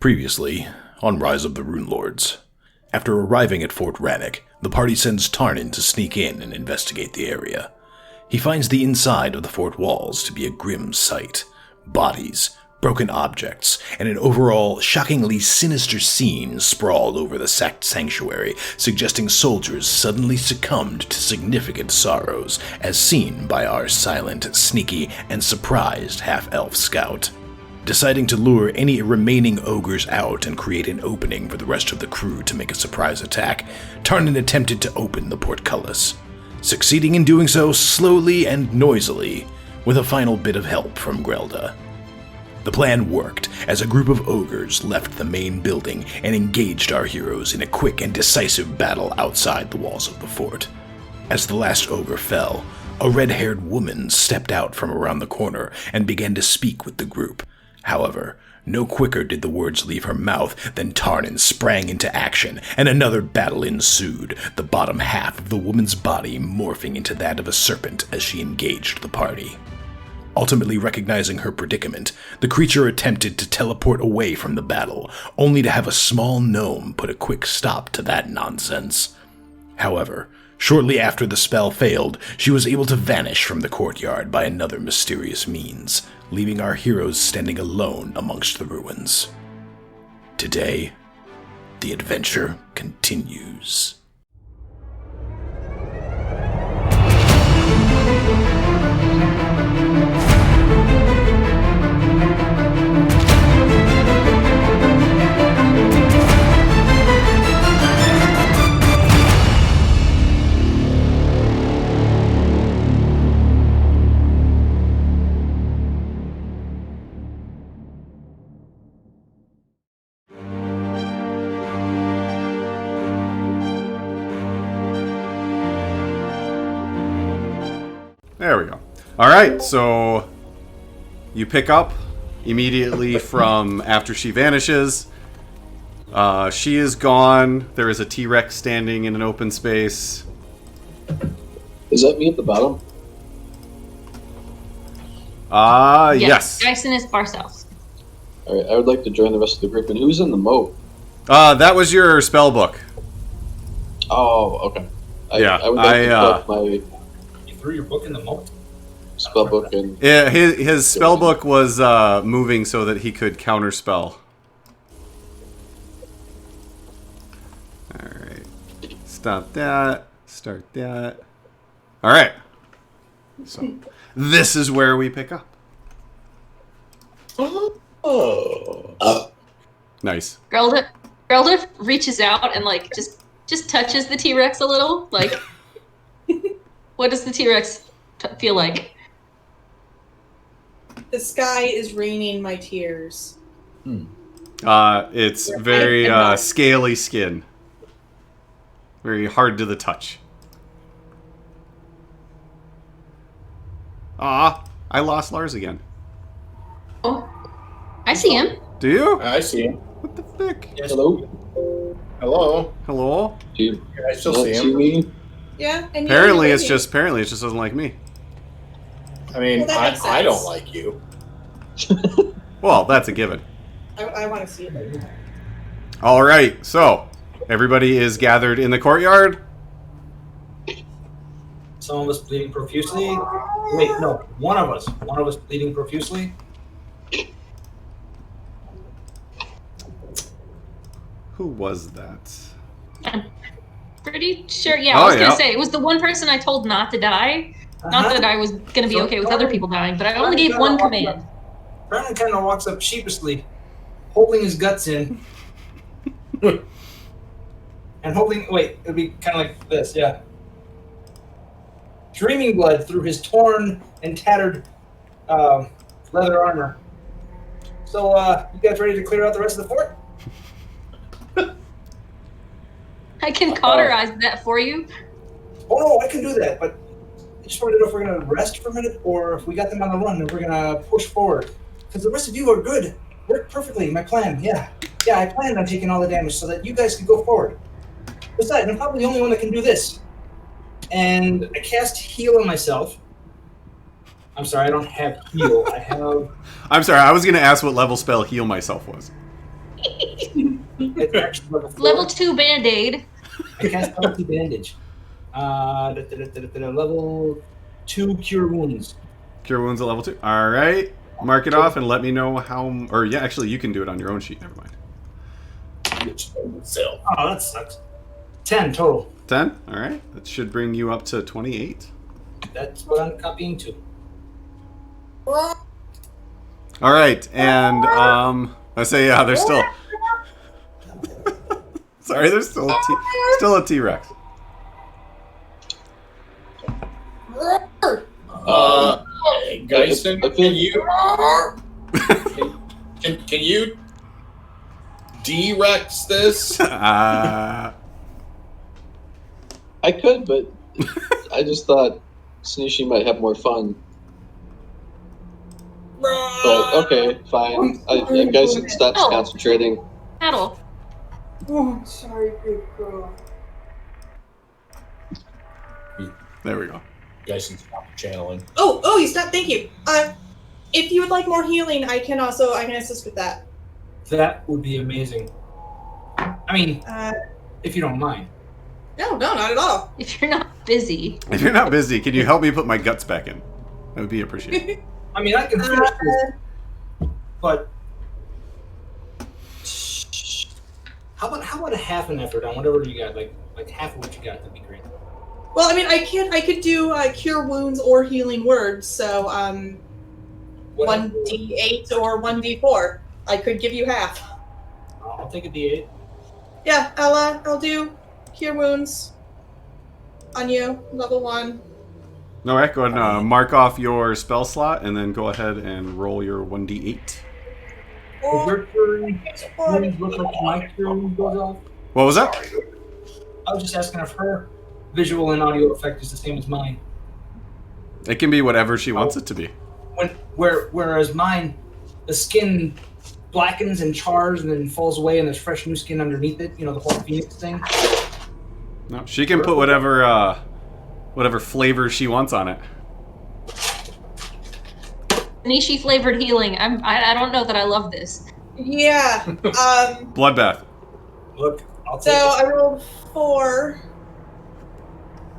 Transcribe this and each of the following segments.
Previously, on Rise of the Runelords. After arriving at Fort Rannoch, the party sends Tarnin to sneak in and investigate the area. He finds the inside of the fort walls to be a grim sight. Bodies, broken objects, and an overall shockingly sinister scene sprawled over the sacked sanctuary, suggesting soldiers suddenly succumbed to significant sorrows, as seen by our silent, sneaky, and surprised half-elf scout. Deciding to lure any remaining ogres out and create an opening for the rest of the crew to make a surprise attack, Tarnin attempted to open the portcullis, succeeding in doing so slowly and noisily, with a final bit of help from Grelda. The plan worked, as a group of ogres left the main building and engaged our heroes in a quick and decisive battle outside the walls of the fort. As the last ogre fell, a red-haired woman stepped out from around the corner and began to speak with the group. However, no quicker did the words leave her mouth than Tarnin sprang into action, and another battle ensued, the bottom half of the woman's body morphing into that of a serpent as she engaged the party. Ultimately recognizing her predicament, the creature attempted to teleport away from the battle, only to have a small gnome put a quick stop to that nonsense. However, shortly after the spell failed, she was able to vanish from the courtyard by another mysterious means, leaving our heroes standing alone amongst the ruins. Today, the adventure continues. There we go. All right, so you pick up immediately from after she vanishes. She is gone. There is a T-Rex standing in an open space. Is that me at the bottom? Yes. Jackson is far south. All right, I would like to join the rest of the group. And who's in the moat? That was your spell book. Oh, okay. I would like to put my threw your book in the moat? spell book in. Yeah, his spell book was moving so that he could counterspell. Alright. Stop that. Start that. Alright. So, this is where we pick up. Oh. Nice. Grelda reaches out and like just touches the T-Rex a little. Like, what does the T-Rex feel like? The sky is raining my tears. It's very scaly skin. Very hard to the touch. I lost Lars again. Oh, I see him. Do you? I see him. What the frick? Yes. Hello? Hello. Hello? Do you I still not see see him. me? Yeah, and Apparently you're it just doesn't like me. I mean, Well, that makes I don't sense. like you. Well, that's a given. I want to see it. All right, so everybody is gathered in the courtyard. Some of us bleeding profusely. Wait, no, one of us bleeding profusely. Who was that? I'm pretty sure. Yeah, I was yeah. gonna say it was the one person I told not to die. Not that I was gonna be okay with other people dying, but I only gave one command. Brandon kind of walks up sheepishly, holding his guts in, and holding. Wait, it'd be kind of like this, yeah. Streaming blood through his torn and tattered leather armor. So, you guys ready to clear out the rest of the fort? I can cauterize that for you. Oh no, I can do that, but I just wanted to know if we're gonna rest for a minute or if we got them on the run and we're gonna push forward. Because the rest of you are good. Worked perfectly, my plan, yeah. Yeah, I planned on taking all the damage so that you guys could go forward. Besides, I'm probably the only one that can do this. And I cast heal on myself. I'm sorry, I don't have heal. I have... I'm sorry, I was going to ask what level spell heal myself was. It's actually level 4. Level 2 band-aid. I cast level 2 bandage. Level 2 cure wounds. Cure wounds at level 2. All right. Mark it off and let me know how... Or, yeah, actually, you can do it on your own sheet. Never mind. Oh, that sucks. 10 total. 10? All right. That should bring you up to 28. That's what I'm copying to. All right. And, I say, yeah, there's still... Sorry, there's still a T-Rex. Geisen, can you D-Rex this? I could, but I just thought Sneezy might have more fun. But okay, fine. Geisen stops concentrating. Paddle. Oh, sorry, big girl. There we go. Geisen stop channeling. Oh, you stopped. Thank you. If you would like more healing, I can assist with that. That would be amazing. I mean, if you don't mind. No, not at all. If you're not busy. If you're not busy, can you help me put my guts back in? That would be appreciated. I mean, I can finish this, but how about a half an effort on whatever you got? Like half of what you got. That'd be great. Well, I mean, I could do cure wounds or healing words. So 1d8 or 1d4. I could give you half. I'll take a d8. Yeah, I'll do cure wounds on you, level 1. All right, go ahead and mark off your spell slot, and then go ahead and roll your 1d8. Does your cure wounds look like my cure wound goes off? What was that? I was just asking if her visual and audio effect is the same as mine. It can be whatever she wants it to be. Whereas mine, the skin blackens and chars and then falls away, and there's fresh new skin underneath it. You know, the whole phoenix thing. No, she can put whatever flavor she wants on it. Nishi flavored healing. I don't know that I love this. Yeah. Bloodbath. Look, I'll So take it. I rolled 4.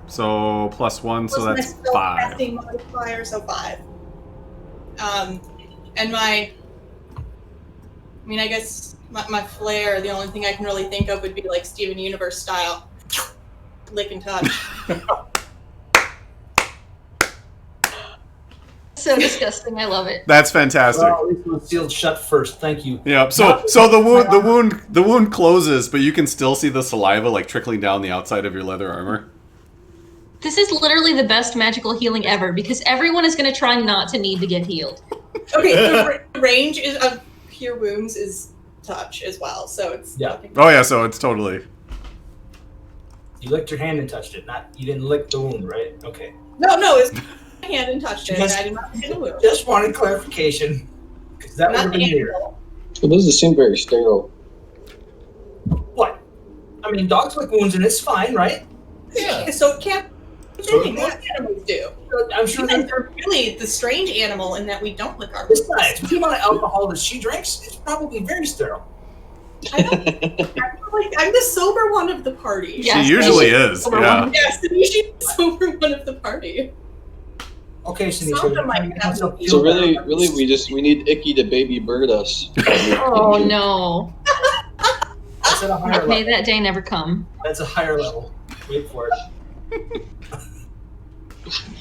So +1, so Plus that's my spell 5. casting modifier, so 5. And I guess my flair, the only thing I can really think of would be like Steven Universe style. Lick and touch. So disgusting. I love it. That's fantastic. Well, at least it was sealed shut first. Thank you. Yeah. So the wound closes, but you can still see the saliva like trickling down the outside of your leather armor. This is literally the best magical healing ever because everyone is going to try not to need to get healed. Okay, the range of cure wounds is touch as well, so it's Oh yeah, so it's totally. You licked your hand and touched it. You didn't lick the wound, right? Okay. No, it's my hand and touched it. Just- I did not hit the wound. Just wanted clarification, because that would have Not been weird. animal. It doesn't seem very sterile. What? I mean, dogs lick wounds and it's fine, right? Yeah. So cat So thing, most animals do. I'm sure Humans that are really the strange animal in that we don't lick our besides, with the amount of alcohol that she drinks, it's probably very sterile. I feel like I'm the sober one of the party. Yeah. She usually is. Yeah. Yes, she's the sober one of the party. Okay, Sinead, Some so of them might So really, we need Icky to baby bird us. Oh no. That's at a higher May level. that day never come. That's a higher level. Wait for it.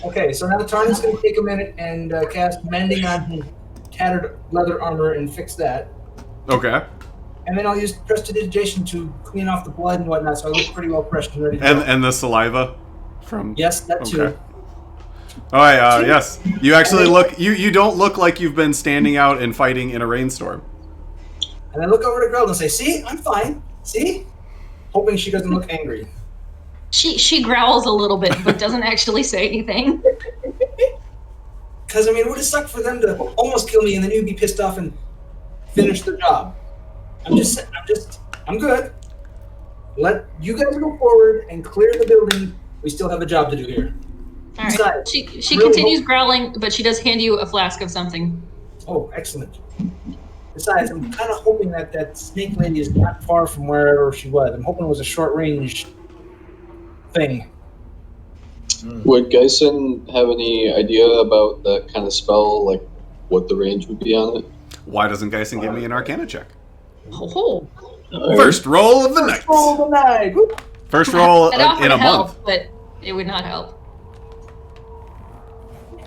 Okay, so now Tarn's going to take a minute and cast Mending on his tattered leather armor and fix that. Okay. And then I'll use Prestidigitation to clean off the blood and whatnot, so I look pretty well fresh and ready to go. And the saliva from. Yes, that too. Okay. All right. Yes. You actually look. You don't look like you've been standing out and fighting in a rainstorm. And I look over to Grell and say, "See, I'm fine. See?" Hoping she doesn't look angry. She growls a little bit, but doesn't actually say anything. Because, I mean, it would have sucked for them to almost kill me and then you'd be pissed off and finish the job. I'm good. Let you guys go forward and clear the building. We still have a job to do here. All right. Besides, She really continues growling, but she does hand you a flask of something. Oh, excellent. Besides, I'm kind of hoping that snake lady is not far from wherever she was. I'm hoping it was a short range thing. Would Geisen have any idea about that kind of spell, like what the range would be on it? Why doesn't Geisen give me an Arcana check? Oh, First roll of the night. Roll the night. Whoop. First roll I'd offer in to a help, month. but it would not help.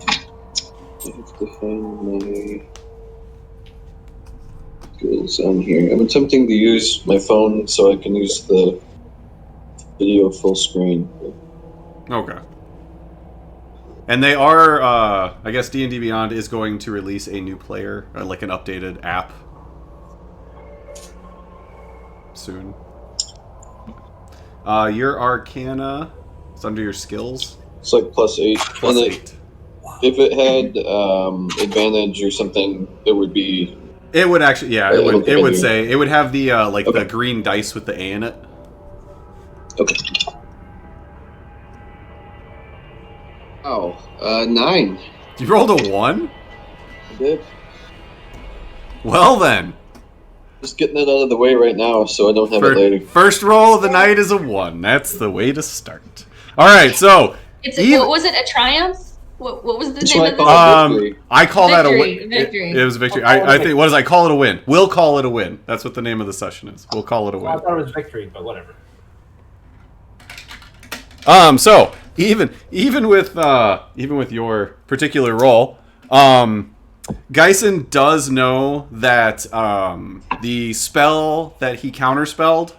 I have to find my skills on here. I'm attempting to use my phone so I can use the video full screen. Okay. And they are, I guess D&D Beyond is going to release a new player, or like an updated app soon. Your Arcana is under your skills. It's like +8. Plus And 8. If it had advantage or something, it would be. It would actually, yeah, I don't think it I would do. say, it would have the, like Okay. the green dice with the A in it. Okay. Oh, 9. You rolled a 1? I did. Well then. Just getting it out of the way right now so I don't have it later. First roll of the night is a 1. That's the way to start. Alright, so. What was it? A triumph? What was the That's name what I of call this? it. Victory. I call that a Victory, win. victory. It was a victory. I'll call it I a think, what is I call it a win? We'll call it a win. That's what the name of the session is. We'll call it a Well, I win. thought it was victory, but whatever. So even with your particular role, Geisen does know that the spell that he counterspelled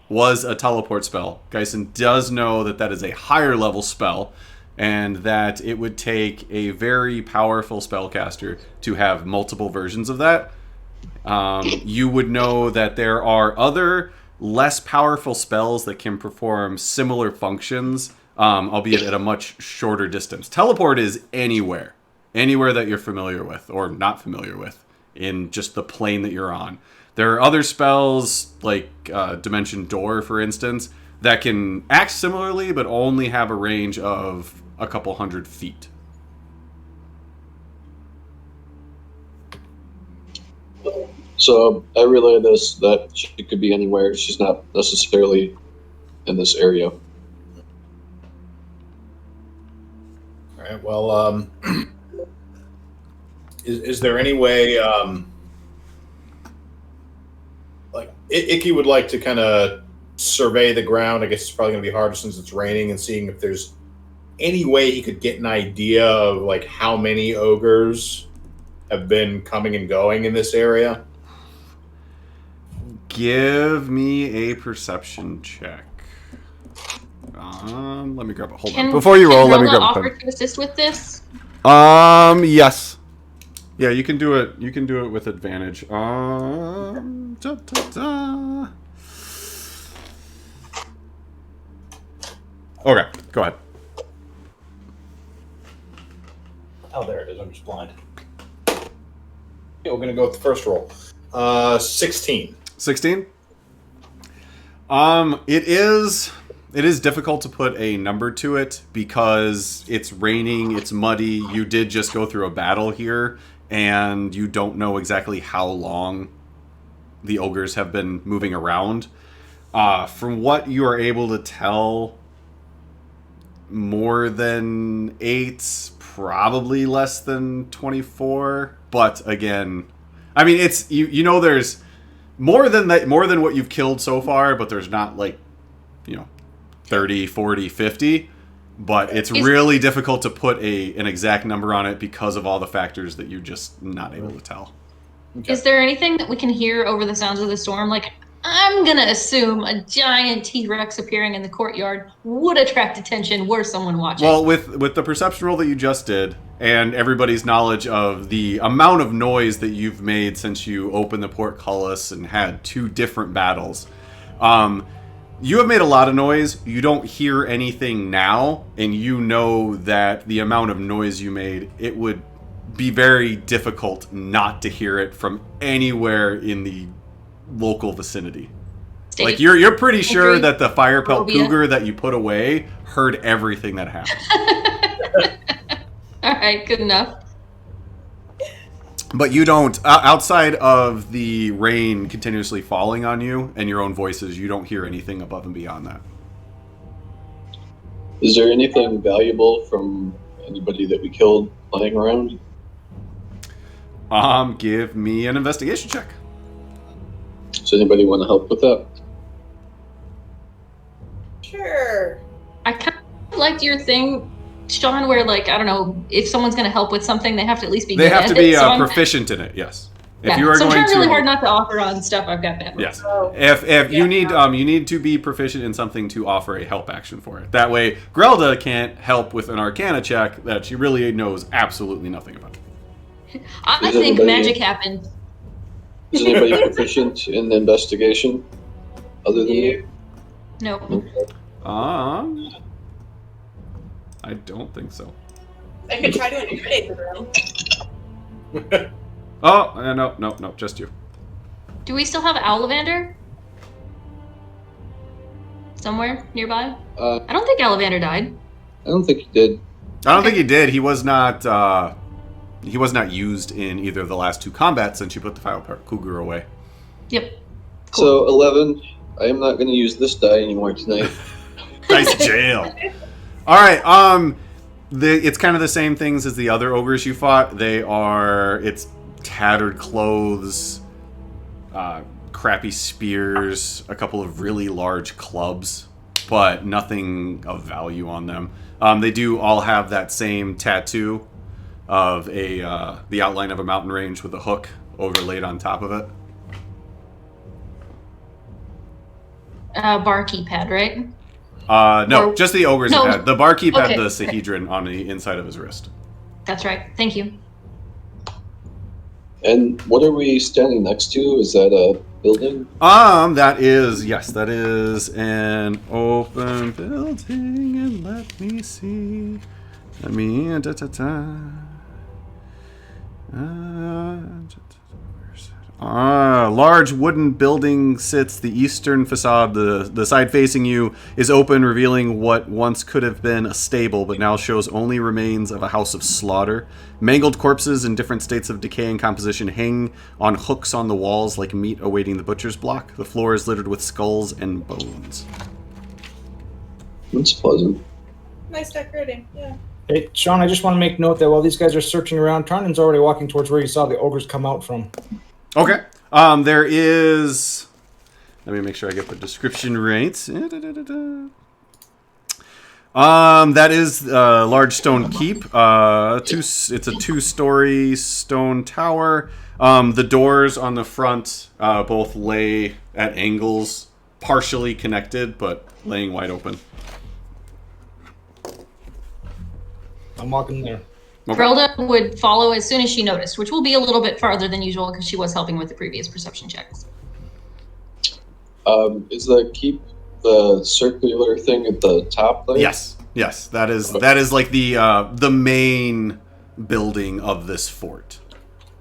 was a teleport spell. Geisen does know that that is a higher level spell, and that it would take a very powerful spellcaster to have multiple versions of that. You would know that there are other less powerful spells that can perform similar functions, albeit at a much shorter distance. Teleport is anywhere that you're familiar with or not familiar with in just the plane that you're on. There are other spells like Dimension Door, for instance, that can act similarly but only have a range of a couple hundred feet. So I relay this that she could be anywhere. She's not necessarily in this area. All right. Well, is there any way, like Icky would like to kind of survey the ground? I guess it's probably going to be hard since it's raining, and seeing if there's any way he could get an idea of like how many ogres have been coming and going in this area. Give me a perception check. Let me grab it. Hold on. Can- Before you roll, can let me Rona grab a offer pen. to assist with this? Yes. Yeah, you can do it. You can do it with advantage. Okay, go ahead. Oh, there it is. I'm just blind. Okay, we're gonna go with the first roll. 16. 16. It is difficult to put a number to it because it's raining, it's muddy. You did just go through a battle here, and you don't know exactly how long the ogres have been moving around. From what you are able to tell, more than 8, probably less than 24. But again, I mean, it's you know there's more than that, more than what you've killed so far, but there's not like 30, 40, 50. But it's really difficult to put an exact number on it because of all the factors that you're just not able to tell. Okay. Is there anything that we can hear over the sounds of the storm? Like, I'm gonna assume a giant T-Rex appearing in the courtyard would attract attention were someone watching. Well, with the perception roll that you just did, and everybody's knowledge of the amount of noise that you've made since you opened the portcullis and had 2 different battles, you have made a lot of noise. You don't hear anything now, and you know that the amount of noise you made, it would be very difficult not to hear it from anywhere in the local vicinity. Like you're pretty sure that the fire pelt cougar that you put away heard everything that happened. All right, good enough. But you don't, outside of the rain continuously falling on you and your own voices, you don't hear anything above and beyond that. Is there anything valuable from anybody that we killed playing around? Give me an investigation check. Does anybody want to help with that? Sure. I kind of liked your thing, Sean, where like I don't know if someone's going to help with something, they have to at least be. They good have at to be it, so I'm- proficient in it. Yes. If yeah. you are so I'm going trying really to, hard not to offer on stuff I've got bad. yes. Oh. If you need to be proficient in something to offer a help action for it. That way, Grelda can't help with an Arcana check that she really knows absolutely nothing about. I Is think anybody- magic happened. Is anybody proficient in the investigation other than you? No. I don't think so. I could try to intimidate the room. Oh, no, just you. Do we still have Ollivander? Somewhere nearby? I don't think Ollivander died. I don't think he did. I don't think he did. He was not used in either of the last two combats since you put the Fire Cougar away. Yep. So 11. I am not going to use this die anymore tonight. Nice jail. All right. It's kind of the same things as the other ogres you fought. It's tattered clothes, crappy spears, a couple of really large clubs, but nothing of value on them. They do all have that same tattoo of the outline of a mountain range with a hook overlaid on top of it. Barkeep had, right? No, Or- just the ogres No. had. The barkeep Okay. had the Sahedron on the inside of his wrist. That's right. Thank you. And what are we standing next to? Is that a building? That is an open building, and let me see. Large wooden building sits the eastern facade. The side facing you is open, revealing what once could have been a stable, but now shows only remains of a house of slaughter. Mangled corpses in different states of decay and composition hang on hooks on the walls like meat awaiting the butcher's block. The floor is littered with skulls and bones. That's pleasant. Nice decorating, yeah. Hey, Sean, I just want to make note that while these guys are searching around, Tarnin's already walking towards where you saw the ogres come out from. Okay. There is... Let me make sure I get the description right. That is a large stone keep. It's a 2-story stone tower. The doors on the front both lay at angles, partially connected, but laying wide open. I'm walking there. Okay. Grelda would follow as soon as she noticed, which will be a little bit farther than usual because she was helping with the previous perception checks. Is the keep the circular thing at the top there? Yes. That is like the main building of this fort,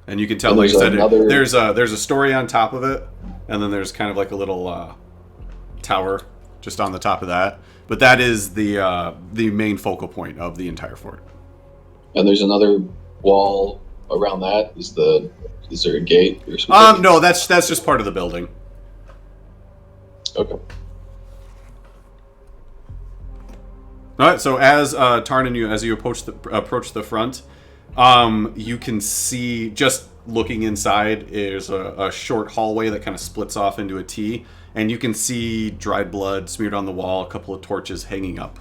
and you can tell, And like I said, there's another- there's a story on top of it, and then there's kind of like a little tower just on the top of that. But that is the main focal point of the entire fort. And there's another wall around that. Is there a gate or something? No, that's just part of the building. Okay. All right. So as Tarnin, as you approach the front, you can see, just looking inside, is a short hallway that kind of splits off into a T, and you can see dried blood smeared on the wall, a couple of torches hanging up.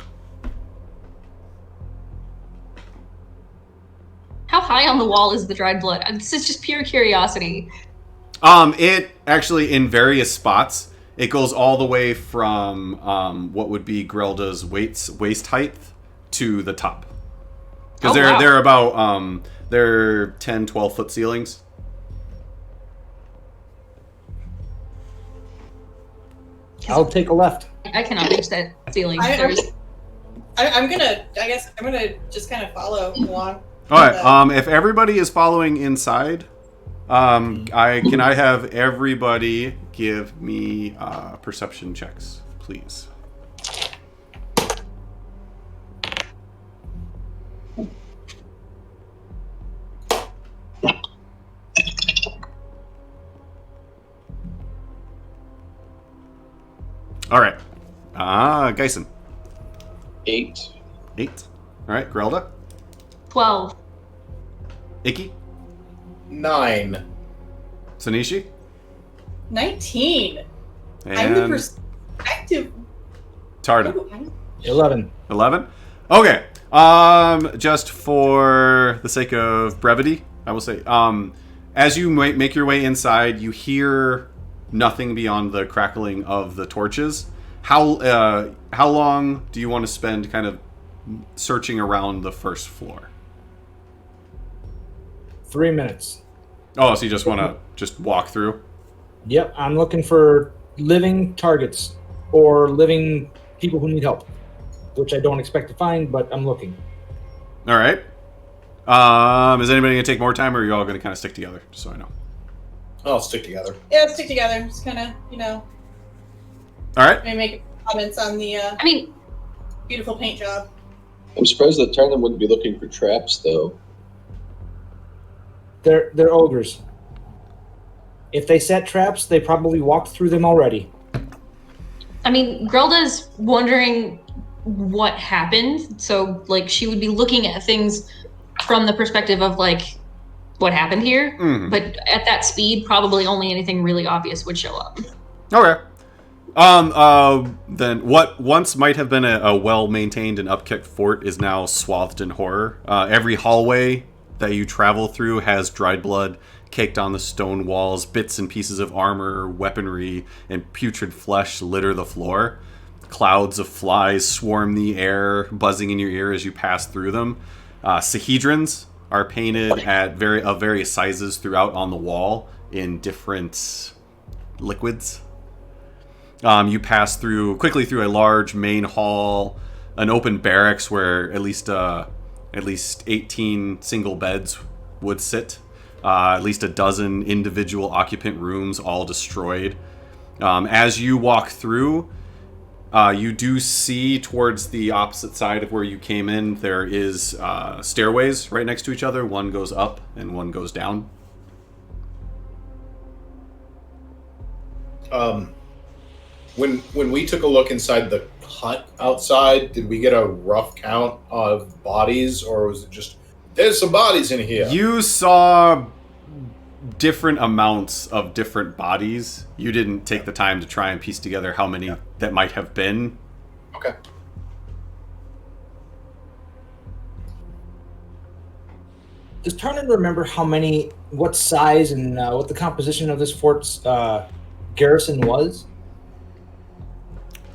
How high on the wall is the dried blood? This is just pure curiosity. It actually, in various spots, it goes all the way from what would be Grelda's waist height to the top. Because they're about they're 10, 12 foot ceilings. I'll take a left. I cannot reach that ceiling. I'm gonna just kind of follow along. All right. If everybody is following inside, can I have everybody give me perception checks, please? All right. Geisen. 8. 8. All right, Grelda. 12. Icky. 9. Sanishi. 19. I'm the And perspective. Tarda. Ooh, I'm- 11. 11. Okay. Just for the sake of brevity, I will say, as you make your way inside, you hear nothing beyond the crackling of the torches. How long do you want to spend kind of searching around the first floor? 3 minutes. Oh, so you just want to just walk through? Yep, I'm looking for living targets or living people who need help, which I don't expect to find, but I'm looking. All right. Is anybody going to take more time, or are you all going to kind of stick together, just so I know? I'll stick together. Yeah, stick together. Just kind of, All right. maybe make comments on the I mean, beautiful paint job. I'm surprised that Tarnan wouldn't be looking for traps, though. They're ogres. If they set traps, they probably walked through them already. Grelda's wondering what happened, so like she would be looking at things from the perspective of like what happened here. Mhm. But at that speed, probably only anything really obvious would show up. Okay. Then what once might have been a well-maintained and upkept fort is now swathed in horror. Every hallway that you travel through has dried blood caked on the stone walls. Bits and pieces of armor, weaponry, and putrid flesh litter the floor. Clouds of flies swarm the air, buzzing in your ear as you pass through them. Sahedrons are painted at various sizes throughout on the wall in different liquids. You pass quickly through a large main hall, an open barracks where at least 18 single beds would sit, at least a dozen individual occupant rooms, all destroyed. As you walk through, you do see towards the opposite side of where you came in, there is stairways right next to each other. One goes up and one goes down. When we took a look inside the hut outside, did we get a rough count of bodies, or was it just there's some bodies in here? You saw different amounts of different bodies. You didn't take the time to try and piece together how many that might have been. Okay. Does Tarnan remember what size and what the composition of this fort's garrison was?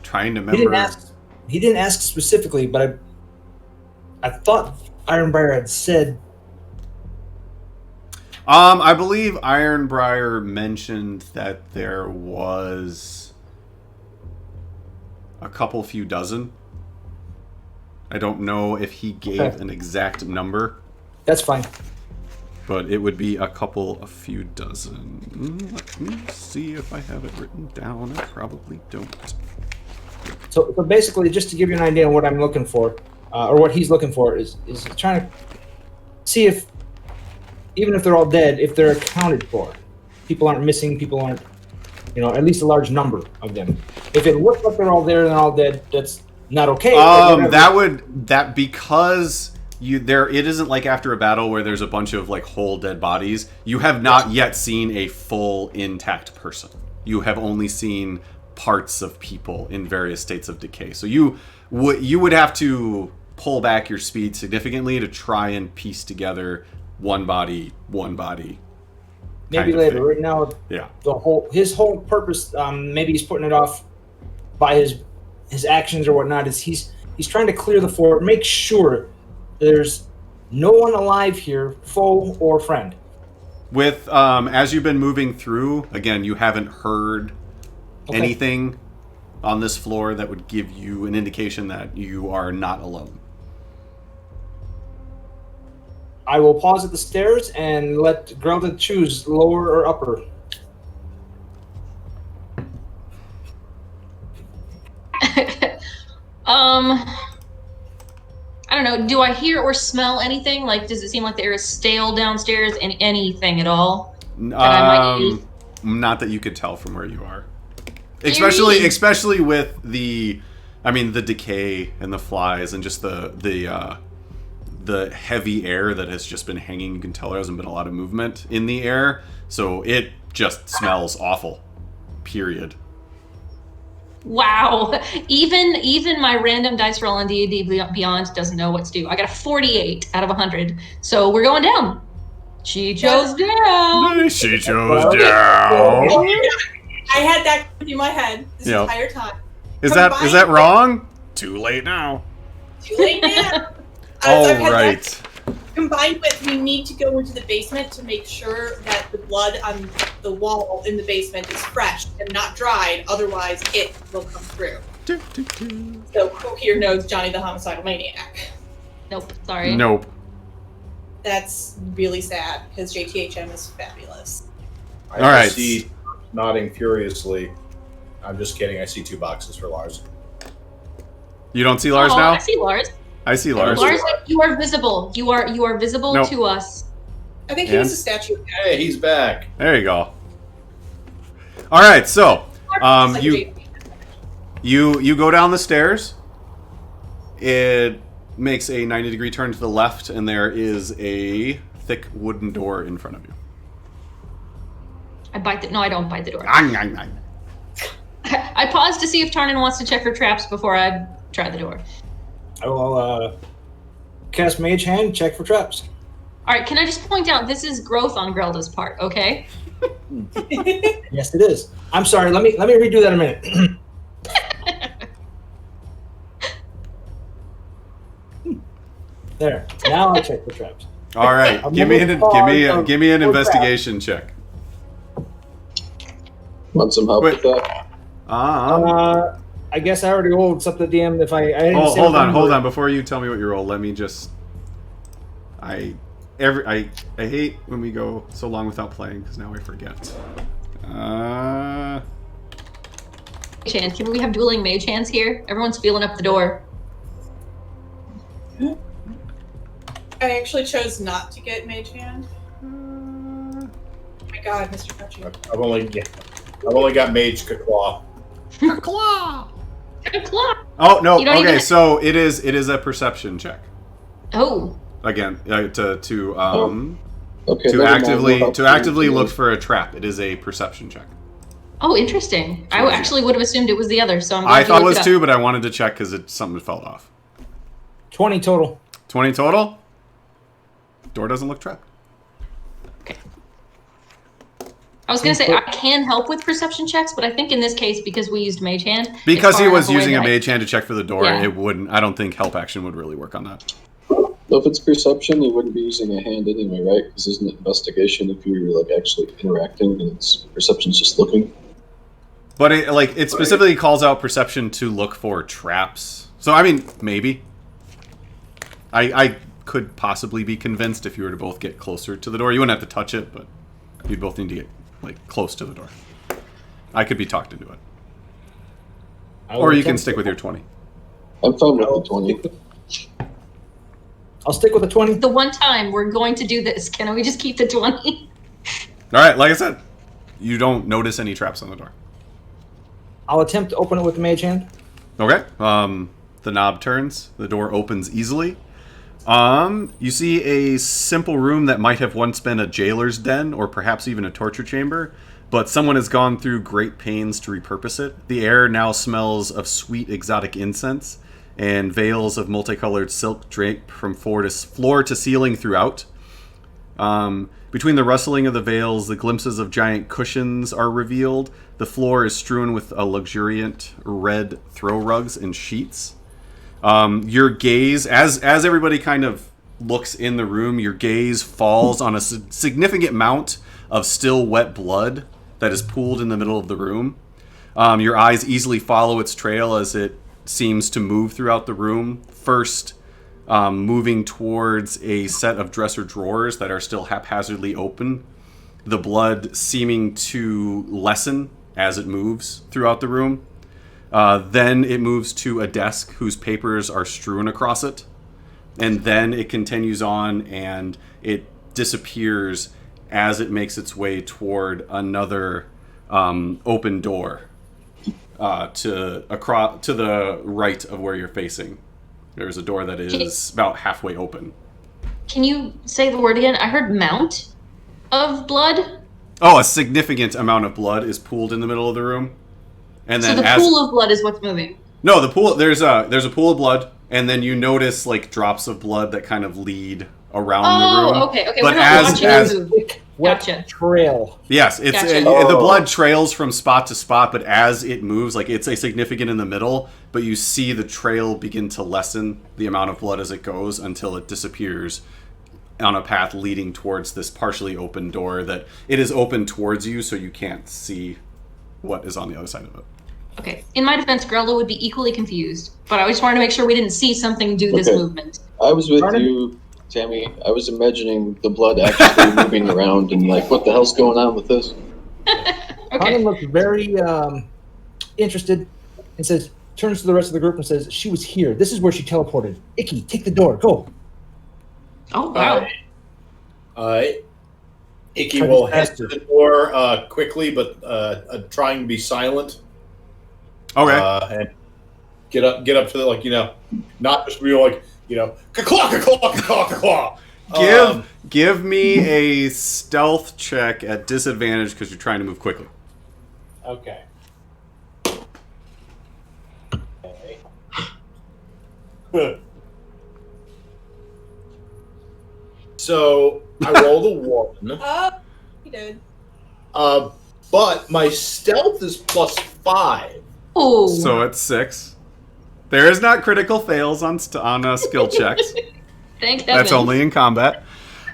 Trying to He remember. didn't ask specifically, but I thought Ironbriar had said. I believe Ironbriar mentioned that there was a few dozen. I don't know if he gave Okay. an exact number, That's fine. but it would be a few dozen. Let me see if I have it written down. I probably don't. So basically, just to give you an idea on what I'm looking for, or what he's looking for, is trying to see if, even if they're all dead, if they're accounted for. People aren't missing. People aren't, at least a large number of them. If it looks like they're all there and they're all dead, that's not okay. Because it isn't like after a battle where there's a bunch of like whole dead bodies. You have not yet seen a full intact person. You have only seen parts of people in various states of decay. So you would have to pull back your speed significantly to try and piece together one body. Maybe later. thing. Right now, Yeah. his whole purpose, maybe he's putting it off by his actions or whatnot. Is he's trying to clear the fort, make sure there's no one alive here, foe or friend. With as you've been moving through, again, you haven't heard anything on this floor that would give you an indication that you are not alone. I will pause at the stairs and let Grelda choose lower or upper. I don't know. Do I hear or smell anything? Like, does it seem like there is stale downstairs? Anything at all? I might use? Not that you could tell from where you are. Especially with the decay and the flies and just the heavy air that has just been hanging. You can tell there hasn't been a lot of movement in the air, so it just smells awful. Period. Wow. Even my random dice roll on D&D Beyond doesn't know what to do. I got a 48 out of 100. So we're going down. She chose down. She chose down. I had that in my head this entire time. Is that wrong? Too late now. Too late now. Right. Combined with we need to go into the basement to make sure that the blood on the wall in the basement is fresh and not dried, otherwise it will come through. So who here knows Johnny the Homicidal Maniac? Nope, sorry. Nope. That's really sad, because JTHM is fabulous. I Alright. see nodding furiously. I'm just kidding, I see 2 boxes for Lars. You don't see Lars now? I see Lars. I see Lars. Lars, you are visible. You are visible Nope. to us. I think he was a statue. Hey, he's back. There you go. Alright, so you go down the stairs. It makes a 90-degree turn to the left, and there is a thick wooden door in front of you. I bite the. No, I don't bite the door. Ang, ang, ang. I pause to see if Tarnin wants to check for traps before I try the door. I will cast Mage Hand, check for traps. All right, can I just point out this is growth on Grelda's part, okay? Yes, it is. I'm sorry. Let me redo that a minute. There. Now I check for traps. All right, give me an investigation check. Want some help with that? I guess I already rolled something, DM. If I didn't say hold anything, on. Before you tell me what you roll, let me just. I hate when we go so long without playing because now I forget. Mage hand. Can we have dueling mage hands here? Everyone's feeling up the door. I actually chose not to get Mage Hand. Oh my god, Mr. Touchy. I've only got Mage Claw. Claw. Claw. Oh no! You don't Okay, even- so it is a perception check. Oh. Again, Okay, to never mind. actively look for a trap. It is a perception check. Oh, interesting. I actually would have assumed it was the other, so I'm glad I you thought it looked was up. 2, but I wanted to check because something fell off. 20 total. 20 total. Door doesn't look trapped. Okay. I was going to say, I can help with perception checks, but I think in this case, because we used Mage Hand... Because it's he far was enough away using a that mage hand to check for the door, Yeah. it wouldn't. I don't think help action would really work on that. So if it's perception, you wouldn't be using a hand anyway, right? Because isn't it investigation if you're like actually interacting and it's perception's just looking? But it specifically calls out perception to look for traps. So I mean, maybe. I could possibly be convinced if you were to both get closer to the door. You wouldn't have to touch it, but you'd both need to get close to the door. I could be talked into it. Or you can stick with your 20. I'm fine with the 20. I'll stick with the 20. The one time we're going to do this, can we just keep the 20? All right, like I said, you don't notice any traps on the door. I'll attempt to open it with the Mage Hand. Okay. The knob turns. The door opens easily. You see a simple room that might have once been a jailer's den or perhaps even a torture chamber, but someone has gone through great pains to repurpose it. The air now smells of sweet exotic incense, and veils of multicolored silk drape from floor to ceiling throughout. Between the rustling of the veils, the glimpses of giant cushions are revealed. The floor is strewn with a luxuriant red throw rugs and sheets. Your gaze, as everybody kind of looks in the room, your gaze falls on a significant amount of still wet blood that is pooled in the middle of the room. Your eyes easily follow its trail as it seems to move throughout the room, first moving towards a set of dresser drawers that are still haphazardly open, the blood seeming to lessen as it moves throughout the room. Then it moves to a desk whose papers are strewn across it, and then it continues on and it disappears as it makes its way toward another open door to the right of where you're facing. There's a door that is about halfway open. Can you say the word again? I heard mount of blood. Oh, a significant amount of blood is pooled in the middle of the room. And then So the pool of blood is what's moving. No, the pool. There's a pool of blood, and then you notice like drops of blood that kind of lead around the room. Oh, okay. But We're not watching as it move. Gotcha. Trail. yes, it's Gotcha. the blood trails from spot to spot, but as it moves, like it's a significant in the middle, but you see the trail begin to lessen the amount of blood as it goes until it disappears on a path leading towards this partially open door that it is open towards you, so you can't see what is on the other side of it. Okay. In my defense, Grella would be equally confused, but I just wanted to make sure we didn't see something do this movement. I was with you, Tammy. I was imagining the blood actually moving around and like, what the hell's going on with this? Okay. looks very interested and turns to the rest of the group and says, she was here. This is where she teleported. Icky, take the door. Go. Oh, wow. Icky will head to the door quickly, but trying to be silent. Okay. And get up to the, not just be like, ka-claw, ka-claw, ka-claw, ka-claw. Give me a stealth check at disadvantage because you're trying to move quickly. Okay. So I rolled a 1. Oh, he did. But my stealth is +5. Oh. So it's 6. There is not critical fails on skill checks. Thank heaven. That's only in combat.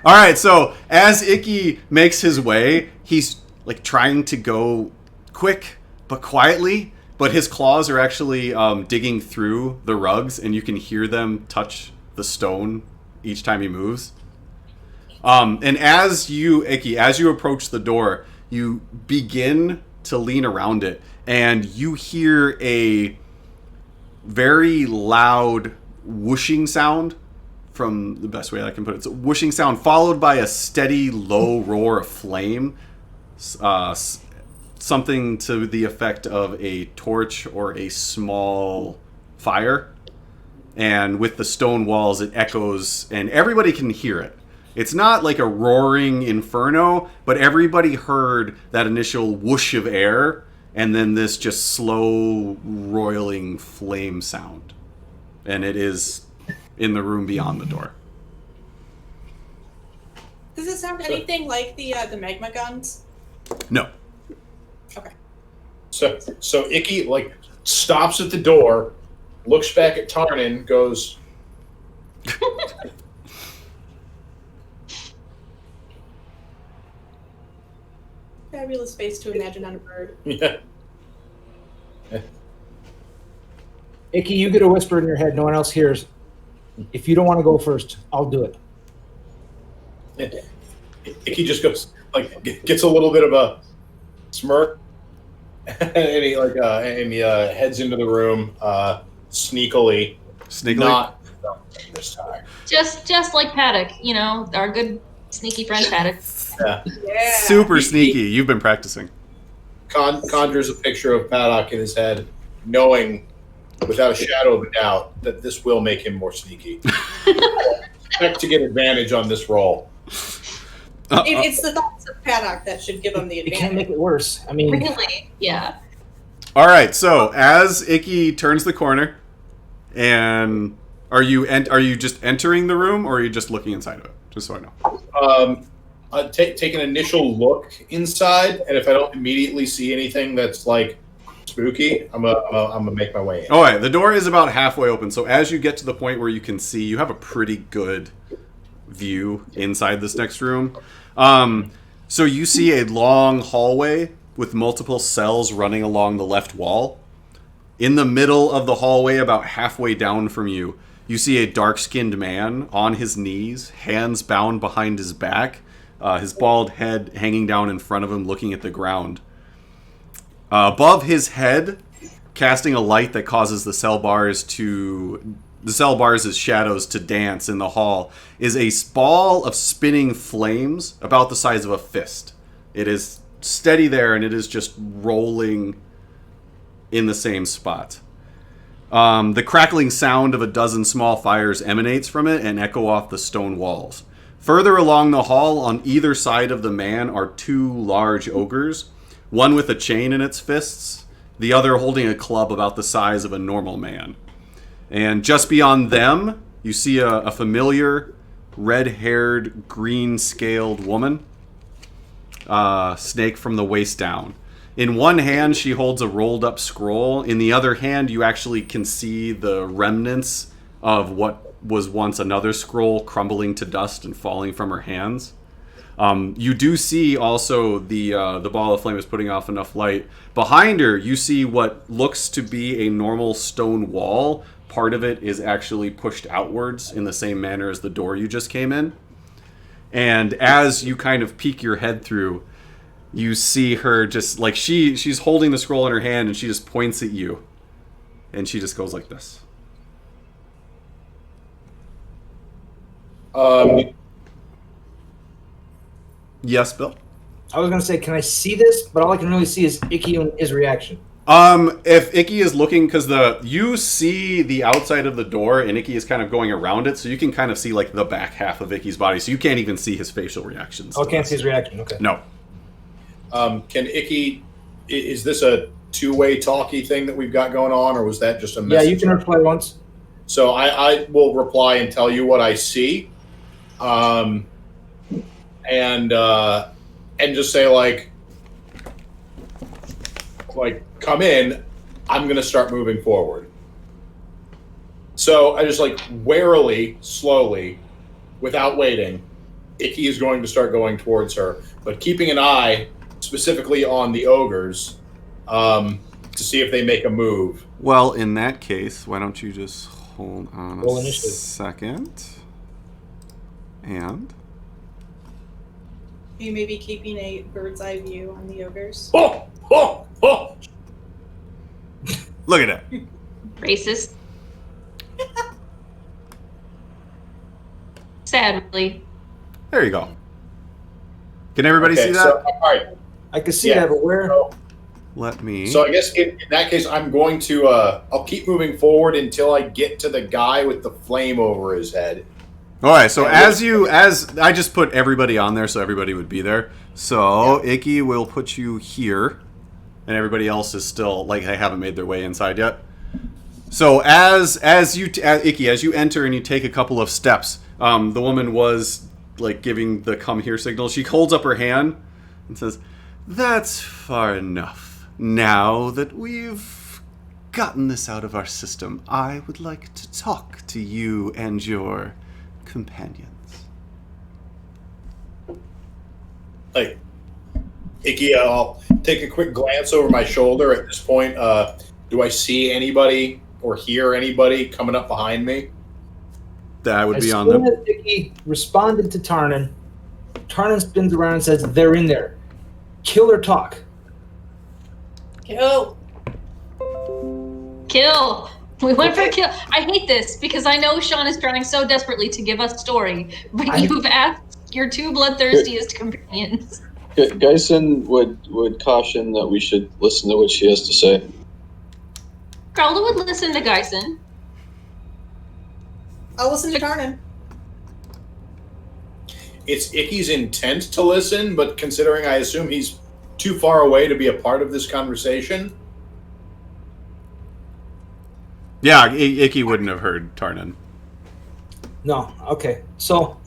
All right, so as Icky makes his way, he's like trying to go quick but quietly, but his claws are actually digging through the rugs, and you can hear them touch the stone each time he moves. And as you approach the door, you begin to lean around it, and you hear a very loud whooshing sound. From the best way I can put it, it's a whooshing sound followed by a steady, low roar of flame. Something to the effect of a torch or a small fire. And with the stone walls, it echoes, and everybody can hear it. It's not like a roaring inferno, but everybody heard that initial whoosh of air, and then this just slow, roiling flame sound. And it is in the room beyond the door. Does it sound anything like the magma guns? No. Okay. So Icky stops at the door, looks back at Tarnin, goes, Fabulous space to imagine on a bird. yeah. Icky, you get a whisper in your head. No one else hears. If you don't want to go first, I'll do it. Icky just goes gets a little bit of a smirk, and he heads into the room sneakily. Not this time. Just like Paddock, our good sneaky friend Paddock. Yeah. Super sneaky. You've been practicing. Conjures a picture of Paddock in his head, knowing without a shadow of a doubt that this will make him more sneaky. Expect to get advantage on this roll. It's the thoughts of Paddock that should give him the It advantage. can't make it worse. I mean, Really? Yeah. All right, so as Icky turns the corner, and are you just entering the room, or are you just looking inside of it? Just so I know. Take an initial look inside, and if I don't immediately see anything that's spooky, I'm gonna make my way in. All right, the door is about halfway open, so as you get to the point where you can see, you have a pretty good view inside this next room. So you see a long hallway with multiple cells running along the left wall. In the middle of the hallway, about halfway down from you, you see a dark-skinned man on his knees, hands bound behind his back, his bald head hanging down in front of him, looking at the ground. Above his head, casting a light that causes the cell bars as shadows to dance in the hall, is a ball of spinning flames about the size of a fist. It is steady there, and it is just rolling in the same spot. The crackling sound of a dozen small fires emanates from it and echo off the stone walls. Further along the hall, on either side of the man, are two large ogres, one with a chain in its fists, the other holding a club about the size of a normal man. And just beyond them, you see a familiar, red-haired, green-scaled woman, snake from the waist down. In one hand, she holds a rolled-up scroll. In the other hand, you actually can see the remnants of what was once another scroll crumbling to dust and falling from her hands. You do see also the ball of flame is putting off enough light. Behind her, you see what looks to be a normal stone wall. Part of it is actually pushed outwards in the same manner as the door you just came in. And as you kind of peek your head through, you see her just like she's holding the scroll in her hand and she just points at you. And she just goes like this. Yes, Bill? I was going to say, can I see this? But all I can really see is Icky and his reaction. If Icky is looking, because you see the outside of the door, and Icky is kind of going around it, so you can kind of see like the back half of Icky's body, so you can't even see his facial reactions. Oh, can't see his reaction. Okay. No. Can Icky? Is this a two-way talky thing that we've got going on, or was that just a message? Yeah, you can reply once. So I will reply and tell you what I see, and just say like come in. I'm gonna start moving forward. So I just like warily, slowly, without waiting, Icky is going to start going towards her, but keeping an eye specifically on the ogres to see if they make a move. Well, in that case, why don't you just hold on Roll a initiative. second. And You may be keeping a bird's eye view on the ogres. Oh, oh, oh. look at that. Racist. Sad, really. There you go. Can everybody Okay, see that? so, all right. I can see Yeah. that, but where? Let me. So I guess in that case, I'm going to I'll keep moving forward until I get to the guy with the flame over his head. All right. So as I just put everybody on there, so everybody would be there. So Icky will put you here, and everybody else is still like they haven't made their way inside yet. So as Icky, as you enter and you take a couple of steps, the woman was like giving the come here signal. She holds up her hand and says, "That's far enough. Now that we've gotten this out of our system, I would like to talk to you and your companions." Like, Icky, I'll take a quick glance over my shoulder at this point. Do I see anybody or hear anybody coming up behind me? That would As be on soon them. as Icky responded to Tarnan, Tarnan spins around and says, "They're in there. Kill or talk." Kill. Kill. We went for kill. I hate this because I know Sean is trying so desperately to give us a story, but you've asked your two bloodthirstiest companions. Geisen would caution that we should listen to what she has to say. Crowley would listen to Geisen. I'll listen to Tarnan. It's Icky's intent to listen, but considering I assume he's too far away to be a part of this conversation. Yeah, Icky wouldn't have heard Tarnan. No. Okay. So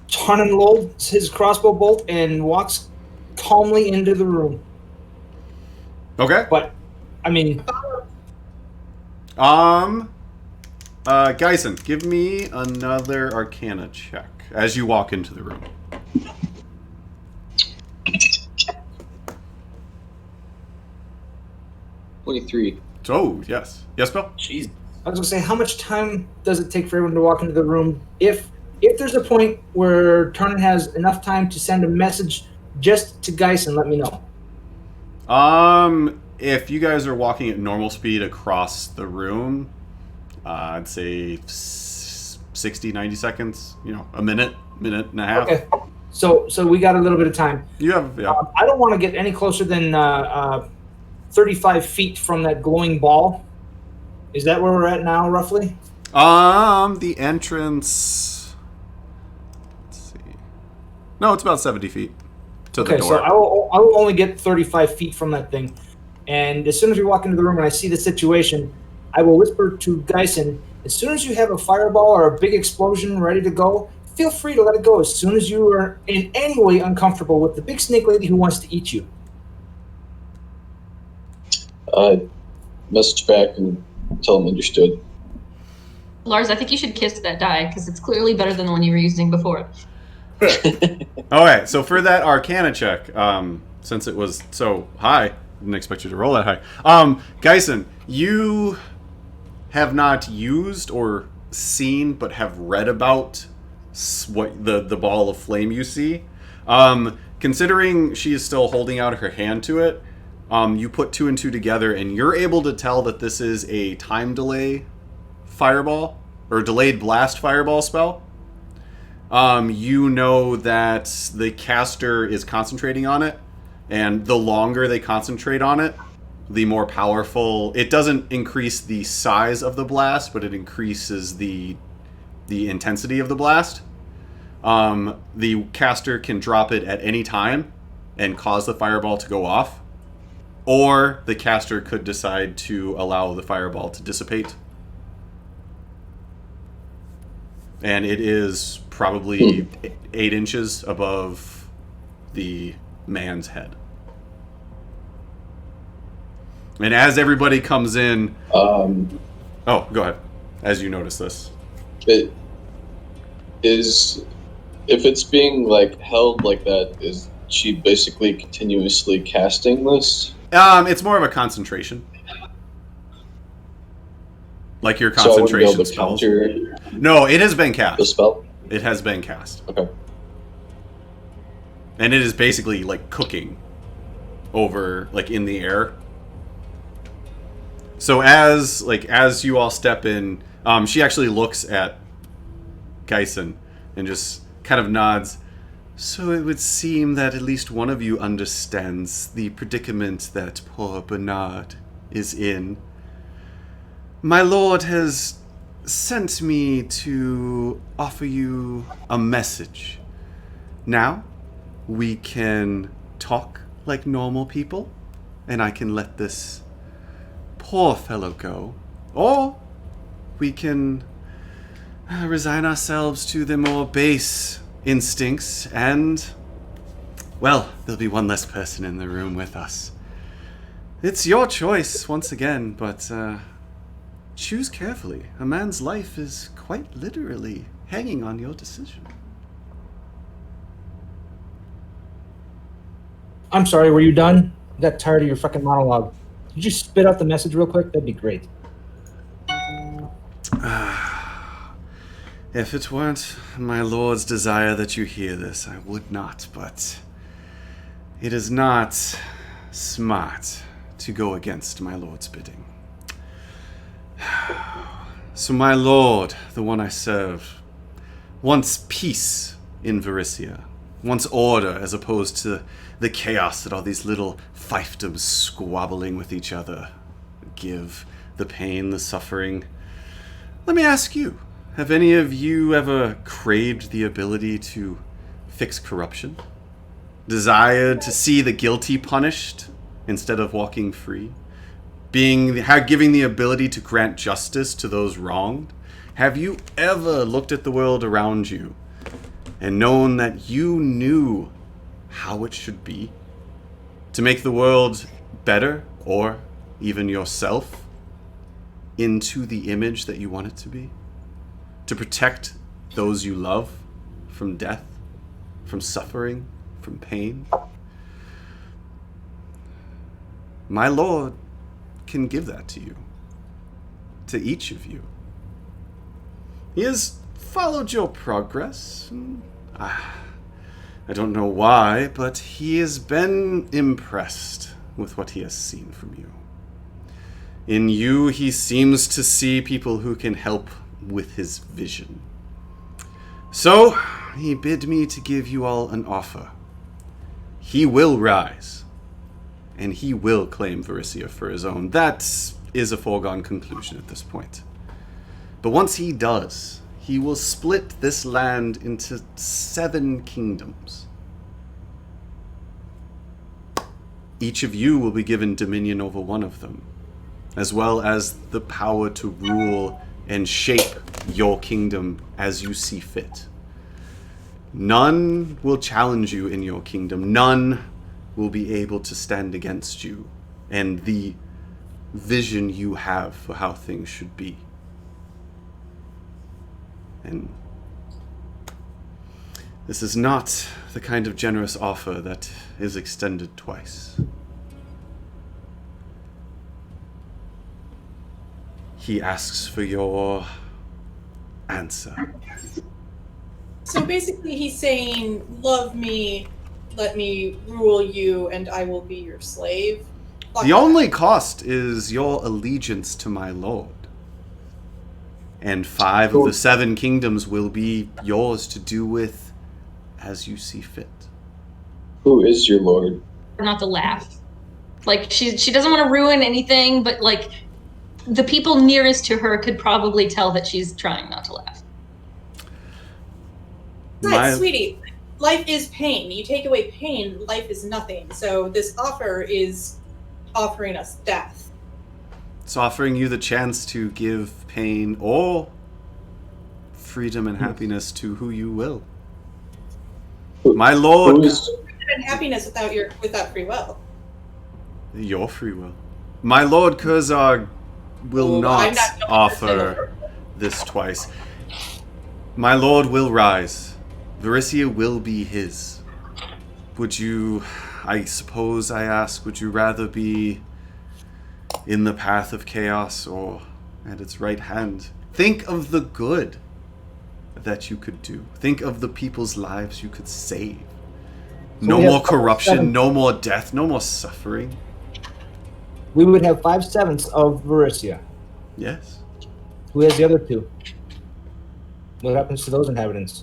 Tarnan loads his crossbow bolt and walks calmly into the room. Okay. But, I mean, Geisen, give me another Arcana check as you walk into the room. 23. Oh, yes. Yes, Bill? jeez. I was gonna say, how much time does it take for everyone to walk into the room? If there's a point where Tarnan has enough time to send a message just to Geisen, let me know. If you guys are walking at normal speed across the room, I'd say 60, 90 seconds, a minute and a half. Okay. So we got a little bit of time. You have, yeah. I don't want to get any closer than 35 feet from that glowing ball. Is that where we're at now, roughly? The entrance. Let's see. No, it's about 70 feet to the Okay, door. so I will only get 35 feet from that thing. And as soon as we walk into the room and I see the situation, I will whisper to Geisen, as soon as you have a fireball or a big explosion ready to go, feel free to let it go as soon as you are in any way uncomfortable with the big snake lady who wants to eat you. Message back and tell him understood. Lars, I think you should kiss that die because it's clearly better than the one you were using before. Okay, so for that Arcana check, since it was so high, didn't expect you to roll that high. Geisen, you have not used or seen, but have read about what the ball of flame you see. Considering she is still holding out her hand to it, you put 2 and 2 together, and you're able to tell that this is a time delay fireball or delayed blast fireball spell. You know that the caster is concentrating on it, and the longer they concentrate on it, the more powerful. It doesn't increase the size of the blast, but it increases the intensity of the blast. The caster can drop it at any time and cause the fireball to go off, or the caster could decide to allow the fireball to dissipate. And it is probably 8 inches above the man's head. And as everybody comes in... oh, go ahead. As you notice this. It is... If it's being, like, held like that, is she basically continuously casting this? It's more of a concentration. Like your concentration spells. No, it has been cast. The spell? It has been cast. Okay. And it is basically like cooking over, like, in the air. So as you all step in, she actually looks at Geisen and just kind of nods. So it would seem that at least one of you understands the predicament that poor Bernard is in. My lord has sent me to offer you a message. Now, we can talk like normal people, and I can let this poor fellow go. Or we can resign ourselves to the more base instincts, and, well, there'll be one less person in the room with us. It's your choice, once again, but choose carefully. A man's life is quite literally hanging on your decision. I'm sorry, were you done? I got tired of your fucking monologue. Could you spit out the message real quick? That'd be great. If it weren't my lord's desire that you hear this, I would not, but it is not smart to go against my lord's bidding. So my lord, the one I serve, wants peace in Varisia, wants order as opposed to the chaos that all these little fiefdoms squabbling with each other give, the pain, the suffering. Let me ask you, have any of you ever craved the ability to fix corruption? Desired to see the guilty punished instead of walking free? Giving the ability to grant justice to those wronged? Have you ever looked at the world around you and known that you knew how it should be? To make the world better, or even yourself, into the image that you want it to be? To protect those you love from death, from suffering, from pain? My Lord can give that to you, to each of you. He has followed your progress. I don't know why, but he has been impressed with what he has seen from you. In you, he seems to see people who can help with his vision. So, he bid me to give you all an offer. He will rise, and he will claim Varisia for his own. That is a foregone conclusion at this point. But once he does, he will split this land into 7 kingdoms. Each of you will be given dominion over one of them, as well as the power to rule and shape your kingdom as you see fit. None will challenge you in your kingdom. None will be able to stand against you and the vision you have for how things should be. And this is not the kind of generous offer that is extended twice. He asks for your answer. So basically he's saying, love me, let me rule you, and I will be your slave. The only cost is your allegiance to my lord. And 5 of the 7 kingdoms will be yours to do with as you see fit. Who is your lord? Not to laugh. Like, she doesn't want to ruin anything, but, like, the people nearest to her could probably tell that she's trying not to laugh. Besides, sweetie, life is pain. You take away pain, life is nothing. So this offer is offering us death. It's offering you the chance to give pain or freedom and happiness to who you will. My lord... Freedom and happiness without free will. Your free will. My lord Kurzar will not offer this twice. My lord will rise. Varisia will be his. Would you, I suppose I ask, would you rather be in the path of chaos or at its right hand? Think of the good that you could do. Think of the people's lives you could save. No more corruption, no more death, no more suffering. We would have 5/7 of Varisia. Yes. Who has the other 2? What happens to those inhabitants?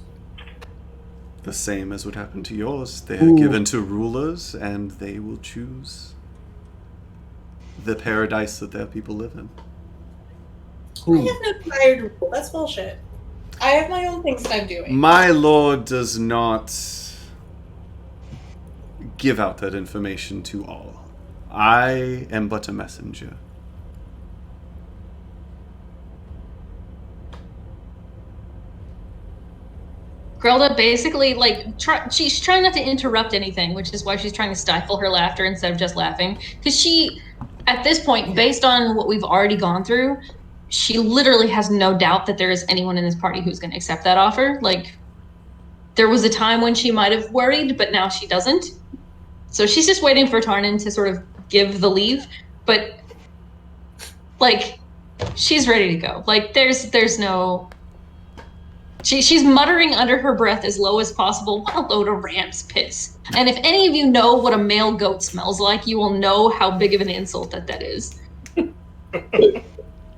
The same as would happen to yours. They are given to rulers, and they will choose the paradise that their people live in. I have no desire to rule. That's bullshit. I have my own things that I'm doing. My lord does not give out that information to all. I am but a messenger. Grelda basically, like, she's trying not to interrupt anything, which is why she's trying to stifle her laughter instead of just laughing. Because she, at this point, based on what we've already gone through, she literally has no doubt that there is anyone in this party who's going to accept that offer. Like, there was a time when she might have worried, but now she doesn't. So she's just waiting for Tarnin to sort of give the leave. But, like, she's ready to go. Like, there's no... She's muttering under her breath as low as possible, what a load of ram's piss. And if any of you know what a male goat smells like, you will know how big of an insult that is.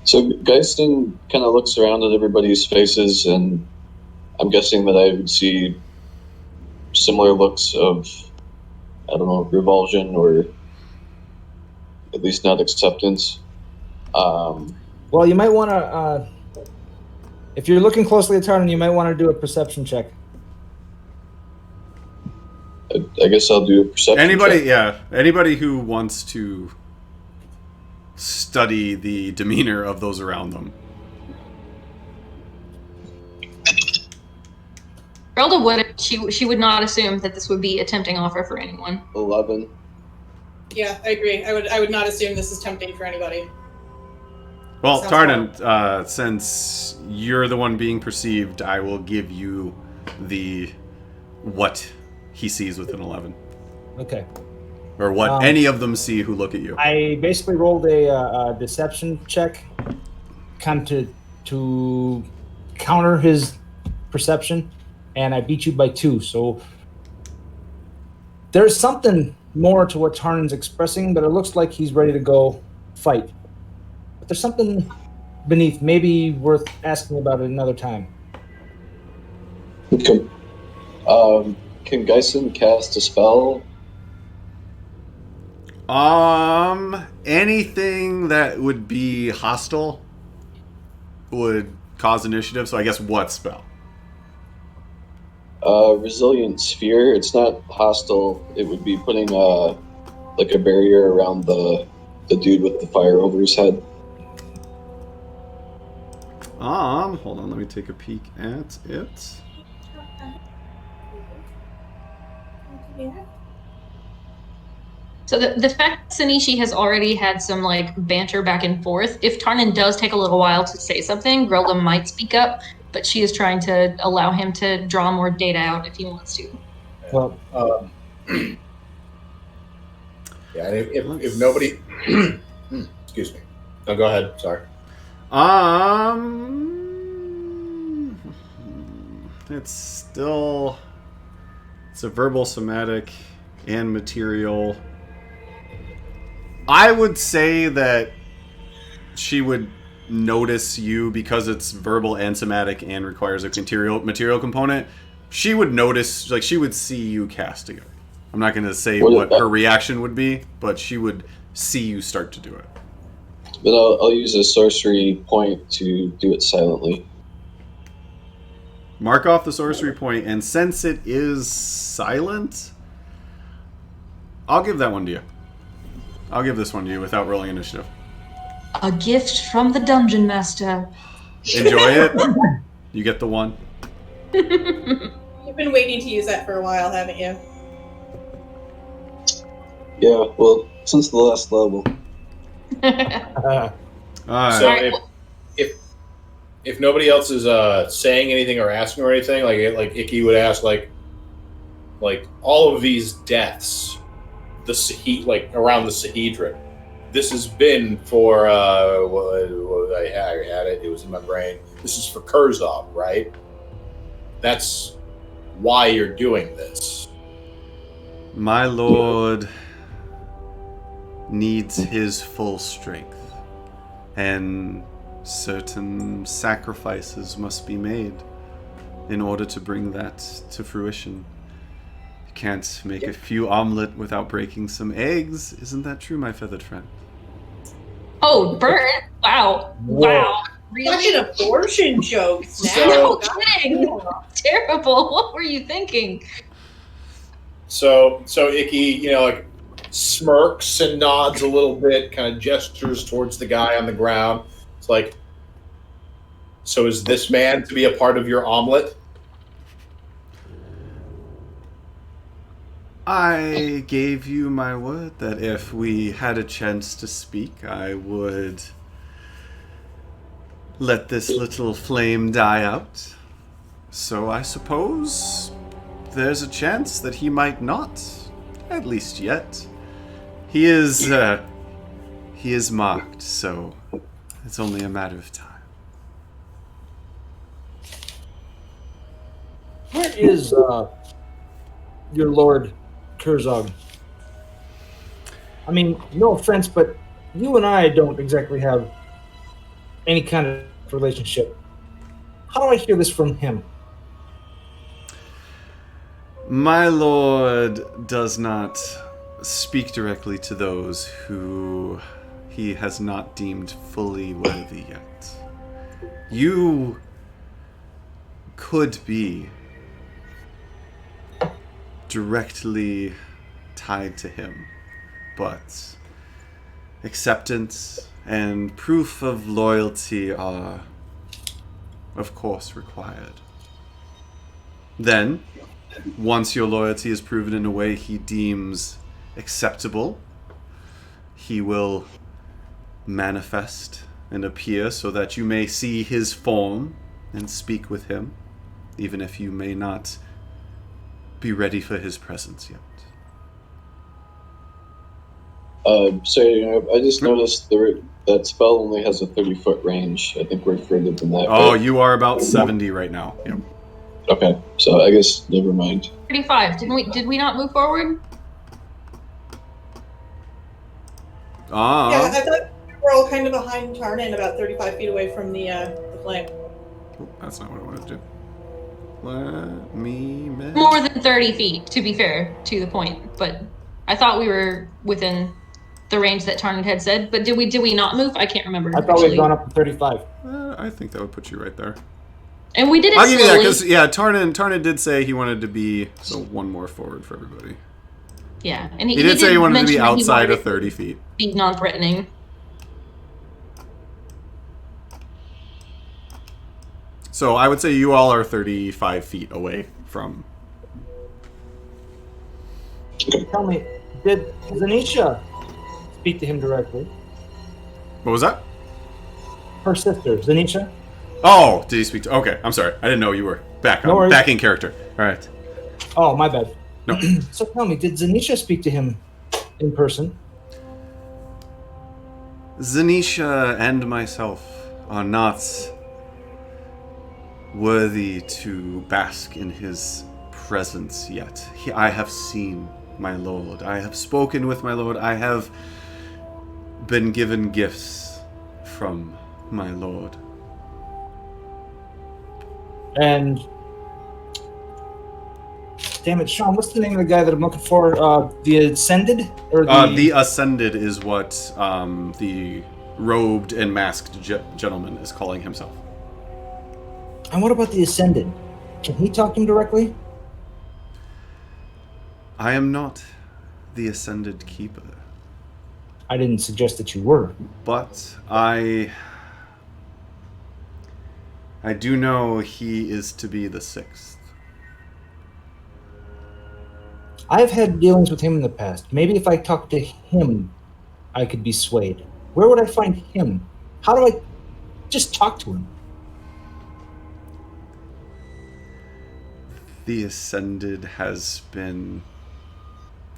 So Geiston kind of looks around at everybody's faces, and I'm guessing that I would see similar looks of, I don't know, revulsion or at least not acceptance. Well, you might want to... if you're looking closely at Tarnin, you might want to do a perception check. I guess I'll do a perception check. Anybody who wants to study the demeanor of those around them. Grelda would, she would not assume that this would be a tempting offer for anyone. 11. Yeah, I agree. I would not assume this is tempting for anybody. Well, Tarnin, since you're the one being perceived, I will give you what he sees with an 11. Okay. Or what any of them see who look at you. I basically rolled a deception check to counter his perception, and I beat you by 2. So there's something more to what Tarnin's expressing, but it looks like he's ready to go fight. But there's something beneath, maybe worth asking about it another time. Okay. Can Geisen cast a spell? Anything that would be hostile would cause initiative. So I guess what spell? Resilient sphere. It's not hostile. It would be putting like a barrier around the dude with the fire over his head. Hold on. Let me take a peek at it. So the fact Sanishi has already had some like banter back and forth, if Tarnin does take a little while to say something, Grilda might speak up, but she is trying to allow him to draw more data out if he wants to. Well, yeah, if nobody... Excuse me. No, go ahead. Sorry. It's a verbal, somatic, and material. I would say that she would notice you because it's verbal and somatic and requires a material component. She would notice, like, she would see you casting it. I'm not going to say what her reaction would be, but she would see you start to do it. But I'll use a sorcery point to do it silently. Mark off the sorcery point, and since it is silent, I'll give that one to you. I'll give this one to you without rolling initiative. A gift from the Dungeon Master. Enjoy it. You get the one. You've been waiting to use that for a while, haven't you? Yeah, well, since the last level. All right. So if nobody else is saying anything or asking or anything, like Icky would ask, like all of these deaths, like around the Sahedron, this has been for I had it. It was in my brain. This is for Kurzov, right? That's why you're doing this. My lord needs his full strength, and certain sacrifices must be made in order to bring that to fruition. You can't make a few omelet without breaking some eggs. Isn't that true, my feathered friend? Oh, Bert! Wow. Wow. Really? Fucking abortion jokes now. No kidding. Terrible. What were you thinking? So Icky, like smirks and nods a little bit, kind of gestures towards the guy on the ground. It's like, so is this man to be a part of your omelet? I gave you my word that if we had a chance to speak, I would let this little flame die out. So I suppose there's a chance that he might not, at least yet. He is marked, so it's only a matter of time. where is your Lord Kurzog? I mean, no offense, but you and I don't exactly have any kind of relationship. How do I hear this from him? My lord does not speak directly to those who he has not deemed fully worthy yet. You could be directly tied to him, but acceptance and proof of loyalty are, of course, required. Then, once your loyalty is proven in a way he deems acceptable, he will manifest and appear so that you may see his form and speak with him, even if you may not be ready for his presence yet. I just noticed that spell only has a 30-foot range. I think we're further than that. Oh, right? you are about 70 right now. Yep. Okay, so I guess never mind. 35. Did we not move forward? Yeah, I thought we were all kind of behind Tarnin, about 35 feet away from the flame. Oh, that's not what I wanted to do. Let me More than 30 feet, to be fair, to the point. But I thought we were within the range that Tarnid had said. But did we not move? I can't remember. I thought we had gone up to 35. I think that would put you right there. And we did it I'll give you that slowly. because Tarnid did say he wanted to be one more forward for everybody. Yeah, and He did say he wanted to be mention that he outside wanted of 30 feet. Be non-threatening. So I would say you all are 35 feet away from. Tell me, did Zanisha speak to him directly? What was that? Her sister, Zanisha? Oh, did he speak to? Okay, I'm sorry. I didn't know you were back. No worries. Back in character. All right. Oh, my bad. No. So tell me, did Zanisha speak to him in person? Zanisha and myself are not worthy to bask in his presence yet. I have seen my lord. I have spoken with my lord. I have been given gifts from my lord. And damn it, Sean, what's the name of the guy that I'm looking for? The Ascended? Or the Ascended is what the robed and masked gentleman is calling himself. And what about the Ascended? Can he talk to him directly? I am not the Ascended Keeper, I didn't suggest that you were. but I do know he is to be the 6th. I've had dealings with him in the past. Maybe if I talked to him, I could be swayed. Where would I find him? How do I just talk to him? The Ascended has been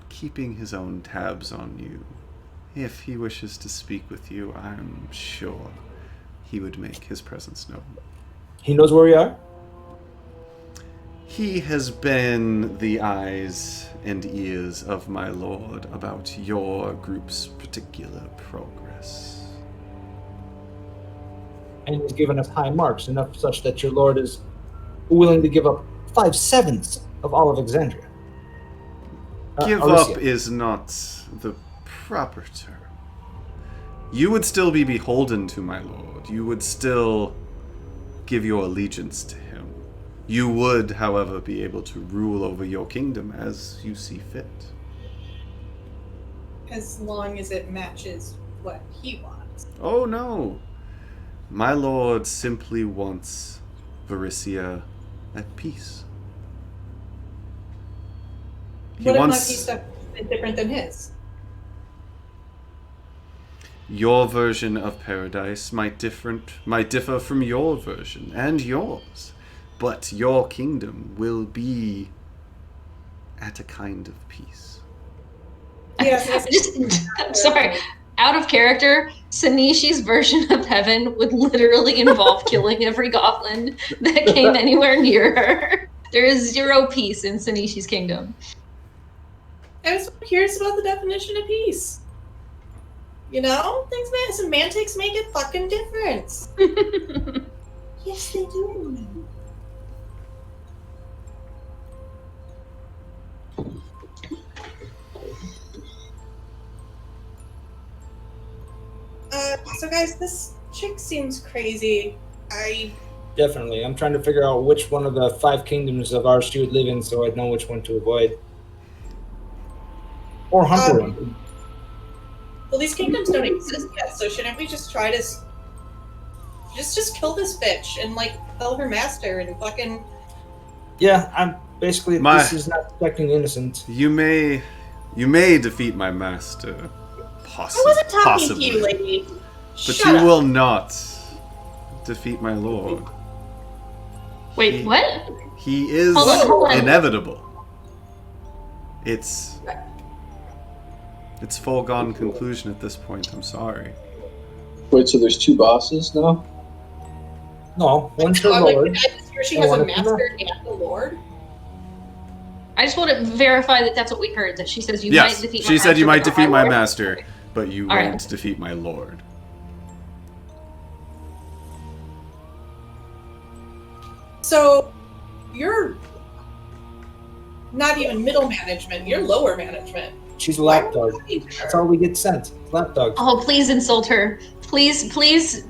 keeping his own tabs on you. If he wishes to speak with you, I'm sure he would make his presence known. He knows where we are? He has been the eyes and ears of my lord about your group's particular progress. And he's given us high marks, enough such that your lord is willing to give up 5/7 of all of Exandria. Give Alicia. up is not the proper term. You would still be beholden to my lord. You would still give your allegiance to him. You would, however, be able to rule over your kingdom as you see fit. As long as it matches what he wants. Oh no! My lord simply wants Varissia at peace. What if my peace stuff is different than his? Your version of paradise might differ from your version and yours, but your kingdom will be at a kind of peace. Yes. I'm sorry. Out of character, Sanishi's version of heaven would literally involve killing every goblin that came anywhere near her. There is 0 peace in Sanishi's kingdom. I was curious about the definition of peace. You know, semantics make a fucking difference. Yes, they do. So guys, this chick seems crazy. Definitely. I'm trying to figure out which one of the 5 kingdoms of ours she would live in so I'd know which one to avoid. Or hunt her in. Well, these kingdoms don't exist yet, so shouldn't we just try to just kill this bitch and like tell her master and fucking? Yeah, I'm basically this is not protecting the innocent. You may defeat my master, I wasn't talking possibly, to you, lady. but Shut you up. will not defeat my lord. Wait, what? He is Hold on. inevitable. It's foregone conclusion at this point. I'm sorry. Wait, so there's 2 bosses now? No, one's her I'm like, lord. did I just hear she I has a wanna master and a lord? I just want to verify that that's what we heard. That she says you Yes, might defeat. she my said you master, might but not defeat my lord. master, but you All right. won't defeat my lord. So, you're not even middle management. You're lower management. She's a lapdog. That's all we get sent. Lapdogs. Oh, please insult her. Please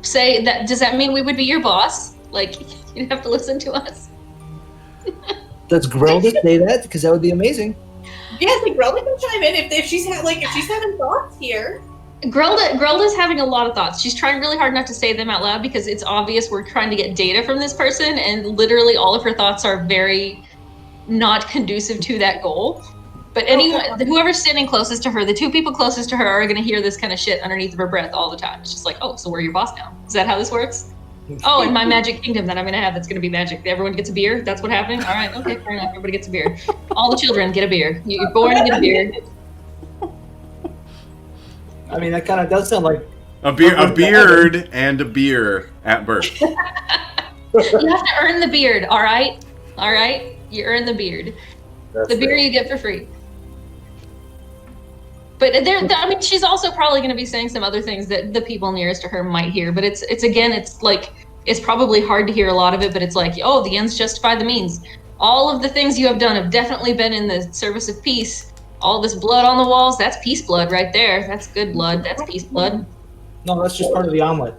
say that. Does that mean we would be your boss? Like, you'd have to listen to us. Does Grelda say that? Because that would be amazing. Yes, like Grelda can chime in if she's having thoughts here. Grelda's having a lot of thoughts. She's trying really hard not to say them out loud because it's obvious we're trying to get data from this person, and literally all of her thoughts are very not conducive to that goal. But whoever's standing closest to her, the two people closest to her are going to hear this kind of shit underneath of her breath all the time. It's just like, oh, so we're your boss now. Is that how this works? Oh, in my magic kingdom that I'm going to have, that's going to be magic. Everyone gets a beer? That's what happening? All right, okay, fair enough. Everybody gets a beer. All the children get a beer. You're born to get a beer. I mean, that kind of does sound like... A beard and a beer at birth. You have to earn the beard, all right? All right? You earn the beard. The beer you get for free. But she's also probably going to be saying some other things that the people nearest to her might hear. But it's probably hard to hear a lot of it. But it's like, oh, the ends justify the means. All of the things you have done have definitely been in the service of peace. All this blood on the walls, that's peace blood right there. That's good blood. That's peace blood. No, that's just part of the omelet.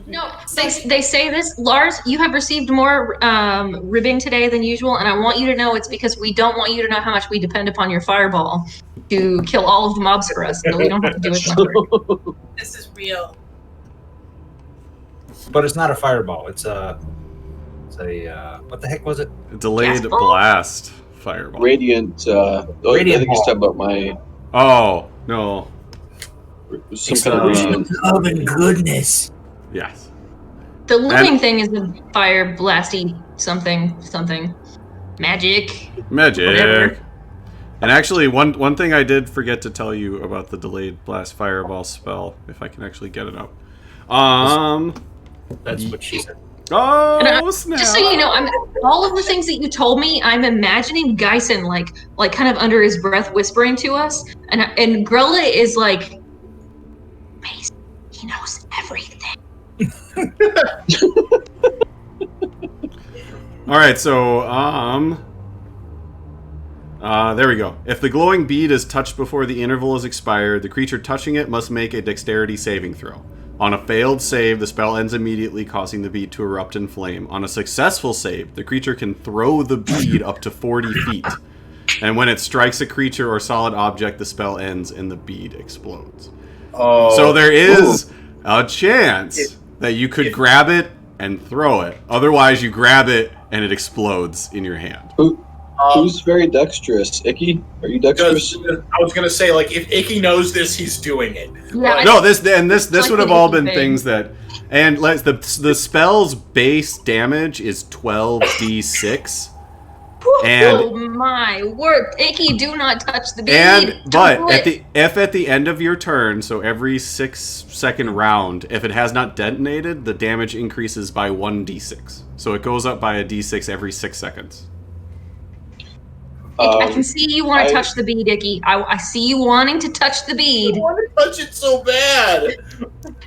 No, they say this. Lars, you have received more ribbing today than usual, and I want you to know it's because we don't want you to know how much we depend upon your fireball to kill all of the mobs for us, so we don't have to do it longer. This is real. But it's not a fireball. It's a what the heck was it? A delayed Gas ball? blast fireball. Radiant. Radiant I think he's ball. talking about my Oh, no. some kind of radiant. Love and goodness. Yes. The living thing is a fire blasty something. Magic. Whatever. And actually, one thing I did forget to tell you about the delayed blast fireball spell, if I can actually get it up. That's what she said. Oh, snap. Just so you know, all of the things that you told me, I'm imagining Geisen like kind of under his breath whispering to us, and Grella is like, Mason, he knows everything. All right, so there we go. If the glowing bead is touched before the interval is expired, the creature touching it must make a dexterity saving throw. On a failed save, the spell ends immediately, causing the bead to erupt in flame. On a successful save, the creature can throw the bead up to 40 feet. And when it strikes a creature or solid object, the spell ends and the bead explodes. Oh. So there is a chance that you could grab it and throw it. Otherwise, you grab it and it explodes in your hand. Who's very dexterous? Icky? Are you dexterous? I was gonna say, like, if Icky knows this, he's doing it. Yeah, No, this would have all been thing. things that, and the spell's base damage is 12d6, and oh my word, Icky, do not touch the bead. At the end of your turn, so every 6-second round, if it has not detonated, the damage increases by 1d6. So it goes up by a d6 every 6 seconds. I can see you want to touch the bead, Icky. I see you wanting to touch the bead. I want to touch it so bad.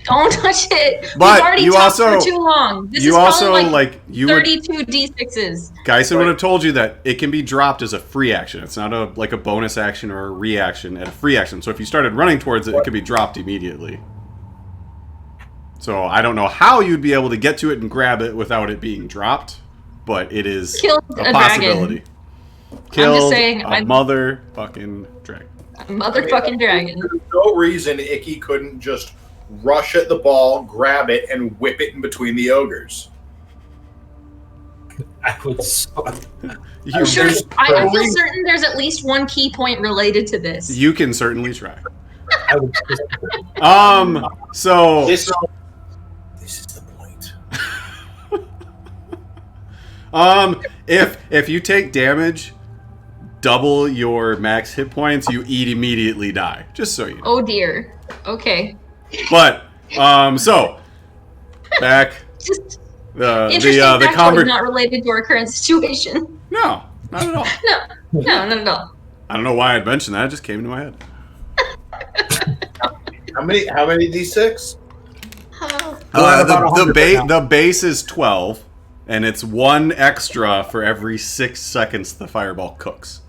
Don't touch it. But We've already you talked also- for too long. This You is also probably like you would 32 d6s. Geisen would have told you that it can be dropped as a free action. It's not a bonus action or a reaction at a free action. So if you started running towards it, it could be dropped immediately. So I don't know how you'd be able to get to it and grab it without it being dropped, but it is Killed a a possibility. dragon. Killed I'm just saying, a I'm- motherfucking dragon. Motherfucking dragon. There's no reason Icky couldn't just rush at the ball, grab it, and whip it in between the ogres. I would. So, I'm sure. There's I no feel reason- certain there's at least one key point related to this. You can certainly try. I would. So This is the point. if you take damage, double your max hit points, you immediately die. Just so you know. Oh dear. Okay. But so back Just the interesting the factoid not related to our current situation. No, not at all. No, not at all. I don't know why I'd mention that. It just came into my head. How many d6? Oh. We're at about 100 right now. The base is 12, and it's 1 extra for every 6 seconds the fireball cooks.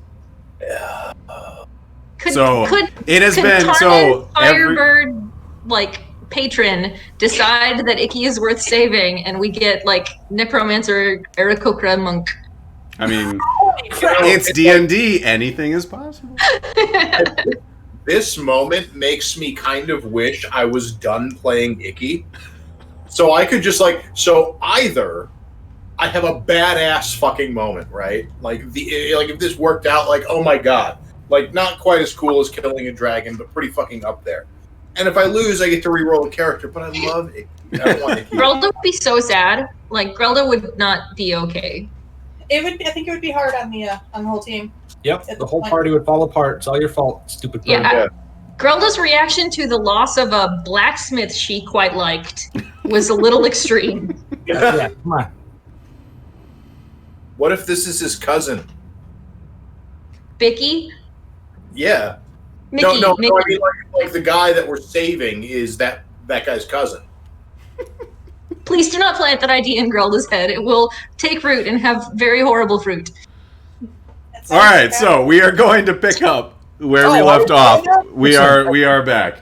Could, So, could, it has could been Tarnan so Firebird like patron decide that Icky is worth saving, and we get like Necromancer Aarakocra monk. I mean, it's D&D. Anything is possible. This moment makes me kind of wish I was done playing Icky, so I could just so either I have a badass fucking moment, right? Like if this worked out, oh my god, not quite as cool as killing a dragon, but pretty fucking up there. And if I lose, I get to re-roll a character, but I love Icky. I want Icky. Grelda would be so sad. Like Grelda would not be okay. It would. I think it would be hard on the whole team. Yep, the whole party would fall apart. It's all your fault, stupid. Yeah. Grelda's reaction to the loss of a blacksmith she quite liked was a little extreme. Yeah, come on. What if this is his cousin? Bicky? Yeah. Mickey, No, Mickey. I mean like the guy that we're saving is that guy's cousin. Please do not plant that idea in Grelda's head. It will take root and have very horrible fruit. All right, so we are going to pick up where we left off. We are back.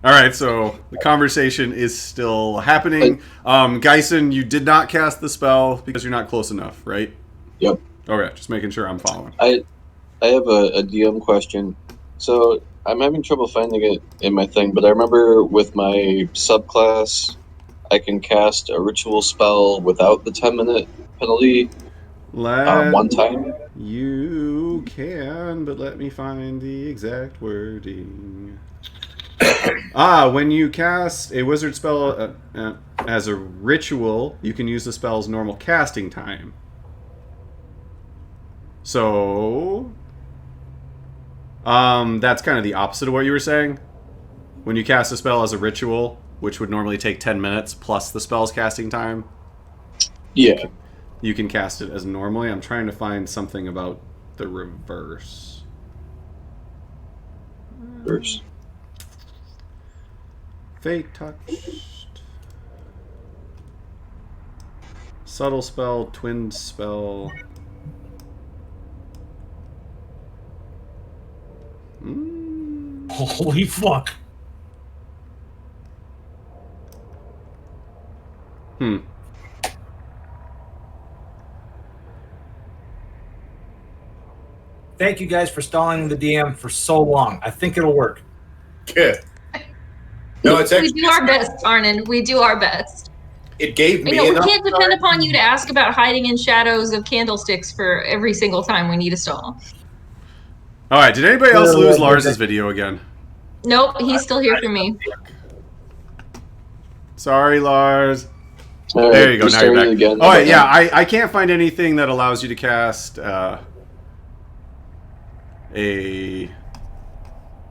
All right, so the conversation is still happening. Geisen, you did not cast the spell because you're not close enough, right? Yep. Okay, just making sure I'm following. I have a DM question. So I'm having trouble finding it in my thing, but I remember with my subclass, I can cast a ritual spell without the 10-minute penalty one time. You can, but let me find the exact wording. When you cast a wizard spell as a ritual, you can use the spell's normal casting time. So, that's kind of the opposite of what you were saying. When you cast a spell as a ritual, which would normally take 10 minutes plus the spell's casting time. Yeah. You can cast it as normally. I'm trying to find something about the reverse. Fate touched. Subtle spell, twin spell. Holy fuck. Thank you guys for stalling the DM for so long. I think it'll work. Yeah. No, it's We actually, do our best, Arnon. We do our best. it gave me We enough can't depend time. upon you to ask about hiding in shadows of candlesticks for every single time we need a stall. All right, did anybody else lose Lars's video again? Nope, he's still here for me. Sorry, Lars. All There right, you go. Now starting you're back. again. Oh, wait, yeah, I can't find anything that allows you to cast that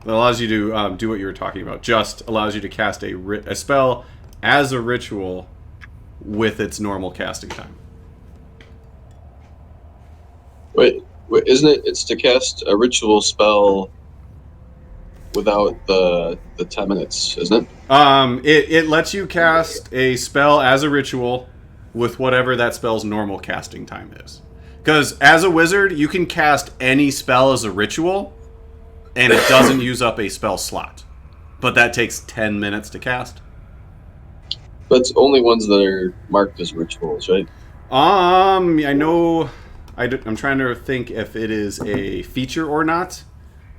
allows you to do what you were talking about. Just allows you to cast a spell as a ritual with its normal casting time. Wait, isn't it? It's to cast a ritual spell without the 10 minutes, isn't it? It lets you cast a spell as a ritual with whatever that spell's normal casting time is. Because as a wizard, you can cast any spell as a ritual, and it doesn't use up a spell slot. But that takes 10 minutes to cast. But it's only ones that are marked as rituals, right? I know... I'm trying to think if it is a feature or not.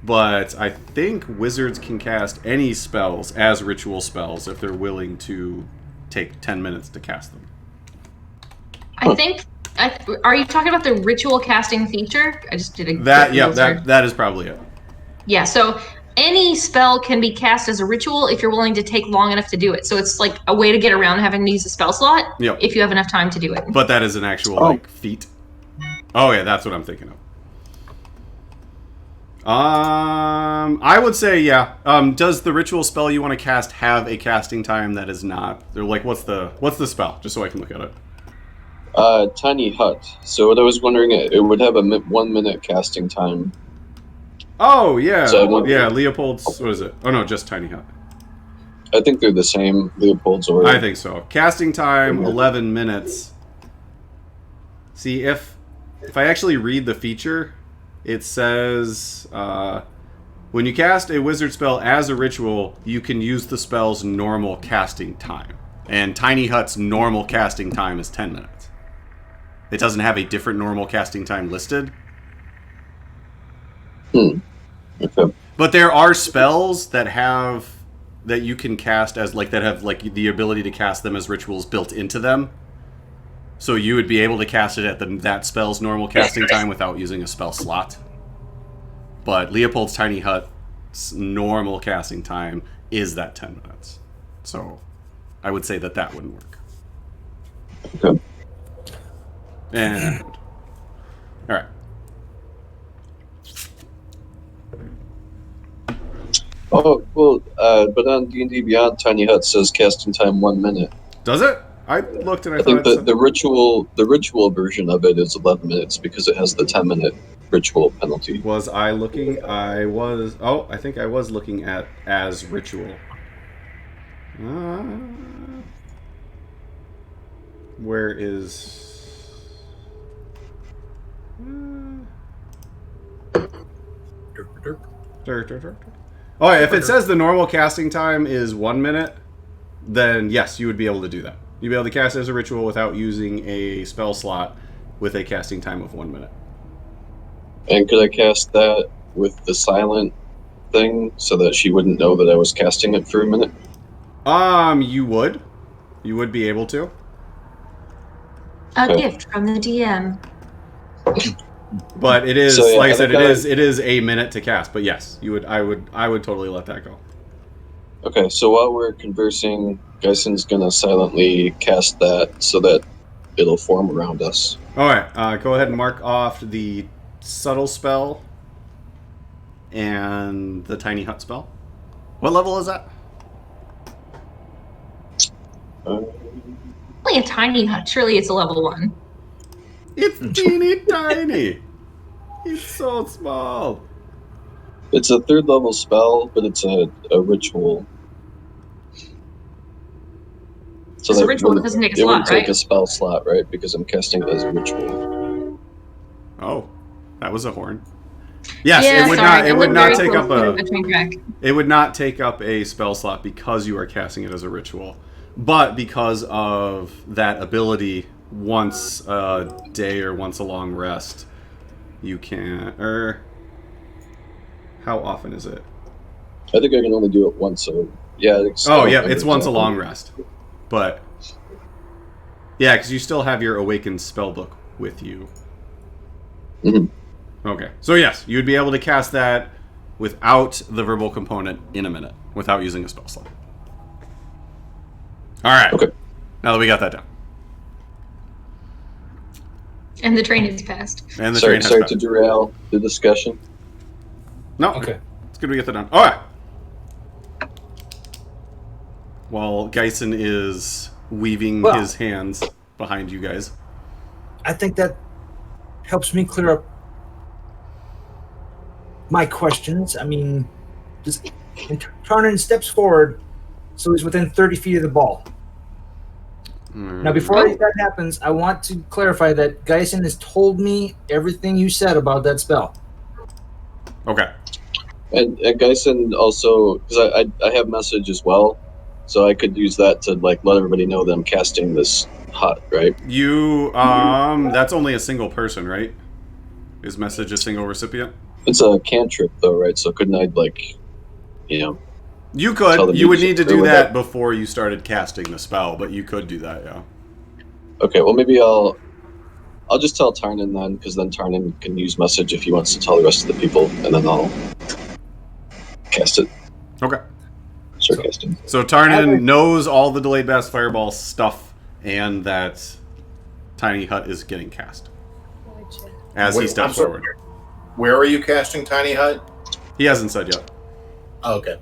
But I think wizards can cast any spells as ritual spells if they're willing to take 10 minutes to cast them. I think. Are you talking about the ritual casting feature? I just did a that is probably it. Yeah, so any spell can be cast as a ritual if you're willing to take long enough to do it. So it's like a way to get around having to use a spell slot if you have enough time to do it. But that is an actual feat. Oh yeah, that's what I'm thinking of. I would say does the ritual spell you want to cast have a casting time that is not? They're like, what's the spell? Just so I can look at it. Tiny Hut. So what I was wondering, it would have a 1 minute casting time. Oh yeah, So Leopold's. What is it? Oh no, just Tiny Hut. I think they're the same, Leopold's or... I think so. Casting time 11 minutes. See, if I actually read the feature, it says when you cast a wizard spell as a ritual, you can use the spell's normal casting time. And Tiny Hut's normal casting time is 10 minutes. It doesn't have a different normal casting time listed. Okay. But there are spells that you can cast as that have the ability to cast them as rituals built into them. So you would be able to cast it at that spell's normal casting time without using a spell slot. But Leopold's Tiny Hut's normal casting time is that 10 minutes. So I would say that wouldn't work. Okay. And all right. Oh, well, but on D&D Beyond, Tiny Hut says casting time 1 minute. Does it? I looked and I I thought think the ritual version of it is 11 minutes because it has the 10-minute ritual penalty. Was I looking? I think I was looking at as ritual. Where is... Oh, if it says the normal casting time is 1 minute, then yes, you would be able to do that. You'd be able to cast it as a ritual without using a spell slot with a casting time of 1 minute. And could I cast that with the silent thing so that she wouldn't know that I was casting it for a minute? You would. You would be able to. A gift from the DM. But it is, So, yeah, like I said, it is a minute to cast. But yes, you would. I would totally let that go. Okay, so while we're conversing, Geisen's gonna silently cast that so that it'll form around us. All right, go ahead and mark off the subtle spell and the tiny hut spell. What level is that? Only a tiny hut. Surely it's a level 1. It's teeny tiny. It's so small. It's a 3rd level spell, but it's a ritual. So It's a ritual that doesn't take a slot, it wouldn't take right? a spell slot, right? Because I'm casting it as a ritual. Oh, that was a horn. Yes, Yeah, it would sorry, not. I It would looked not very take up closely a. at the train track. It would not take up a spell slot because you are casting it as a ritual, but because of that ability, once a day or once a long rest, you can. How often is it? I think I can only do it once, so yeah. It's It's once a long rest, but yeah, because you still have your awakened spellbook with you. Mhm. Okay, so yes, you would be able to cast that without the verbal component in a minute, without using a spell slot. All right. Okay. Now that we got that done, And the train is passed. and the Sorry, train has sorry passed. to derail the discussion. No, Okay. it's good we get that done. All right. While Geisen is weaving Well- his hands behind you guys. I think that helps me clear up my questions. I mean, just Tarnan steps forward, so he's within 30 feet of the ball. Now, before that happens, I want to clarify that Geisen has told me everything you said about that spell. Okay. And Geisen also, because I have message as well, so I could use that to let everybody know that I'm casting this hut, right? You, that's only a single person, right? Is message a single recipient? It's a cantrip though, right? So couldn't I You Tell could. them You would you need to should do do that that. before you started casting the spell, but you could do that, yeah. Okay, well maybe I'll just tell Tarnan then, because then Tarnan can use message if he wants to tell the rest of the people, and then I'll cast it. Okay. Start casting. So Tarnan knows all the delayed blast fireball stuff, and that Tiny Hut is getting cast as he Wait, steps I'm sorry. forward. Where are you casting Tiny Hut? He hasn't said yet. Oh, okay.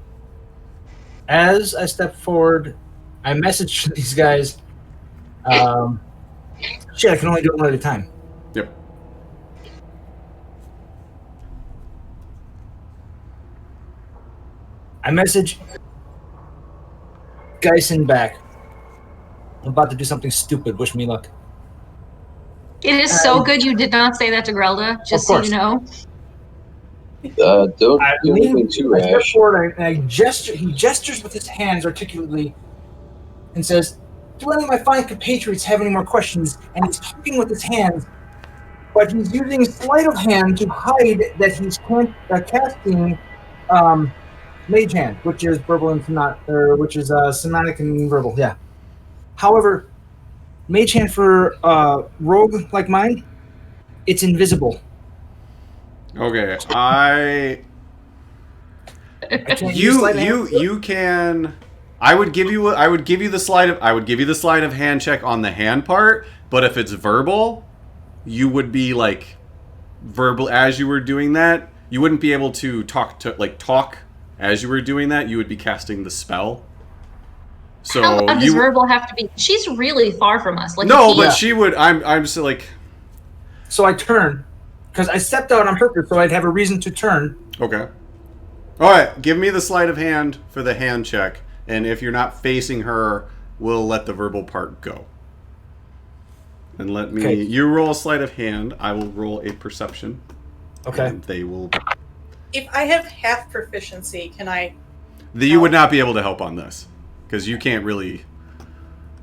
As I step forward, I message these guys. Shit, I can only do it one at a time. Yep. I message Geisen back. I'm about to do something stupid. Wish me luck. It is so good you did not say that to Grelda, just so you know. Don't do anything too I step rash. forward and I gesture. He gestures with his hands articulately and says, "Do any of my fine compatriots have any more questions?" And he's talking with his hands, but he's using sleight of hand to hide that he's casting Mage Hand, which is verbal and which is somatic and verbal. Yeah. However, Mage Hand for rogue like mine, it's invisible. Okay, you can. I would give you the sleight of hand check on the hand part, but if it's verbal, you would be like verbal as you were doing that. You wouldn't be able to talk as you were doing that. You would be casting the spell. So how loud does verbal have to be? She's really far from us. Like no, but she would. I'm still like. So I turn. Because I stepped out on purpose, so I'd have a reason to turn. Okay. All right. Give me the sleight of hand for the hand check, and if you're not facing her, we'll let the verbal part go. And let me. Okay. You roll a sleight of hand. I will roll a perception. Okay. And they will. If I have half proficiency, can I? You would not be able to help on this because you can't really.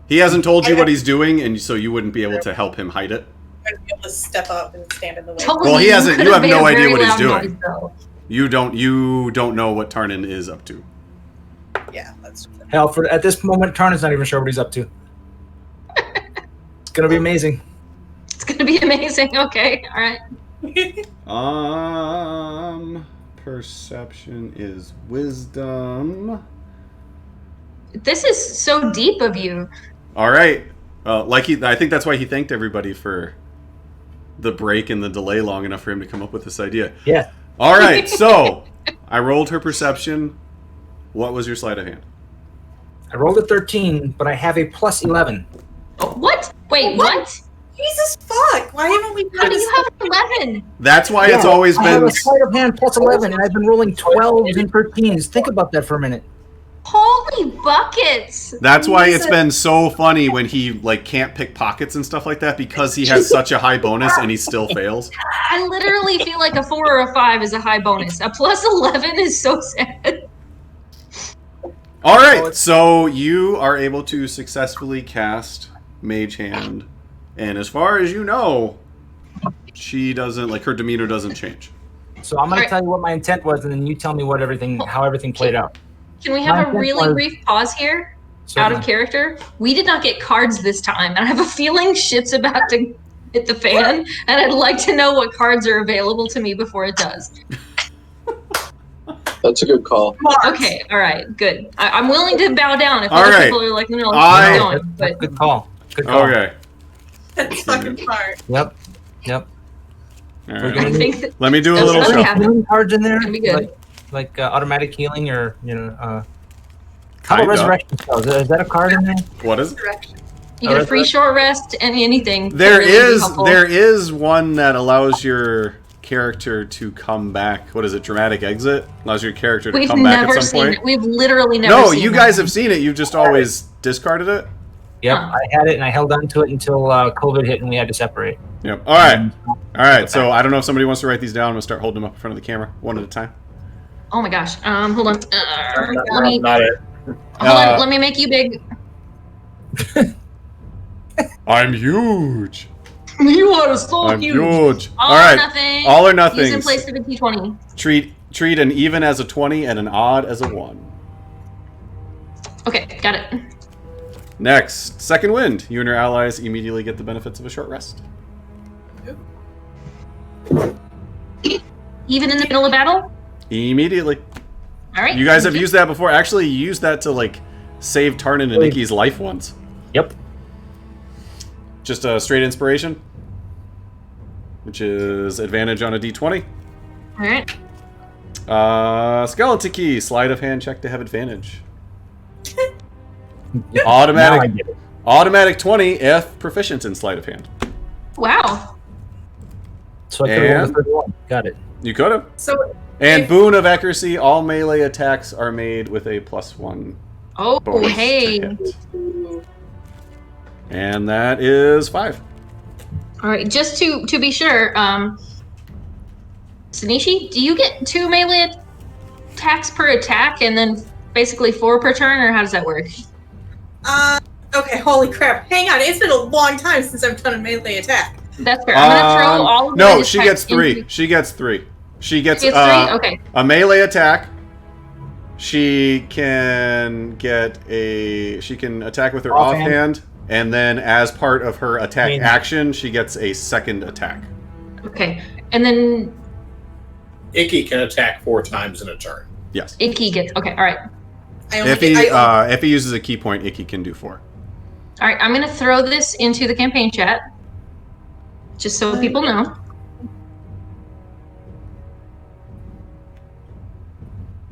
He hasn't told you what he's doing, and so you wouldn't be able to help him hide it. I'd be able to step up and stand in the way. Totally. Well, he hasn't. You have no idea what he's doing. Noise, you don't know what Tarnin is up to. Yeah, that's true. Hell, at this moment, Tarnin's not even sure what he's up to. It's gonna be amazing. It's gonna be amazing. Okay, all right. Perception is wisdom. This is so deep of you. All right. I think that's why he thanked everybody for the break and the delay long enough for him to come up with this idea. Yeah. All right, so I rolled her perception. What was your sleight of hand? I rolled a 13, but I have a plus 11. Oh, what? Wait, what? Jesus fuck! Why haven't we? How do you have 11? That's why it's always been. I have a sleight of hand plus 11, and I've been rolling 12s and 13s. Think about that for a minute. Holy buckets! That's why it's been so funny when he can't pick pockets and stuff like that because he has such a high bonus and he still fails. I literally feel like a 4 or a 5 is a high bonus. A plus 11 is so sad. All right, so you are able to successfully cast Mage Hand, and as far as you know, she doesn't her demeanor doesn't change. So I'm going to tell you what my intent was, and then you tell me how everything played out. Can we have a really brief pause here? Out of character? We did not get cards this time, and I have a feeling shit's about to hit the fan, and I'd like to know what cards are available to me before it does. That's a good call. Okay, all right, good. I'm willing to bow down if all other right. people are like, no, keep going. But good call. Good call. Okay. That's fucking part. Yep. All right. I think that Let me do a little shuffle. Healing cards in there, It's gonna be good. like automatic healing, or how Kinda. about resurrection spells? Is that a card in there? What is it? you get a free short rest, anything. There is one that allows your character to come back. What is it? Dramatic exit allows your character to come back at some point. It. We've literally never seen it. No, you guys have seen it. You've just always discarded it. Yep, I had it and I held on to it until COVID hit and we had to separate. Yep. All right. So I don't know if somebody wants to write these down. I'm gonna start holding them up in front of the camera, one at a time. Oh my gosh. Hold on. Not it. Hold on. Let me make you big. I'm huge. You are so I'm huge. huge. All All right. or nothing. All or nothing. Use in place of a D20. Treat an even as a 20 and an odd as a 1. Okay, got it. Next, second wind. You and your allies immediately get the benefits of a short rest. Even in the middle of battle? Immediately. All right. You guys have used that before. Actually, you used that to save Tarnin and Nikki's life once. Yep. Just a straight inspiration, which is advantage on a D20. All right. Skeleton key. Sleight of hand check to have advantage. Automatic 20 if proficient in sleight of hand. Wow. So I could have rolled a 31. Got it. You could have. So, And boon of accuracy. All melee attacks are made with a +1. Oh, bonus hey. to hit. And that is 5. All right, just to be sure, Sanishi, do you get 2 melee attacks per attack and then basically 4 per turn, or how does that work? Okay, holy crap. Hang on, it's been a long time since I've done a melee attack. That's fair. I'm gonna throw all of No, the she attacks gets 3. into- She gets 3. She gets 3? Okay. a melee attack. She can get she can attack with her offhand, and then as part of her attack action, she gets a second attack. Okay, and then Icky can attack 4 times in a turn. Yes. Icky gets. Okay, all right. If he uses a key point, Icky can do 4. All right, I'm gonna throw this into the campaign chat, just so people know.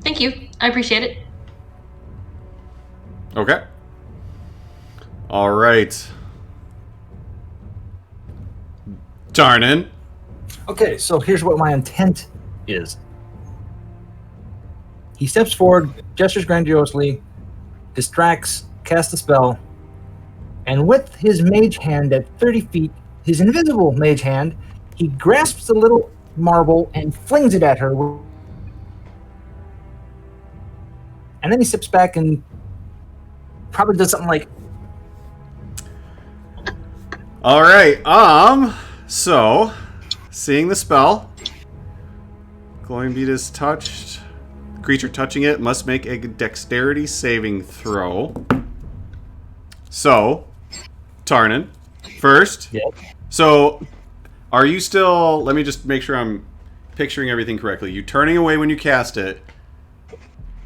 Thank you. I appreciate it. Okay. All right. Tarnin. Okay, so here's what my intent is. He steps forward, gestures grandiosely, distracts, casts a spell, and with his mage hand at 30 feet, his invisible mage hand, he grasps a little marble and flings it at her. And then he steps back and probably does something like... All right. So, seeing the spell, glowing bead is touched. Creature touching it must make a dexterity saving throw. So, Tarnin, first. Yep. So, are you still... Let me just make sure I'm picturing everything correctly. You turning away when you cast it.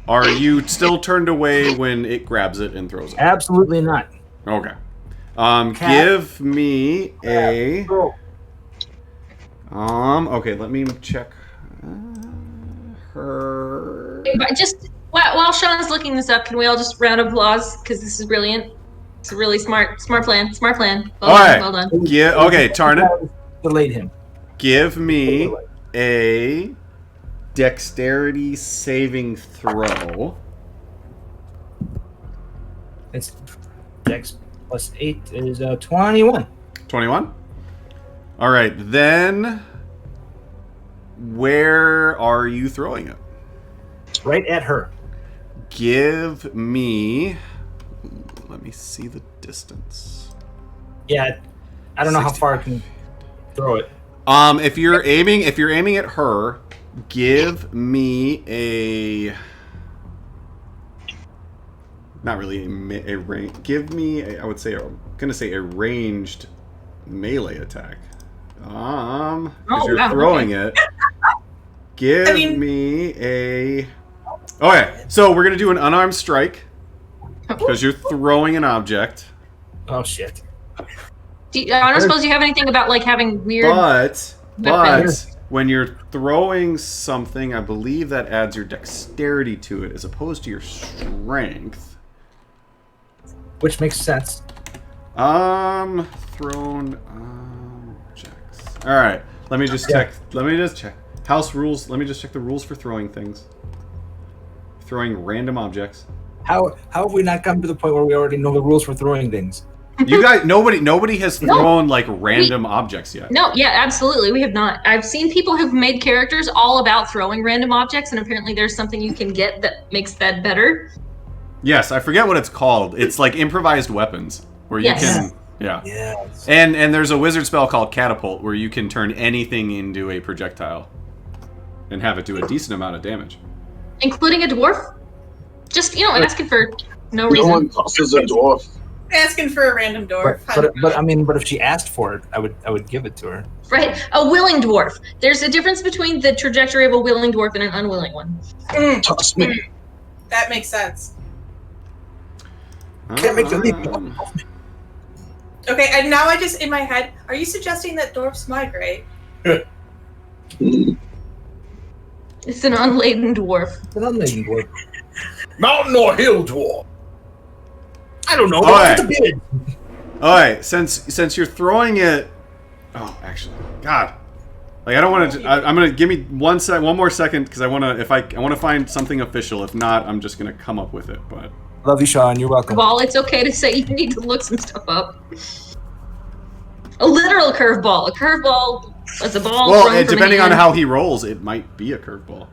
Are you still turned away when it grabs it and throws it? Absolutely not. Okay. Give me a... Okay, let me check her... But just while Sean's looking this up, can we all just round of applause? Because this is brilliant. It's a really smart plan. Smart plan. Well done. Okay, Tarnin. Delayed him. Give me a dexterity saving throw. It's dex plus 8 is 21. 21? All right, then where are you throwing it? Right at her. Give me... Let me see the distance. Yeah, I don't know how far I can throw it. If you're aiming at her, give me a... Not really a range. Give me, I would say, I'm gonna say a ranged melee attack. Because you're throwing it. Give me a... Okay, so we're gonna do an unarmed strike. Because you're throwing an object. Oh, shit. I don't suppose you have anything about, like, having weird... But when you're throwing something, I believe that adds your dexterity to it as opposed to your strength. Which makes sense. Thrown objects. All right, let me just check. House rules. Let me just check the rules for throwing things. Throwing random objects. How have we not come to the point where we already know the rules for throwing things? You guys, nobody has thrown like random objects yet. No, yeah, absolutely, we have not. I've seen people who've made characters all about throwing random objects, and apparently there's something you can get that makes that better. Yes, I forget what it's called. It's like improvised weapons, where you can, yeah. Yes. And there's a wizard spell called Catapult, where you can turn anything into a projectile, and have it do a decent amount of damage. Including a dwarf? Just, asking for no reason. No one tosses a dwarf. Asking for a random dwarf. But if she asked for it, I would give it to her. Right, a willing dwarf. There's a difference between the trajectory of a willing dwarf and an unwilling one. Toss me. That makes sense. Can't make the leap. Okay, and now I just, in my head, are you suggesting that dwarfs migrate? It's an unladen dwarf. It's an unladen dwarf. Mountain or hill dwarf? I don't know. Alright. It's a bid. Alright, since you're throwing it... Oh, actually, God. Like, I don't want to... I'm going to... Give me one more second, because I want to find something official. If not, I'm just going to come up with it, but... Love you, Sean. You're welcome. Well, it's okay to say you need to look some stuff up. A literal curveball. A curveball is a ball. Well, thrown from depending a on hand. how he rolls, it might be a curveball.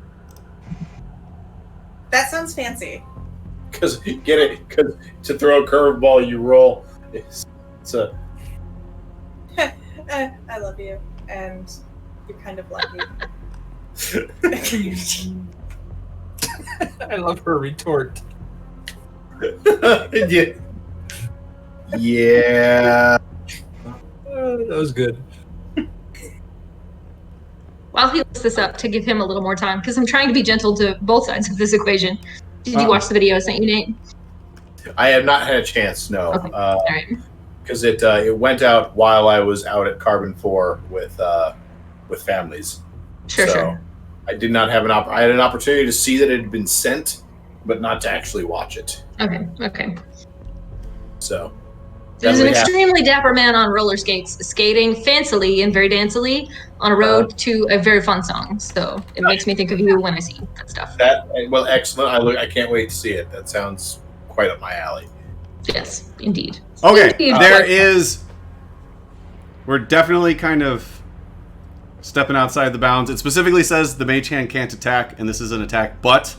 That sounds fancy. Because get it? Because to throw a curveball, you roll. It's a. I love you, and you're kind of lucky. I love her retort. Yeah. Yeah. That was good. While he looks this up to give him a little more time, because I'm trying to be gentle to both sides of this equation. Did you watch the video I sent you, Nate? I have not had a chance. No. Okay. All right. Because it went out while I was out at Carbon 4 with families. Sure. I did not have I had an opportunity to see that it had been sent, but not to actually watch it. Okay. So There's an extremely dapper man on roller skates, skating fancily and very dancily on a road to a very fun song. So it makes me think of you when I see that stuff. Well, excellent. I can't wait to see it. That sounds quite up my alley. Yes, indeed. Okay, we're definitely kind of stepping outside the bounds. It specifically says the mage hand can't attack, and this is an attack, but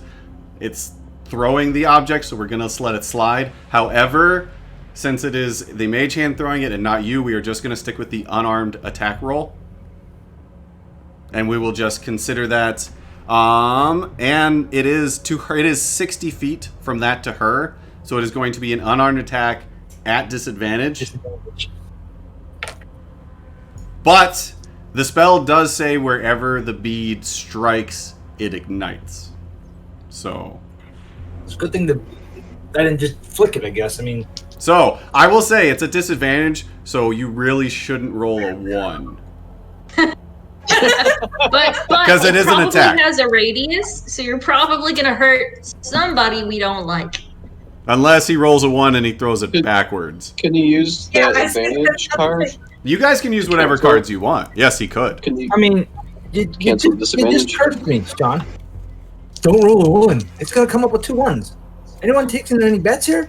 it's throwing the object, so we're going to let it slide. However, since it is the mage hand throwing it and not you, we are just going to stick with the unarmed attack roll. And we will just consider that. And it is 60 feet from that to her, so it is going to be an unarmed attack at disadvantage. But the spell does say wherever the bead strikes, it ignites. So It's a good thing that I didn't just flick it, I guess. I mean, So I will say it's a disadvantage, so you really shouldn't roll a 1. But Because it is an attack. It has a radius, so you're probably going to hurt somebody we don't like. Unless he rolls a 1 and he throws it backwards. Can you use that advantage card? You guys can use whatever cards you want. Yes, he could. Can you I mean, you cancel disadvantage? just cursed me, John. Don't roll a 1. It's going to come up with 2 1s. Anyone taking any bets here?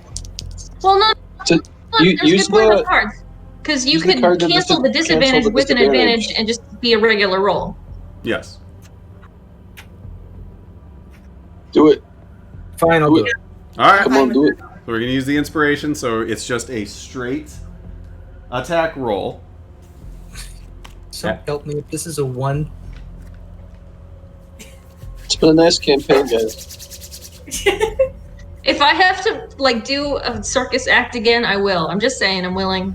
Well, no. To- There's use a good point the- with cards. Because you use the could card to cancel the disadvantage cancel the with an disadvantage. advantage and just be a regular roll. Yes. do it? Fine, I'll do it. All right. Come on, do it. So we're going to use the inspiration, so it's just a straight attack roll. So help me if this is a 1. It's been a nice campaign, guys. If I have to do a circus act again, I will. I'm just saying, I'm willing.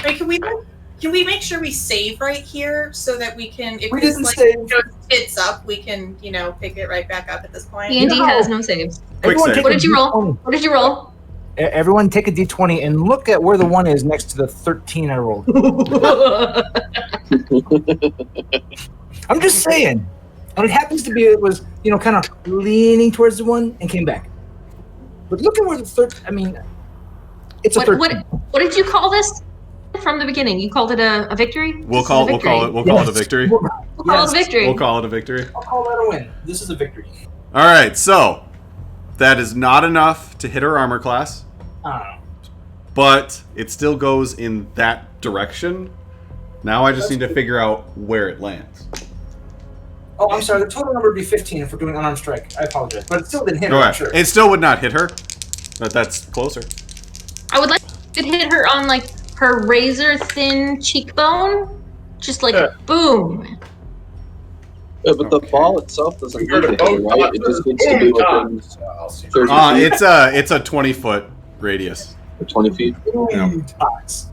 Wait, can we make sure we save right here so that we can, if We this didn't save. goes tits up, we can pick it right back up at this point. D&D No. has no saves. Quick Everyone save. take What a did you roll? D20. What did you roll? Everyone take a D20 and look at where the 1 is next to the 13 I rolled. I'm just saying. And it happens to be, it was, kind of leaning towards the 1 and came back. But look at where the 13, I mean, it's a 13. What did you call this from the beginning? You called it a victory? We'll This is call a it a victory. We'll call it a victory. We'll call it a victory. I'll call that a win. This is a victory. All right. So that is not enough to hit her armor class, but it still goes in that direction. Now I just need to figure out where it lands. Oh, I'm sorry. The total number would be 15 if we're doing unarmed strike. I apologize. But it still didn't hit her, All I'm right. sure. It still would not hit her, but that's closer. I would like to hit her on her razor thin cheekbone. Just boom. Yeah, but the ball itself doesn't You're hurt the anything, boat right? It just needs to be within I'll see. 30 feet It's a 20-foot radius. or 20 feet. Tots.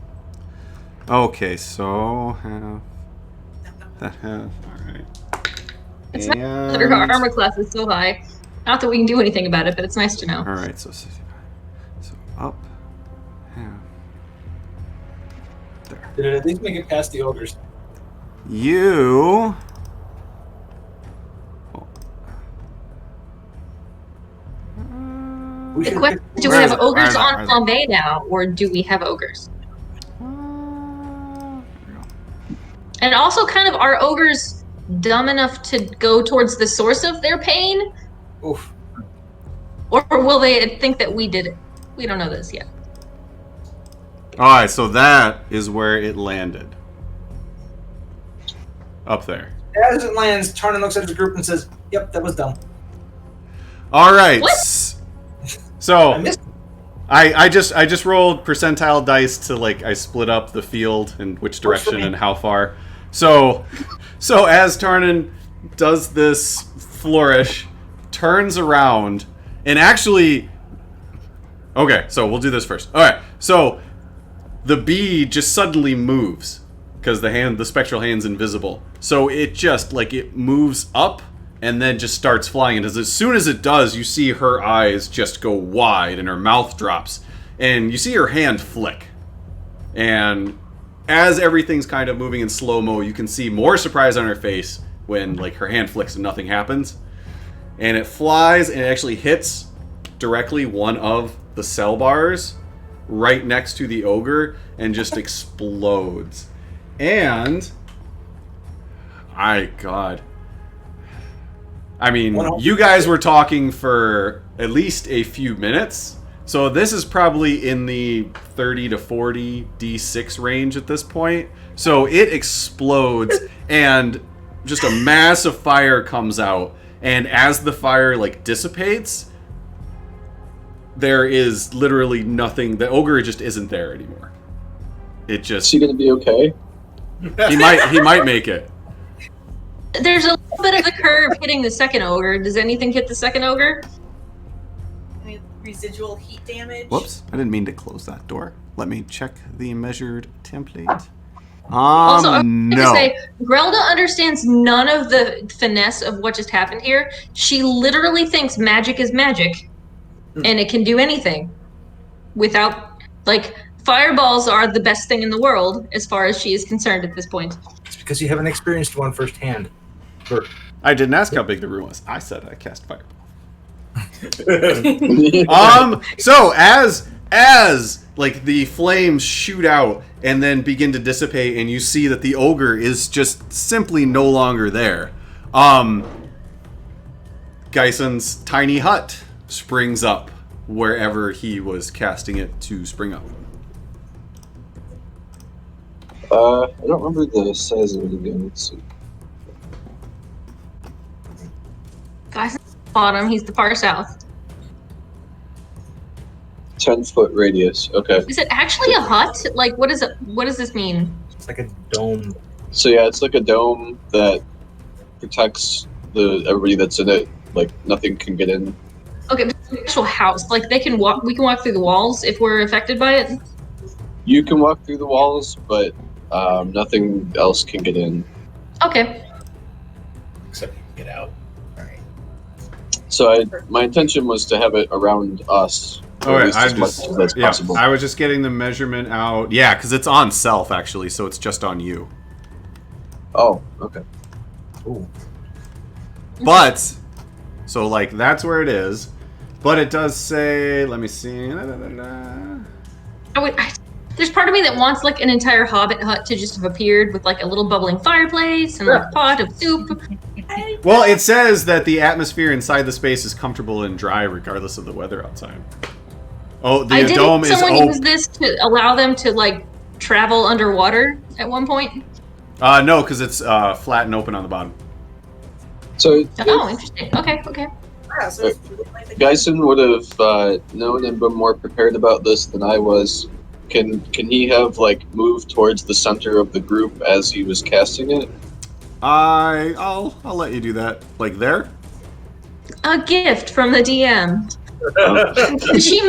Okay, so half. All right. It's nice that her armor class is so high. Not that we can do anything about it, but it's nice to know. All right, so up, half. There. Did it at least make it past the ogres? You. We The should question is, do we Where is have it? ogres Where on is it? flambe now, or do we have ogres? And also, kind of, are ogres dumb enough to go towards the source of their pain? Oof. Or will they think that we did it? We don't know this yet. Alright, so that is where it landed. Up there. As it lands, Tarnan looks at his group and says, "Yep, that was dumb." Alright. What? So I missed. I just rolled percentile dice to I split up the field and which direction and how far. So as Tarnan does this flourish, turns around, and actually, okay, so we'll do this first. All right, so the bee just suddenly moves because the spectral hand's invisible. So it just it moves up and then just starts flying. And as soon as it does, you see her eyes just go wide and her mouth drops. And you see her hand flick. And as everything's kind of moving in slow-mo, you can see more surprise on her face when her hand flicks and nothing happens. And it flies and it actually hits directly one of the cell bars right next to the ogre and just explodes. And God. I mean, you guys were talking for at least a few minutes, so this is probably in the 30 to 40 D6 range at this point. So it explodes, and just a mass of fire comes out, and as the fire dissipates, there is literally nothing. The ogre just isn't there anymore. It just. Is he gonna be okay? He might make it. There's a little bit of a curve hitting the second ogre. Does anything hit the second ogre? Any residual heat damage? Whoops, I didn't mean to close that door. Let me check the measured template. Also, I was no. to say, Grelda understands none of the finesse of what just happened here. She literally thinks magic is magic, and it can do anything without, fireballs are the best thing in the world as far as she is concerned at this point. It's because you haven't experienced one firsthand. I didn't ask how big the room was. I said I cast fire. So as the flames shoot out and then begin to dissipate, and you see that the ogre is just simply no longer there. Gyson's tiny hut springs up wherever he was casting it to spring up. I don't remember the size of it again. Let's see. Guys, at the bottom, he's the far south. 10-foot radius. Okay. Is it actually a hut? What is it? What does this mean? It's like a dome. So yeah, it's like a dome that protects everybody that's in it. Nothing can get in. Okay, but it's an actual house. They can walk. We can walk through the walls if we're affected by it. You can walk through the walls, but nothing else can get in. Okay. Except you can get out. Alright. So my intention was to have it around us. Or at least as much as that's possible. I was just getting the measurement out. Yeah, because it's on self actually, so it's just on you. Oh, okay. Ooh. But so that's where it is. But it does say, let me see. There's part of me that wants an entire hobbit hut to just have appeared with a little bubbling fireplace and a pot of soup. Well, it says that the atmosphere inside the space is comfortable and dry regardless of the weather outside. Oh, the dome is someone open. use this to allow them to travel underwater at one point? No, because it's flat and open on the bottom. So Oh, interesting. Okay. Yeah, so it's like the Gyson would have known and been more prepared about this than I was. Can he have moved towards the center of the group as he was casting it? I'll let you do that. There? A gift from the DM. She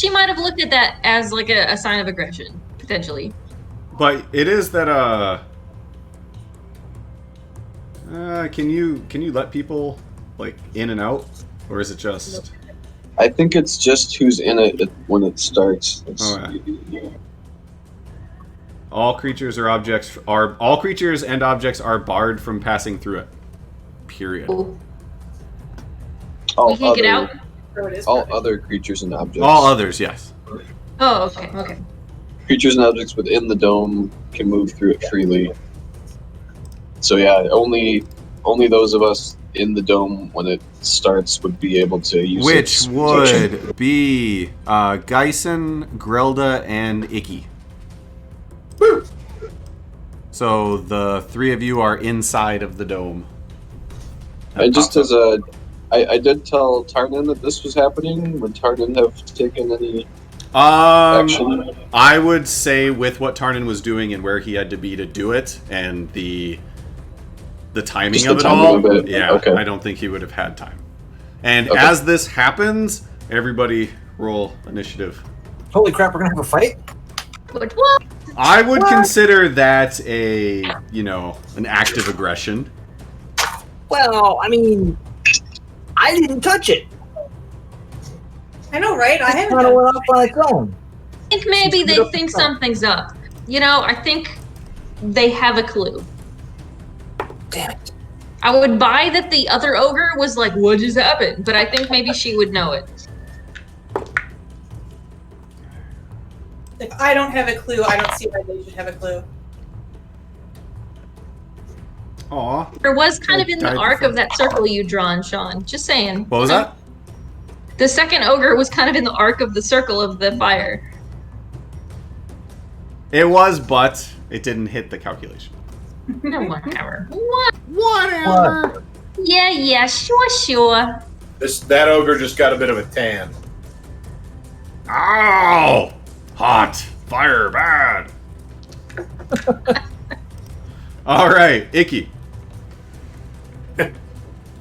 might have looked at that as a sign of aggression, potentially. But it is that can you let people in and out, or is it just? I think it's just who's in it when it starts. All creatures and objects are barred from passing through it. Period. Ooh. We can't get out? So it is All perfect. other creatures and objects. All others, yes. Oh, okay. Creatures and objects within the dome can move through it freely. So yeah, only those of us in the dome when it starts would be able to use Which its would protection. be Gyson, Grelda, and Icky. So the three of you are inside of the dome. I just as a, I did tell Tarnan that this was happening. Would Tarnan have taken any action? I would say with what Tarnan was doing and where he had to be to do it, and the timing Just of the it timing all, of it. yeah, Okay. I don't think he would have had time. And Okay. as this happens, everybody roll initiative. Holy crap, we're gonna have a fight? But what? I would consider that an act of aggression. Well, I mean, I didn't touch it. I know, right? I It haven't kind of done went off on its own. I think maybe She's they put up think the front. something's up. I think they have a clue. Damn it. I would buy that the other ogre was like, what just happened? But I think maybe she would know it. If I don't have a clue, I don't see why they should have a clue. Aw. Or was kind of in the Died arc before. of that circle you drawn, Sean. Just saying. What was that? The second ogre was kind of in the arc of the circle of the fire. It was, but it didn't hit the calculation. No, whatever. What? Whatever. Yeah, sure. That ogre just got a bit of a tan. Ow! Hot. Fire. Bad. All right. Icky.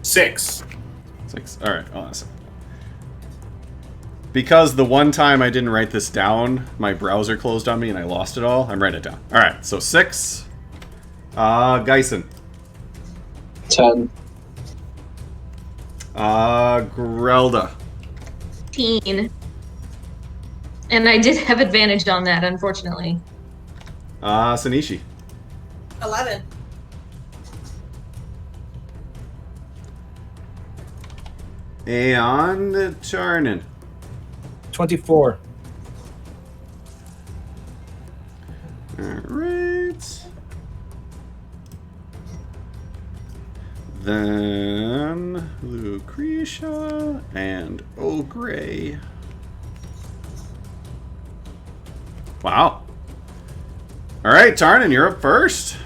6. 6. All right. Hold on a second. Because the one time I didn't write this down, my browser closed on me and I lost it all. I'm writing it down. All right. So 6. Geisen. 10. Grelda. 15. And I did have advantage on that, unfortunately. Sanishi. 11. And Charnin. 24. Alright. Then Lucretia and Ogre. Wow. Alright, Tarnan, you're up first.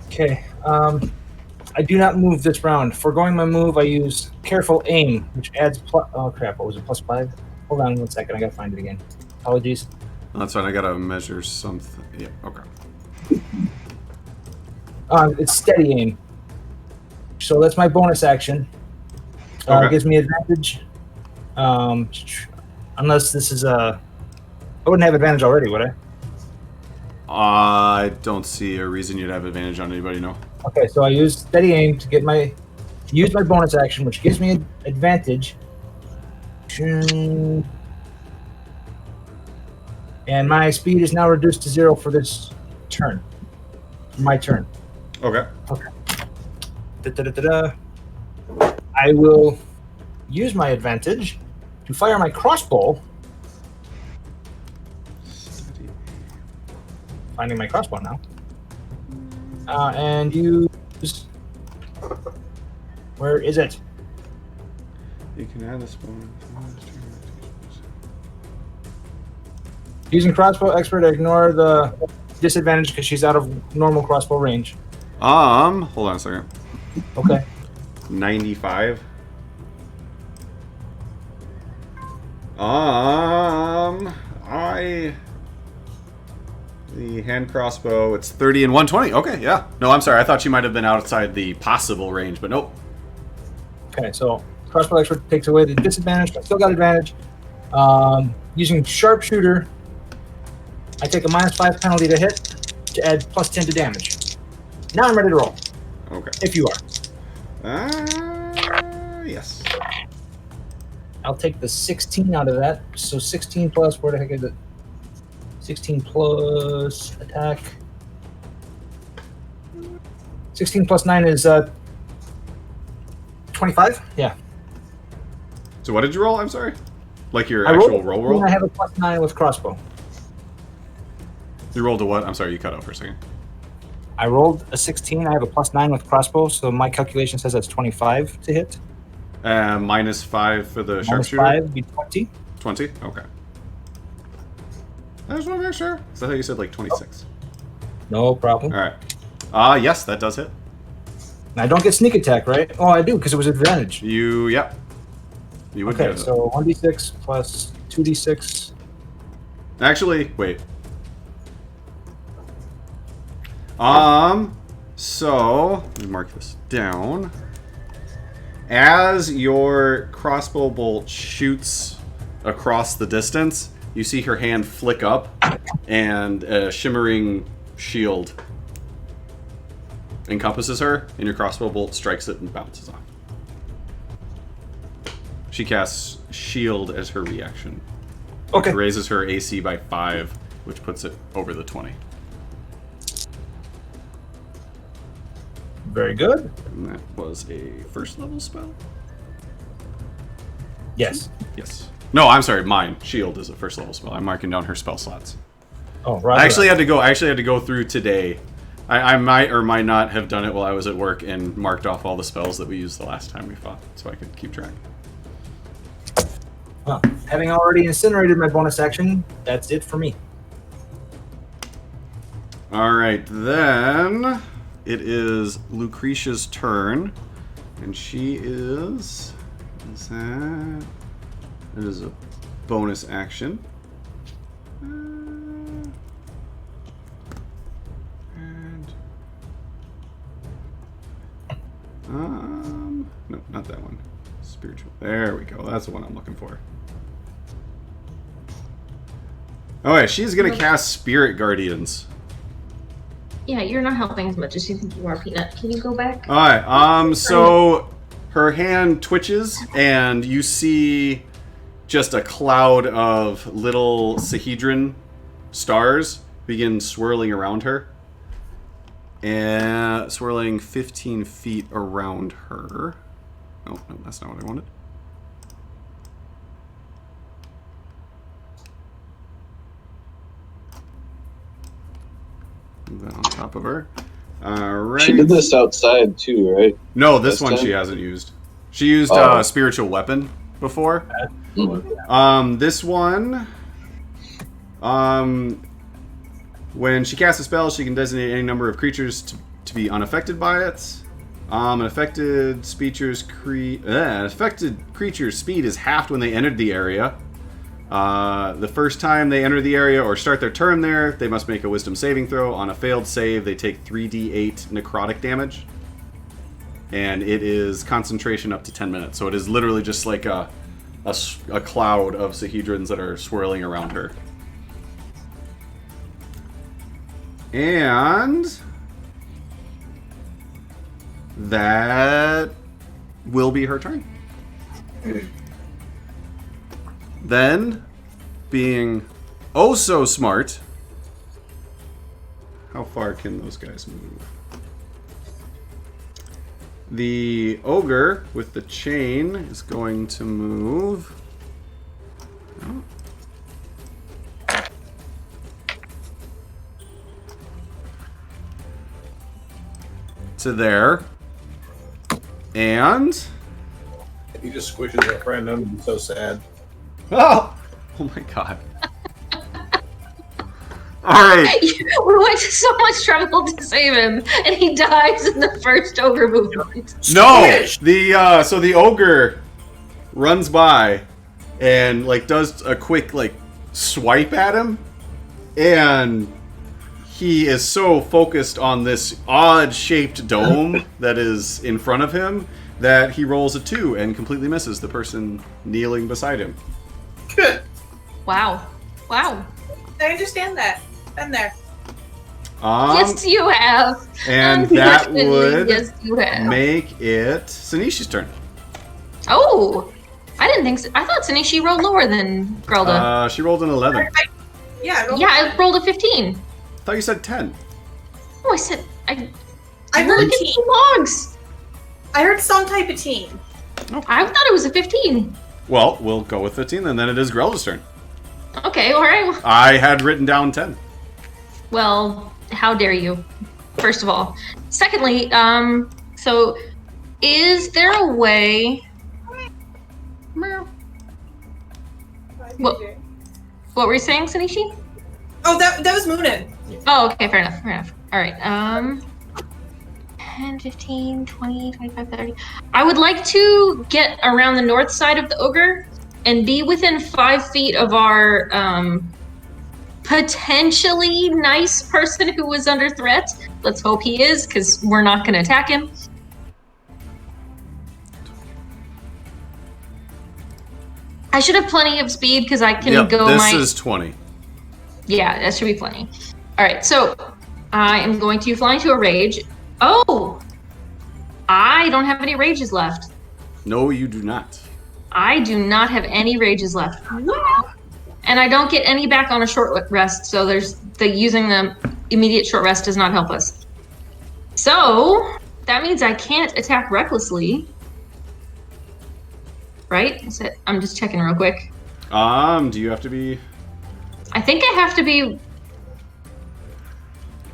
Okay. I do not move this round. Foregoing my move, I use careful aim, which adds oh crap, what was it, +5? Hold on 1 second, I gotta find it again. Apologies. That's fine, I gotta measure something. Yeah, okay. It's steady aim. So that's my bonus action. Okay. Gives me advantage. Unless this is I wouldn't have advantage already, would I? I don't see a reason you'd have advantage on anybody, no. Okay, so I use steady aim to use my bonus action, which gives me advantage. And my speed is now reduced to 0 for this turn. My turn. Okay. Da-da-da-da-da. I will use my advantage to fire my crossbow. Finding my crossbow now. And use... Where is it? You can add this bonus. Using crossbow expert, ignore the disadvantage because she's out of normal crossbow range. Hold on a second. Okay. 95. The hand crossbow, it's 30 and 120. Okay, yeah. No, I'm sorry. I thought you might have been outside the possible range, but nope. Okay, so crossbow expert takes away the disadvantage, but I still got advantage. Using sharpshooter, I take a -5 penalty to hit to add +10 to damage. Now I'm ready to roll. Okay. If you are. Yes. I'll take the 16 out of that. So 16 plus, where the heck is it? 16 plus attack. 16 plus 9 is 25? Yeah. So what did you roll? I'm sorry. Like your I actual rolled, roll? I have a +9 with crossbow. You rolled a what? I'm sorry, you cut out for a second. I rolled a 16. I have a +9 with crossbow, so my calculation says that's 25 to hit. -5 for the Minus sharpshooter? 5 would be 20. 20? Okay. I just want to make sure. So I thought you said like 26. No problem. All right. Yes, that does hit. I don't get sneak attack, right? Oh, I do, because it was advantage. Yep. You would Okay, get it. so 1d6 plus 2d6. Actually, wait. So, let me mark this down. As your crossbow bolt shoots across the distance, you see her hand flick up, and a shimmering shield encompasses her, and your crossbow bolt strikes it and bounces off. She casts Shield as her reaction. Okay. It raises her AC by 5, which puts it over the 20. Very good. And that was a first level spell? Yes. Yes. No, I'm sorry, mine. Shield is a first level spell. I'm marking down her spell slots. Oh, right. I actually had to go through today. I might or might not have done it while I was at work and marked off all the spells that we used the last time we fought, so I could keep track. Well, having already incinerated my bonus action, that's it for me. Alright, then it is Lucretia's turn. And she is... It is a bonus action. No, not that one. Spiritual. There we go. That's the one I'm looking for. Oh, yeah, she's gonna cast Spirit Guardians. Yeah, you're not helping as much as you think you are, Peanut. Can you go back? Alright, so her hand twitches, and you see just a cloud of little Sahedron stars begin swirling around her. And swirling 15 feet around her. Oh, no, that's not what I wanted. Move that on top of her. Alright. She did this outside too, right? No, this Last one time? she hasn't used. She used Spiritual Weapon before. This one... when she casts a spell, she can designate any number of creatures to be unaffected by it. An affected creature's speed is halved when they entered the area. The first time they enter the area or start their turn there, they must make a Wisdom saving throw. On a failed save, they take 3d8 necrotic damage. And it is concentration up to 10 minutes. So it is literally just like a cloud of Sahedrons that are swirling around her. And that will be her turn. Then, being oh so smart, how far can those guys move? The ogre with the chain is going to move. Oh. To there. And He just squishes that friend under and so sad. oh my god. Alright. We went to so much trouble to save him, and he dies in the first ogre movement. No! So the ogre runs by and like does a quick like swipe at him, and he is so focused on this odd-shaped dome that is in front of him that he rolls a 2 and completely misses the person kneeling beside him. Wow. Wow. I understand that. Been there. Yes, you have. And that would Yes, you have. make it Sinishi's turn. Oh, I didn't think so. I thought Sanishi rolled lower than Grelda. She rolled an 11. Yeah. I rolled a 15. I thought you said 10. Oh, I said I heard look a at teen. the logs. I heard some type of teen. I thought it was a 15. Well, we'll go with 15, and then it is Grelda's turn. Okay, all right. I had written down 10. Well, how dare you? First of all. Secondly, so is there a way? What were you saying, Sanishi? Oh, that was Moonin. Oh, okay, fair enough. All right, 10, 15, 20, 25, 30. I would like to get around the north side of the ogre and be within 5 feet of our potentially nice person who was under threat. Let's hope he is, because we're not going to attack him. I should have plenty of speed because I can go this is 20. Yeah, that should be plenty. All right, so I am going to fly into a rage. Oh! I don't have any rages left. No, you do not. I do not have any rages left. And I don't get any back on a short rest, so using the immediate short rest does not help us. So that means I can't attack recklessly. Right? I'm just checking real quick. Do you have to be... I think I have to be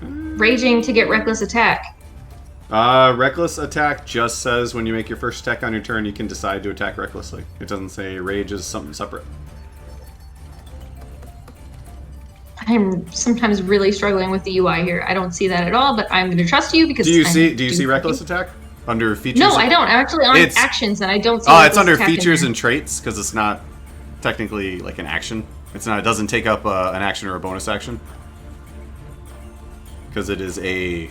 raging to get reckless attack. Reckless attack just says when you make your first attack on your turn, you can decide to attack recklessly. It doesn't say rage is something separate. I'm sometimes really struggling with the UI here. I don't see that at all, but I'm going to trust you because... Do you see reckless attack under features? No, I don't. I'm actually on actions, and I don't see. Oh, it's under features and traits because it's not technically like an action. It's not. It doesn't take up an action or a bonus action because it is a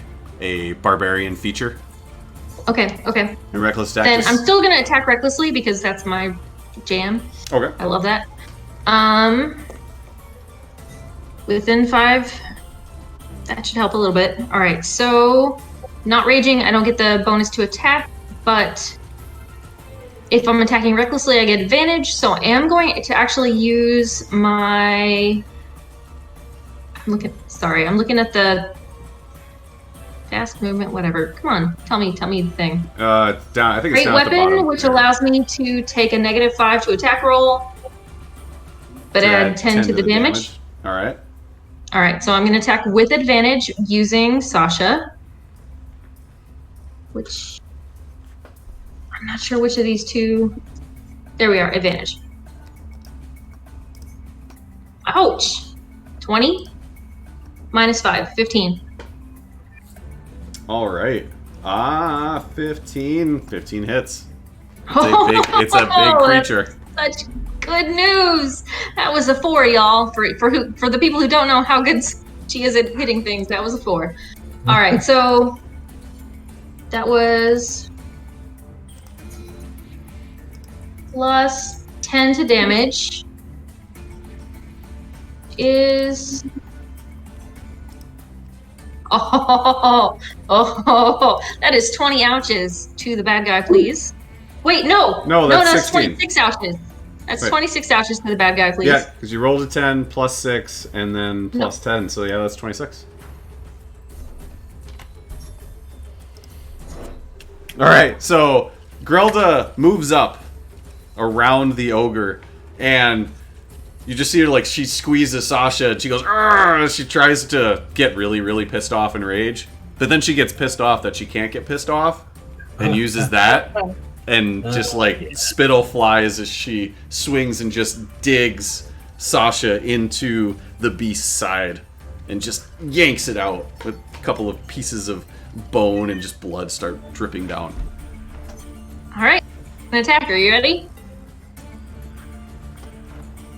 barbarian feature. Okay. And reckless attack. Then I'm still going to attack recklessly because that's my jam. Okay. I love that. Within 5. That should help a little bit. All right, so not raging, I don't get the bonus to attack, but if I'm attacking recklessly, I get advantage. So I am going to actually use my... I'm looking at the fast movement, whatever. Come on, tell me the thing. Down. I think it's Great down at the weapon, bottom. which allows me to take a -5 to attack roll, but So add 10 to the damage. All right. All right, so I'm going to attack with advantage using Sasha, which I'm not sure which of these two. There we are, advantage. Ouch! 20 -5, 15. All right. 15 hits. It's a big creature. Such good news. That was a 4, y'all. For the people who don't know how good she is at hitting things, that was a 4. All right, so that was plus 10 to damage. Is that is 20 ouches to the bad guy, please. Wait, no, that's that's 16. 26 ouches. That's Wait. 26 ouches to the bad guy, please. Yeah, because you rolled a 10 plus 6 and then plus 10, so yeah, that's 26. All right, so Grelda moves up around the ogre, and you just see her like she squeezes Sasha, and she goes, "Argh!" She tries to get really, really pissed off and rage, but then she gets pissed off that she can't get pissed off, and uses that. And just like spittle flies as she swings and just digs Sasha into the beast's side and just yanks it out with a couple of pieces of bone and just blood start dripping down. All right, an attacker. You ready?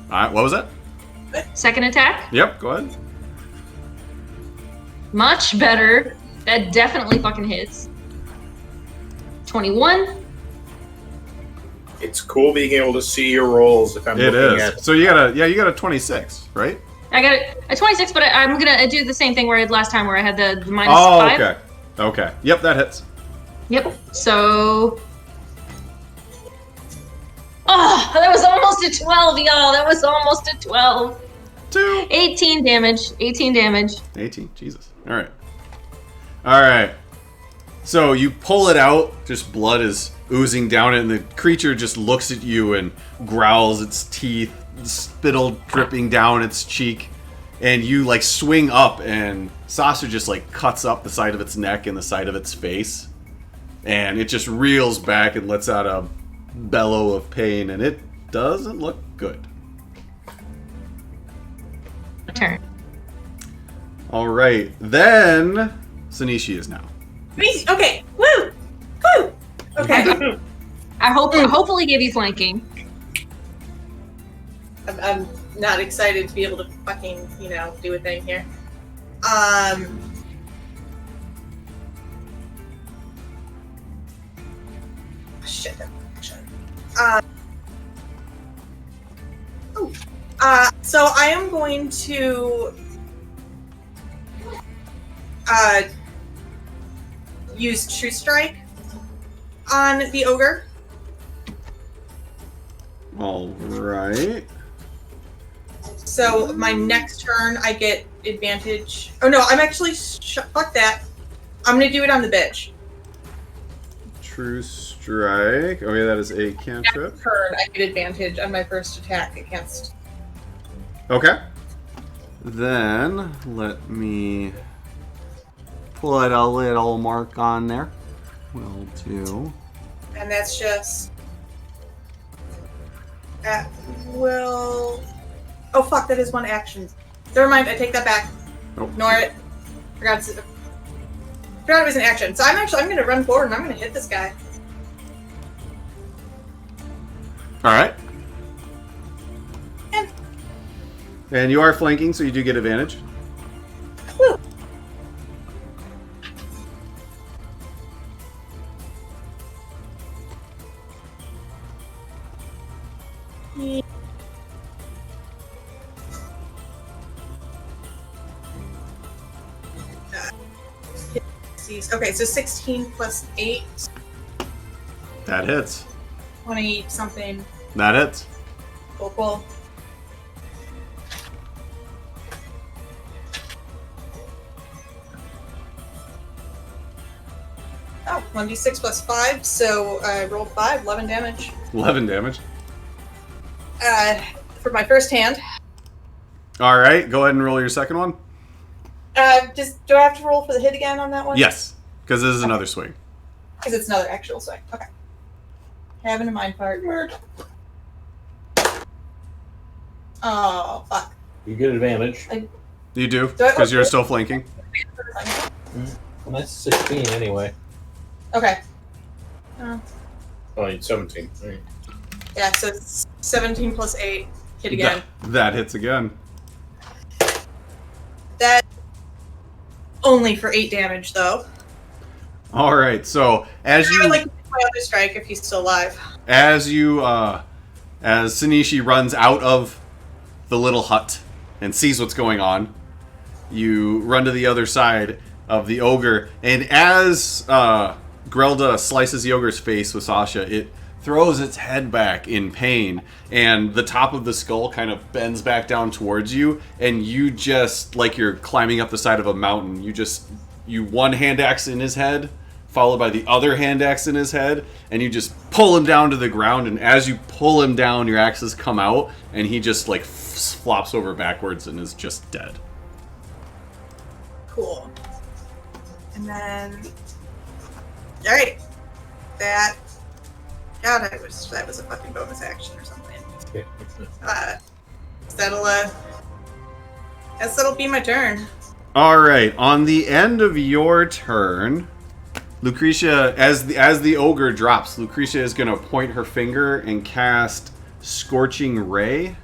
All right, what was that? Second attack. Yep, go ahead. Much better. That definitely fucking hits. 21. It's cool being able to see your rolls if I'm It looking is. at. So you got a 26, right? I got a 26, but I'm gonna do the same thing where I had last time, where I had the -5. Oh, okay. Yep, that hits. Yep. So. Oh, that was almost a 12, y'all. That was almost a 12. 18 damage. 18. Jesus. All right. So you pull it out. Just blood is oozing down it, and the creature just looks at you and growls its teeth, spittle dripping down its cheek, and you like swing up, and Sasha just like cuts up the side of its neck and the side of its face, and it just reels back and lets out a bellow of pain, and it doesn't look good. Turn. All right, then Sanishi is now. Okay. Woo! Woo! Okay. Hopefully give you flanking. I'm not excited to be able to fucking, do a thing here. Shit. So I am going to use True Strike on the ogre. All right. So my next turn, I get advantage. Oh no, I'm actually fuck that. I'm gonna do it on the bitch. True Strike. Okay, that is a cantrip. Next turn, I get advantage on my first attack against. Okay. Then let me put a little mark on there. Will do. And that's just at will. Oh fuck! That is one action. Never mind. I take that back. Nope. Ignore it. Forgot it was an action. So I'm gonna run forward and I'm gonna hit this guy. All right. And you are flanking, so you do get advantage. Woo. Okay, so 16 plus 8. That hits. 20 something. That hits. Cool. Oh, 1d6 plus 5, so I rolled 5, 11 damage. 11 damage. For my first hand. All right, go ahead and roll your second one. Do I have to roll for the hit again on that one? Yes, because this is another swing. Because it's another actual swing. Okay. Having a mind fart. Word. Oh, fuck. You get advantage. You do, because you're still flanking. Well, that's 16 anyway. Okay. Oh, it's 17. Right. Yeah, so it's 17 plus 8. Hit again. That hits again. That only for 8 damage, though. All right, so as I you would like to do my other strike if he's still alive. as Sanishi runs out of the little hut and sees what's going on, you run to the other side of the ogre, and as Grelda slices the ogre's face with Sasha, it throws its head back in pain, and the top of the skull kind of bends back down towards you, and you just, like you're climbing up the side of a mountain, you one hand axe in his head, followed by the other hand axe in his head, and you just pull him down to the ground, and as you pull him down, your axes come out, and he just like flops over backwards and is just dead. Cool. And then... Alright. That was a fucking bonus action or something. That'll be my turn. Alright, on the end of your turn, Lucretia, as the ogre drops, Lucretia is going to point her finger and cast Scorching Ray.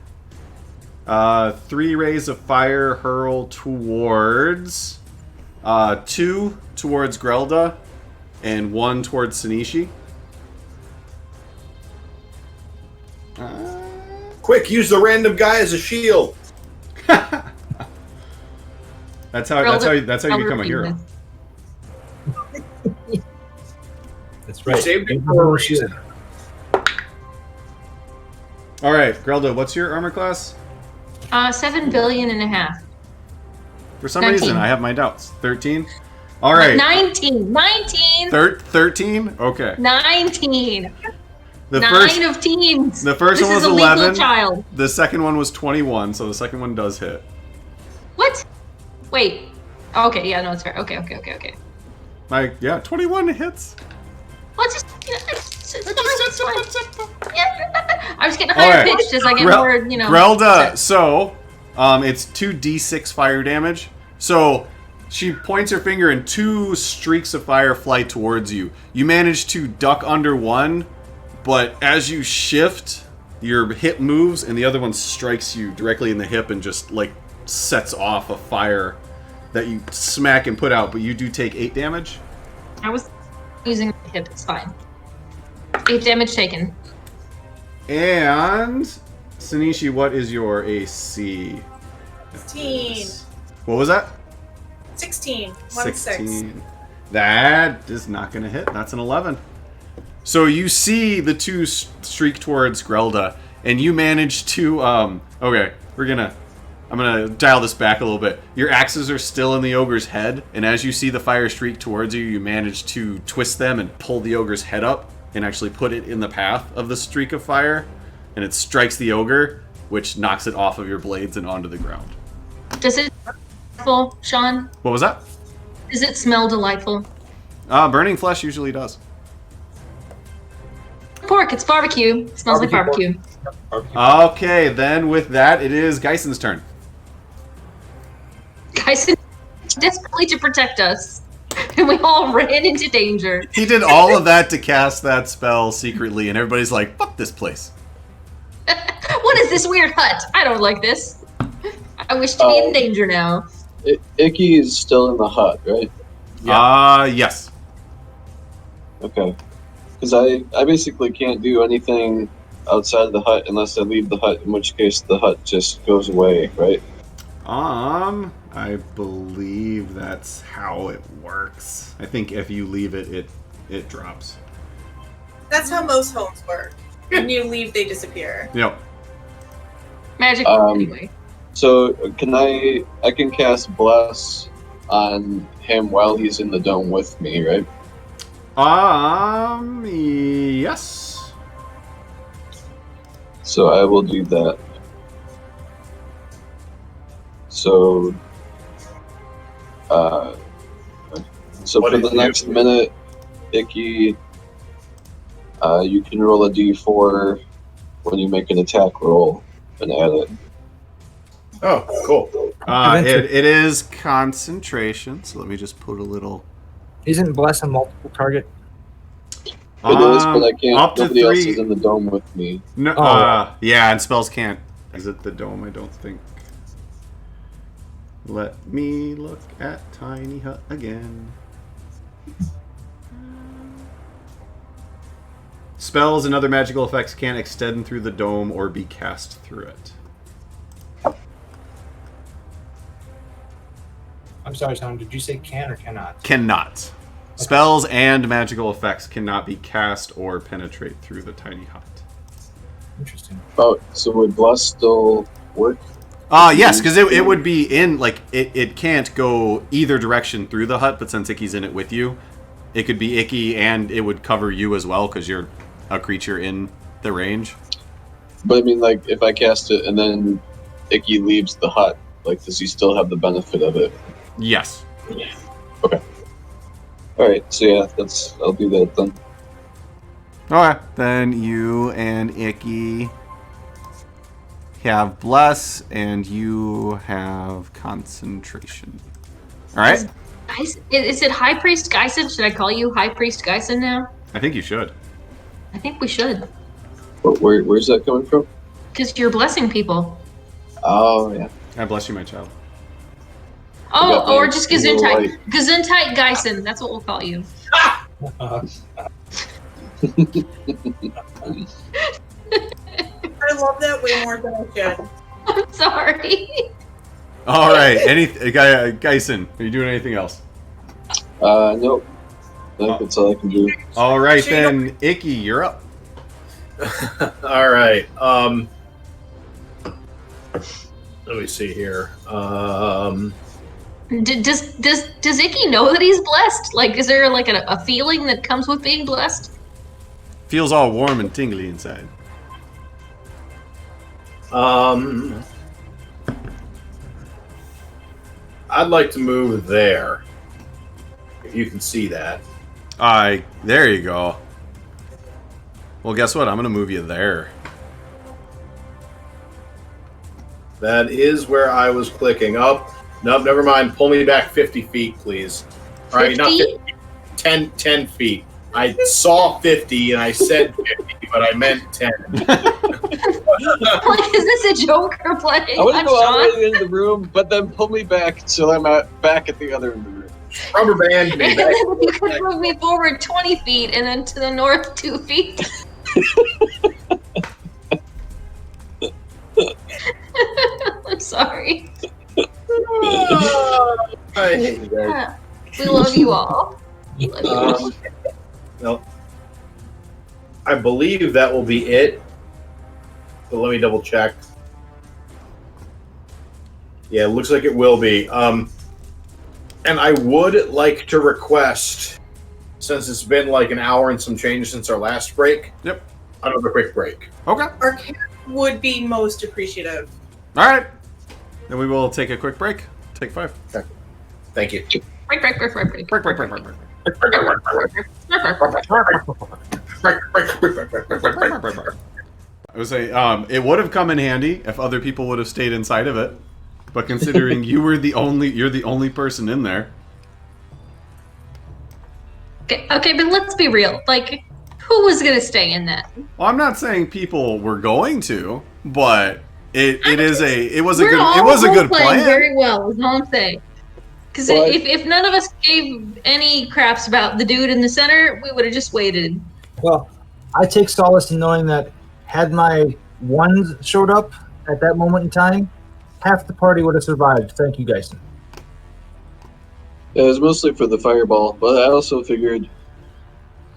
3 rays of fire hurl towards... 2 towards Grelda, and 1 towards Sanishi. Quick, use the random guy as a shield. That's how you become a hero. That's right. Saved it for a reason. All right, Grelda, what's your armor class? 7 billion and a half. For some 19. reason, I have my doubts. 13? All right. 19. 13? Okay. 19. The 9 first, of teens. the first This one was is a legal 11. child. The second one was 21, so the second one does hit. What? Wait. Oh, okay, yeah, no, it's fair. Okay. 21 hits. Well, I was getting higher pitched as I get more, Grelda, so it's 2d6 fire damage. So she points her finger and 2 streaks of fire fly towards you. You manage to duck under one, but as you shift, your hip moves and the other one strikes you directly in the hip and just like sets off a fire that you smack and put out, but you do take 8 damage. I was using my hip, it's fine. 8 damage taken. And Sanishi, what is your AC? 16. What was that? 16. 1-6. That is not going to hit. That's an 11. So you see the 2 streak towards Grelda, and you manage to. Okay, I'm gonna dial this back a little bit. Your axes are still in the ogre's head, and as you see the fire streak towards you, you manage to twist them and pull the ogre's head up, and actually put it in the path of the streak of fire, and it strikes the ogre, which knocks it off of your blades and onto the ground. Does it delightful, Sean? What was that? Does it smell delightful? Burning flesh usually does. Pork, it's barbecue. It smells like barbecue. Okay, then with that, it is Geisen's turn. Geisen desperately to protect us, and we all ran into danger. He did all of that to cast that spell secretly, and everybody's like, fuck this place. What is this weird hut? I don't like this. I wish to be in danger now. Icky is still in the hut, right? Yes. Okay. Because I basically can't do anything outside of the hut unless I leave the hut, in which case the hut just goes away, right? I believe that's how it works. I think if you leave it, it drops. That's how most homes work. When you leave, they disappear. Yep. Magic anyway. So I can cast Bless on him while he's in the dome with me, right? Yes. So I will do that. So, What for did the you next do? minute, Icky, you can roll a d4 when you make an attack roll and add it. Oh, cool. It is concentration, so let me just put a little... Isn't Bless a multiple target? It is, but I can't. Up to Nobody else 3. is in the dome with me. No, yeah, and spells can't exit the dome, I don't think. Let me look at Tiny Hut again. Spells and other magical effects can't extend through the dome or be cast through it. I'm sorry, Sean. Did you say can or cannot? Cannot. Spells and magical effects cannot be cast or penetrate through the tiny hut. Interesting. Oh, so would Bless still work? Yes, because it would be in, like, it can't go either direction through the hut, but since Icky's in it with you, it could be Icky and it would cover you as well, because you're a creature in the range. But I mean, like, if I cast it and then Icky leaves the hut, like, does he still have the benefit of it? Yes. Okay. Alright, so yeah, I'll do that then. Okay, then you and Icky have Bless, and you have Concentration. Alright? Is it High Priest Geisen? Should I call you High Priest Geisen now? I think you should. I think we should. Where's that coming from? Because you're blessing people. Oh, yeah. I bless you, my child. Oh, got my or just single Gesundheit. light. Gesundheit Geisen. That's what we'll call you. I love that way more than I should. I'm sorry. Alright, Geisen, are you doing anything else? Nope. I think that's all I can do. Alright then, Icky, you're up. All right. Let me see here. Does Icky know that he's blessed? Like, is there like a feeling that comes with being blessed? Feels all warm and tingly inside. I'd like to move there. If you can see that. There you go. Well, guess what? I'm going to move you there. That is where I was clicking up. Nope, never mind. Pull me back 50 feet, please. All right, not 50? 50, 10 feet. I saw 50 and I said 50, but I meant 10. Like, is this a joke or playing? I want to go all Sean? the way into the room, but then pull me back till I'm back at the other end of the room. Rubber band me. And then you can move me forward 20 feet and then to the north 2 feet. I'm sorry. I hate you guys. We love you all. We love you all. Well, I believe that will be it. But let me double check. Yeah, it looks like it will be. And I would like to request, since it's been like an hour and some change since our last break. Yep. Another quick break. Okay. Arcana would be most appreciative. All right. Then we will take a quick break. Take 5. Thank you. Break. Break. I would say it would have come in handy if other people would have stayed inside of it, but considering you're the only person in there. Okay, but let's be real. Like, who was gonna stay in that? Well, I'm not saying people were going to, but it was a We're good all it was a good role-playing plan. very well, is all I'm saying. Because Well, if none of us gave any craps about the dude in the center, we would have just waited. Well, I take solace in knowing that had my ones showed up at that moment in time, half the party would have survived. Thank you, guys. Yeah, it was mostly for the fireball, but I also figured.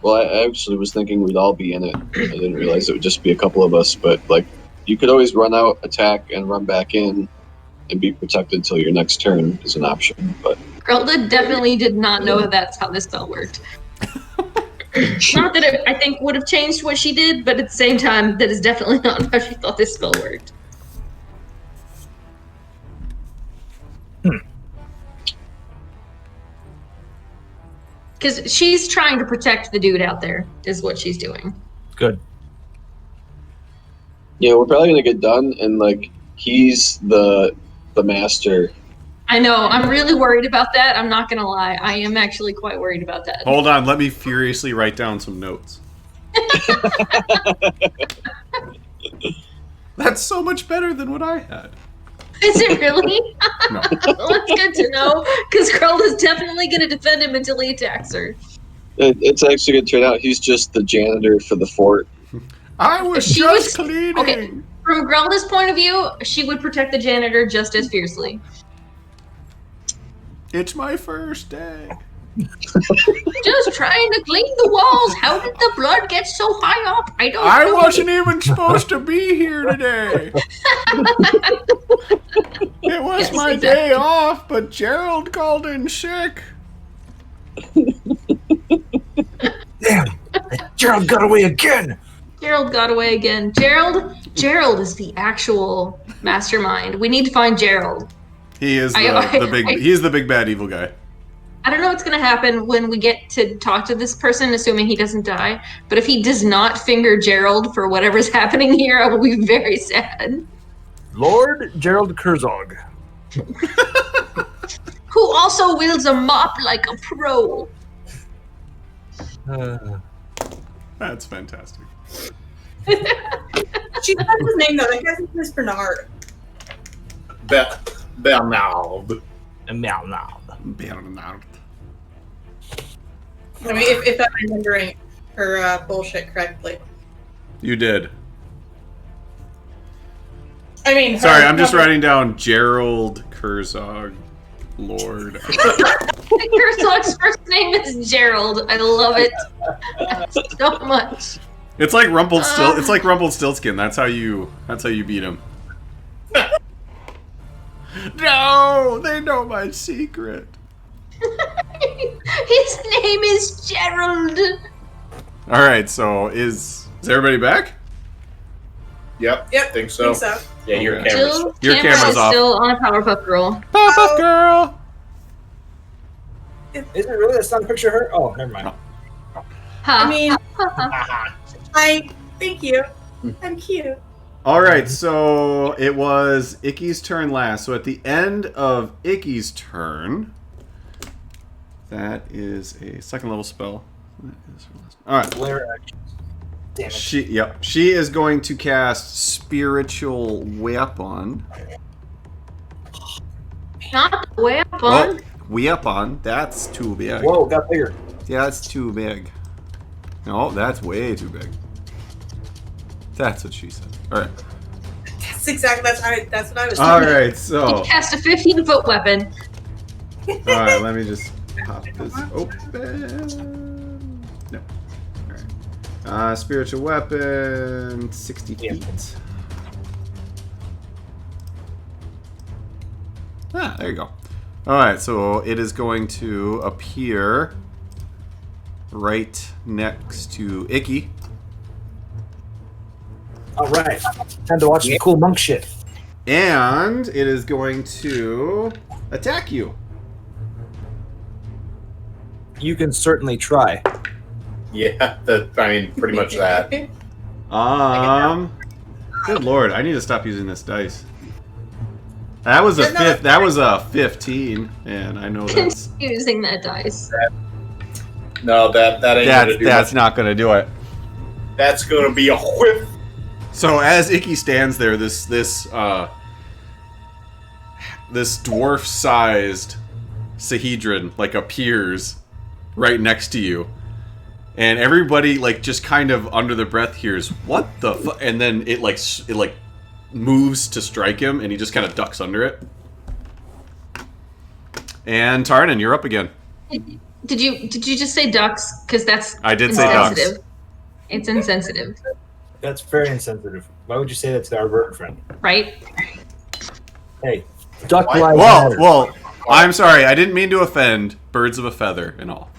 Well, I actually was thinking we'd all be in it. I didn't realize it would just be a couple of us, but like, you could always run out, attack, and run back in, and be protected till your next turn is an option. But Grelda definitely did not know that's how this spell worked. Not that it, I think, would have changed what she did, but at the same time, that is definitely not how she thought this spell worked. Because she's trying to protect the dude out there, is what she's doing. Good. yeah, we're probably gonna get done, and like, he's the master. I know, I'm really worried about that. I'm not gonna lie. I am actually quite worried about that. Hold on, let me furiously write down some notes. That's so much better than what I had. Is it really? No. Well, it's good to know, because Grelda's definitely gonna defend him until he attacks her. It's actually gonna turn out he's just the janitor for the fort. I was She just was- cleaning. okay. From Grelda's point of view, she would protect the janitor just as fiercely. It's my first day. Just trying to clean the walls. How did the blood get so high up? I don't I know. wasn't even supposed to be here today. It was Yes, my exactly. day off, but Gerald called in sick. Damn! Gerald got away again! Gerald got away again. Gerald is the actual mastermind. We need to find Gerald. He is I- he's the big bad evil guy. I don't know what's going to happen when we get to talk to this person, assuming he doesn't die. But if he does not finger Gerald for whatever's happening here, I will be very sad. Lord Gerald Kurzog. Who also wields a mop like a pro. That's fantastic. She said his name though. I guess it's Bernard. Bernard. Bernard. I mean, if I'm remembering her bullshit correctly. You did. I mean, Sorry, I'm just writing down Gerald Kurzog, Lord. Kurzog's first name is Gerald. I love it so much. It's like It's like Rumpelstiltskin. That's how you beat him. No, they know my secret. His name is Gerald. All right, so is everybody back? Yep. Yep. Think so. Yeah, your camera's. Jill, Your camera camera's is off. still on a Powerpuff Girl. Pop up, girl. Is it really? That's not a picture of her? Oh, never mind. Huh. I mean, I thank you. I'm cute. All right, so it was Icky's turn last. So at the end of Icky's turn, that is a second level spell. That is her last. All right. Flare action. Damn it. She is going to cast Spiritual Weapon. Not the way up Oh, on. Weapon. That's too big. Whoa, got bigger. Yeah, that's too big. No, that's way too big. That's what she said. All right. That's exactly that's what I was. All thinking. right. So. Cast a 15-foot weapon. All right. Let me just pop this open. No. All right. Spiritual weapon, 60 feet. Ah, there you go. All right. So it is going to appear right next to Icky. All right. Time to watch some cool monk shit. And it is going to attack you. You can certainly try. Yeah, pretty much that. Good lord, I need to stop using this dice. That was a That was a 15, and I know that's Using that dice. No, that ain't gonna do that's much. not gonna do it. That's gonna be a whip. So as Icky stands there, this dwarf-sized Sahedron appears right next to you, and everybody just kind of under their breath hears what the fuck, and then it moves to strike him, and he just kind of ducks under it. And Tarnan, you're up again. Did you just say ducks? Because that's I did say ducks. insensitive. It's insensitive, That's very insensitive. Why would you say that to our bird friend? right? Hey, duck lives Well, matter. well, I'm sorry. I didn't mean to offend birds of a feather and all.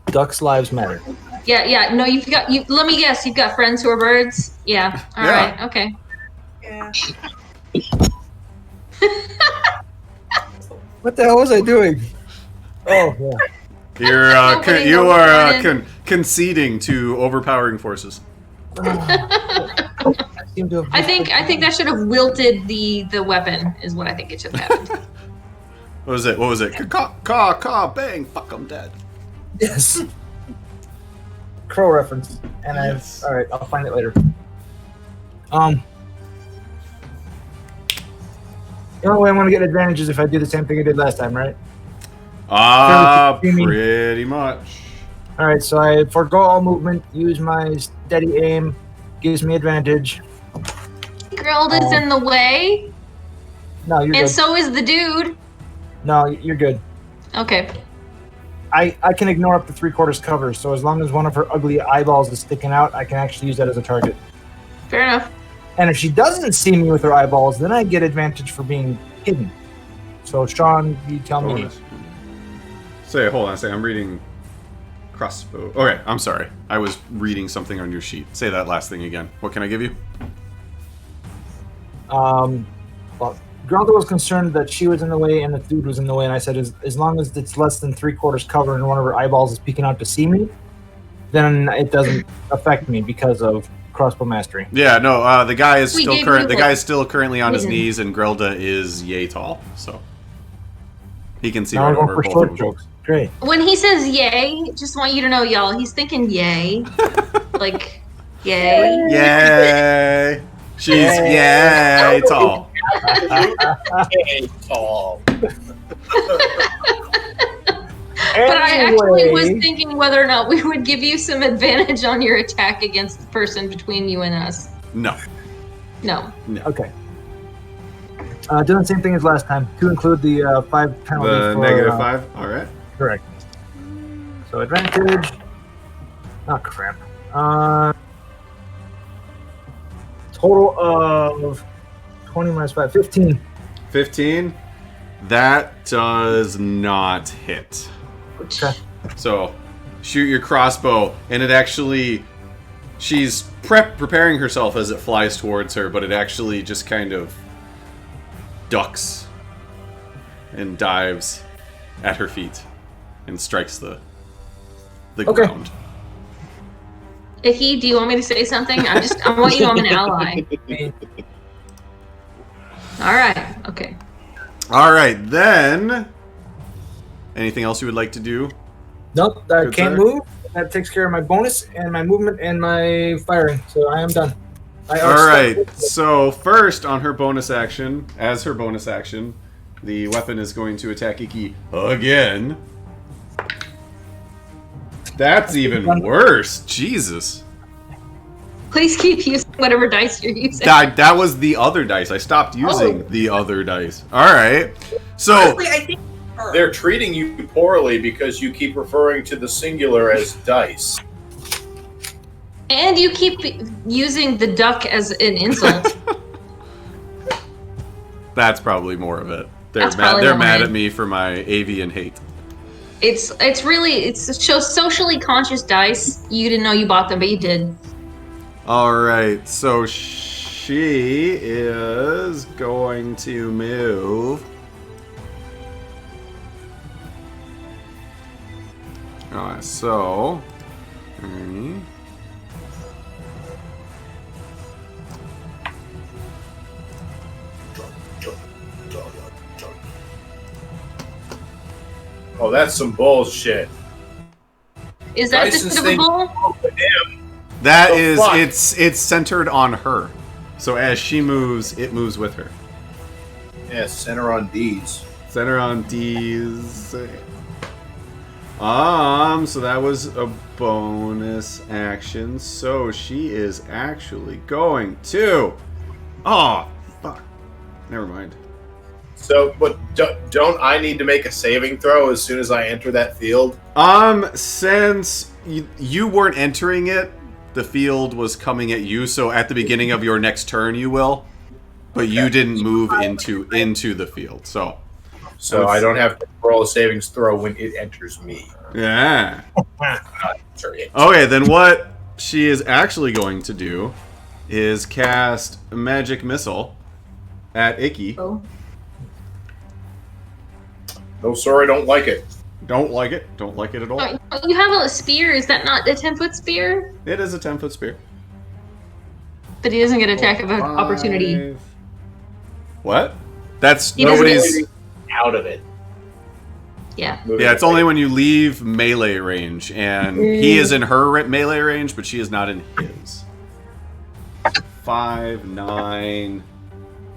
Ducks' lives matter. Yeah. No, let me guess. You've got friends who are birds. Yeah. All Yeah. right. Okay. Yeah. What the hell was I doing? Oh, yeah. You're Nobody you knows are about it. conceding to overpowering forces. I seem to have I think that should have wilted the weapon. Is what I think it should have happened. What was it? What was it? Caw, bang, fuck, I'm dead. Yes. Crow reference. And Yes. Alright, I'll find it later. The only way I'm gonna get advantage is if I do the same thing I did last time, right? Pretty much. Alright, so I forgo all movement, use my steady aim, gives me advantage. Grilda's in the way, No, you're and good. so is the dude. No, you're good. Okay. I can ignore up to 3/4 cover, so as long as one of her ugly eyeballs is sticking out, I can actually use that as a target. Fair enough. And if she doesn't see me with her eyeballs, then I get advantage for being hidden. So, Sean, you tell me. Hold on a second. I'm reading crossbow. Okay, I'm sorry. I was reading something on your sheet. Say that last thing again. What can I give you? Well, Grelda was concerned that she was in the way and the dude was in the way, and I said, as long as it's less than 3/4 cover and one of her eyeballs is peeking out to see me, then it doesn't affect me because of crossbow mastery. Yeah, no. The guy is We still gave current. you The a guy is still currently on his reason. knees, and Grelda is yay tall, so he can see Now right I'm going over for both short of them. jokes. Great. When he says yay, just want you to know, y'all, he's thinking yay. Like, yay. Yay! She's yay tall. Hey, tall. But I actually was thinking whether or not we would give you some advantage on your attack against the person between you and us. No. No. Okay. Doing the same thing as last time, to include the 5 penalty The for... -5? Alright. Correct. So advantage... Oh, crap. Total of 20 minus 5, 15. 15? That does not hit. Okay. So, shoot your crossbow, and it actually... She's preparing herself as it flies towards her, but it actually just kind of ducks and dives at her feet and strikes the Okay. ground. Icky, do you want me to say something? I want you to know I'm an ally. Alright, okay. Alright, then. Anything else you would like to do? Nope, I Good, can't sir. move. That takes care of my bonus and my movement and my firing. So I am done. Alright, so first on her bonus action, the weapon is going to attack Iki again. That's even worse. Jesus. Please keep using whatever dice you're using. That was the other dice. I stopped using the other dice. Alright. So Honestly, I think her. They're treating you poorly because you keep referring to the singular as dice. And you keep using the duck as an insult. that's probably more of it. They're That's mad. probably They're the mad line. at me for my avian hate. It's socially conscious dice. You didn't know you bought them, but you did. All right, so she is going to move. All right, so. Oh, that's some bullshit. Is that Dice is despicable? That The is, fuck? it's centered on her. So as she moves, it moves with her. Yeah, center on D's. Center on D's. So that was a bonus action. So she is actually going to. Oh, fuck. Never mind. So, but don't I need to make a saving throw as soon as I enter that field? Since you weren't entering it, the field was coming at you. So at the beginning of your next turn, you will. But you didn't move into the field. So I don't have to roll a savings throw when it enters me. yeah. Sorry. Okay, then what she is actually going to do is cast a magic missile at Icky. Oh. No, sorry, don't like it. Don't like it. Don't like it at all. You have a spear. Is that not a 10-foot spear? It is a 10-foot spear. But he doesn't get attack of opportunity. 5. What? That's He doesn't nobody's. Out of it. Yeah. Yeah, it's only when you leave melee range, and he is in her melee range, but she is not in his. 5, 9.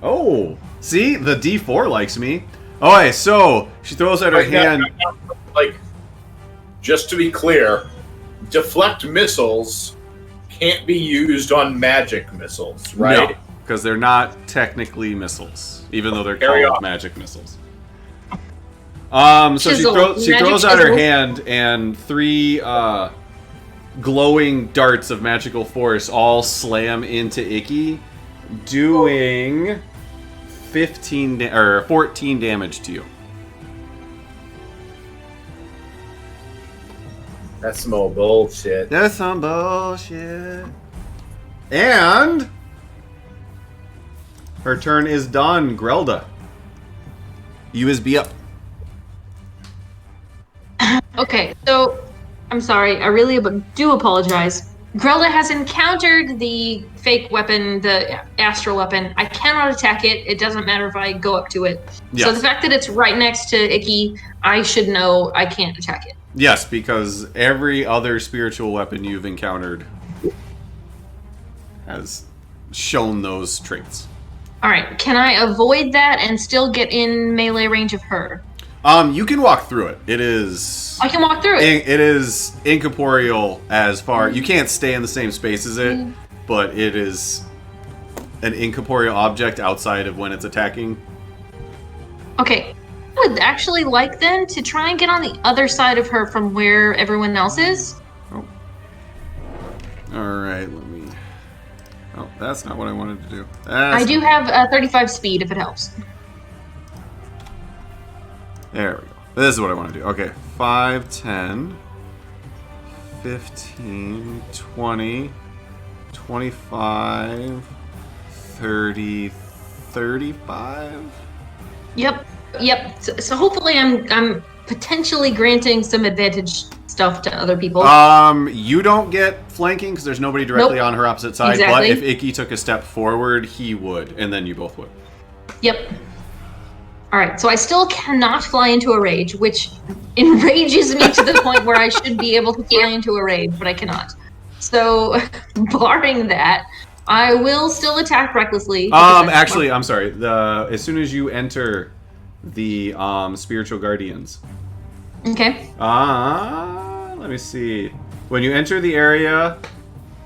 Oh, see, the D4 likes me. Okay, so she throws out her Right, now, hand. like, just to be clear, deflect missiles can't be used on magic missiles, right? No, because they're not technically missiles, even though they're Carry called on. magic missiles. So Chisel. she Magic throws out her chisel. hand, and 3 glowing darts of magical force all slam into Icky, doing 14 damage to you. That's some old bullshit. That's some bullshit. And her turn is done. Grelda, USB up. Okay, so I'm sorry. I really do apologize. Grelda has encountered the fake weapon, the astral weapon. I cannot attack it. It doesn't matter if I go up to it. So Yes. the fact that it's right next to Icky, I should know I can't attack it. Yes, because every other spiritual weapon you've encountered has shown those traits. All right, can I avoid that and still get in melee range of her? You can walk through it. It is. I can walk through it. It is incorporeal as far. You can't stay in the same space as it, but it is an incorporeal object outside of when it's attacking. Okay, I would actually like then to try and get on the other side of her from where everyone else is. Oh. All right, let me. Oh, that's not what I wanted to do. I do have 35 speed if it helps. There we go. This is what I want to do. Okay, 5, 10, 15, 20, 25, 30, 35. Yep. So hopefully I'm potentially granting some advantage stuff to other people. You don't get flanking because there's nobody directly on her opposite side. Exactly. But if Icky took a step forward, he would, and then you both would. Yep. All right, so I still cannot fly into a rage, which enrages me to the point where I should be able to fly into a rage, but I cannot. So, barring that, I will still attack recklessly. Actually, I'm sorry. As soon as you enter the spiritual guardians. Okay. Let me see. When you enter the area,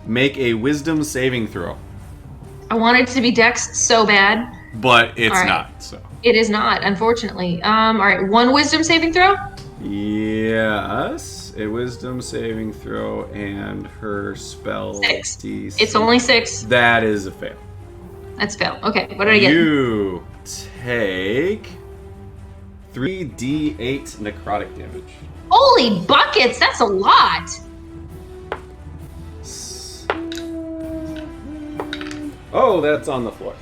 make a wisdom saving throw. I wanted it to be Dex so bad. But it's All right. not, so. It is not, unfortunately. All right, 1 wisdom saving throw? Yes. A wisdom saving throw and her spell 6. DC. It's only 6. That is a fail. That's fail. Okay, what did I get? You take 3d8 necrotic damage. Holy buckets, that's a lot! Oh, that's on the floor.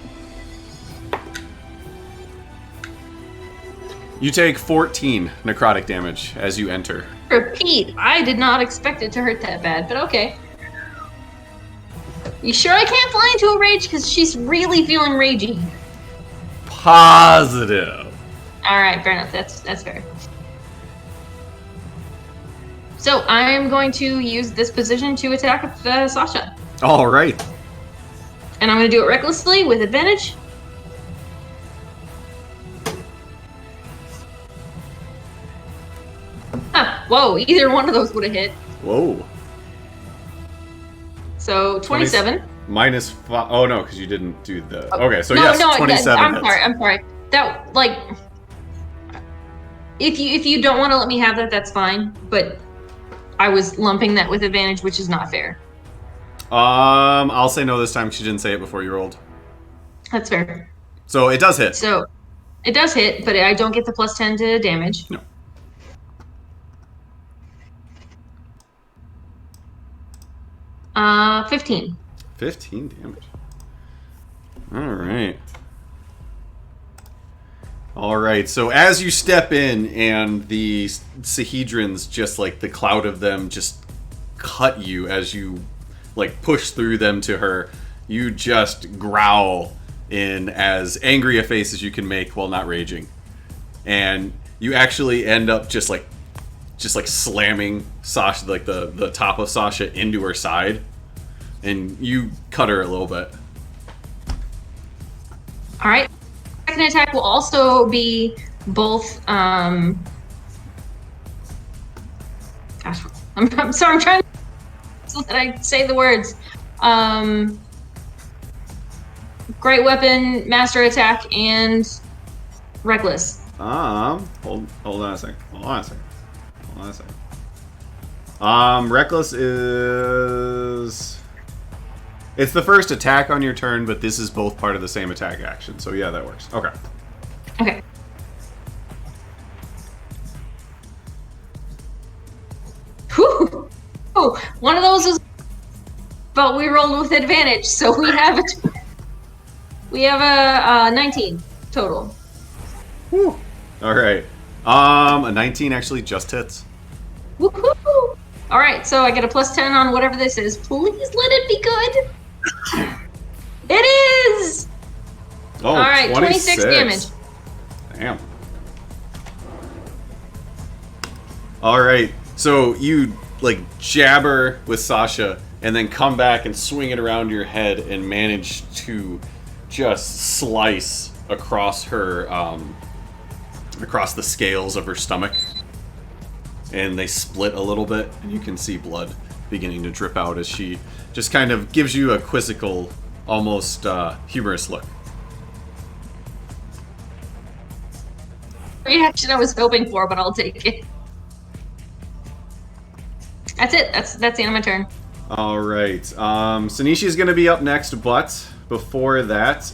You take 14 necrotic damage as you enter. Repeat, I did not expect it to hurt that bad, but okay. You sure I can't fly into a rage? Because she's really feeling ragey. Positive. Alright, fair enough. That's fair. So, I'm going to use this position to attack Sasha. All right. And I'm going to do it recklessly with advantage. Huh, whoa, either one of those would have hit. Whoa. So, 27. Minus 5. Oh, no, because you didn't do the... Okay, so no, yes, no, 27 I'm hits. sorry, I'm sorry. That, like... If you don't want to let me have that, that's fine. But I was lumping that with advantage, which is not fair. I'll say no this time because you didn't say it before you rolled. That's fair. So it does hit. So, it does hit, but I don't get the plus 10 to damage. No. Uh, 15. 15 damage. Alright. Alright, so as you step in and the Sahedrons, just like the cloud of them, just cut you as you like push through them to her, you just growl in as angry a face as you can make while not raging. And you actually end up just like slamming Sasha, like the top of Sasha into her side, and you cut her a little bit. All right. Second attack will also be both. Gosh, I'm sorry. I'm trying to so that I say the words. Great weapon, master attack, and reckless. Hold on a second. Reckless is... It's the first attack on your turn, but this is both part of the same attack action. So yeah, that works. Okay. Okay. Whew. Oh, one of those is... But we rolled with advantage, so we have it. We have a 19 total. Whew. All right. A 19 actually just hits. Woohoo! All right, so I get a plus 10 on whatever this is. Please let it be good. It is. Oh, all right, 26 damage. Damn. All right, so you like jabber with Sasha, and then come back and swing it around your head, and manage to just slice across her, across the scales of her stomach. And they split a little bit, and you can see blood beginning to drip out as she just kind of gives you a quizzical, almost humorous look. Reaction I was hoping for, but I'll take it. That's it. That's the end of my turn. All right. Sanishi is going to be up next, but before that,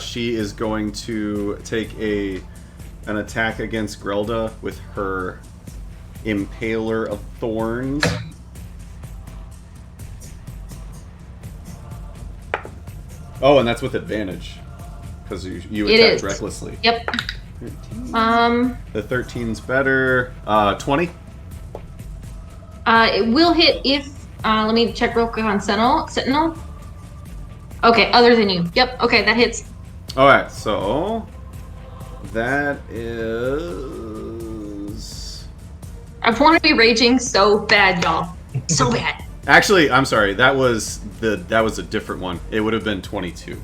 she is going to take an attack against Grelda with her Impaler of Thorns. Oh, and that's with advantage because you attacked recklessly. Yep. 13. The 13's better. 20. It will hit if Let me check real quick on Sentinel. Okay, other than you. Yep, okay, that hits. Alright, so that is... I want to be raging so bad, y'all. So bad. Actually, I'm sorry. That was a different one. It would have been 22.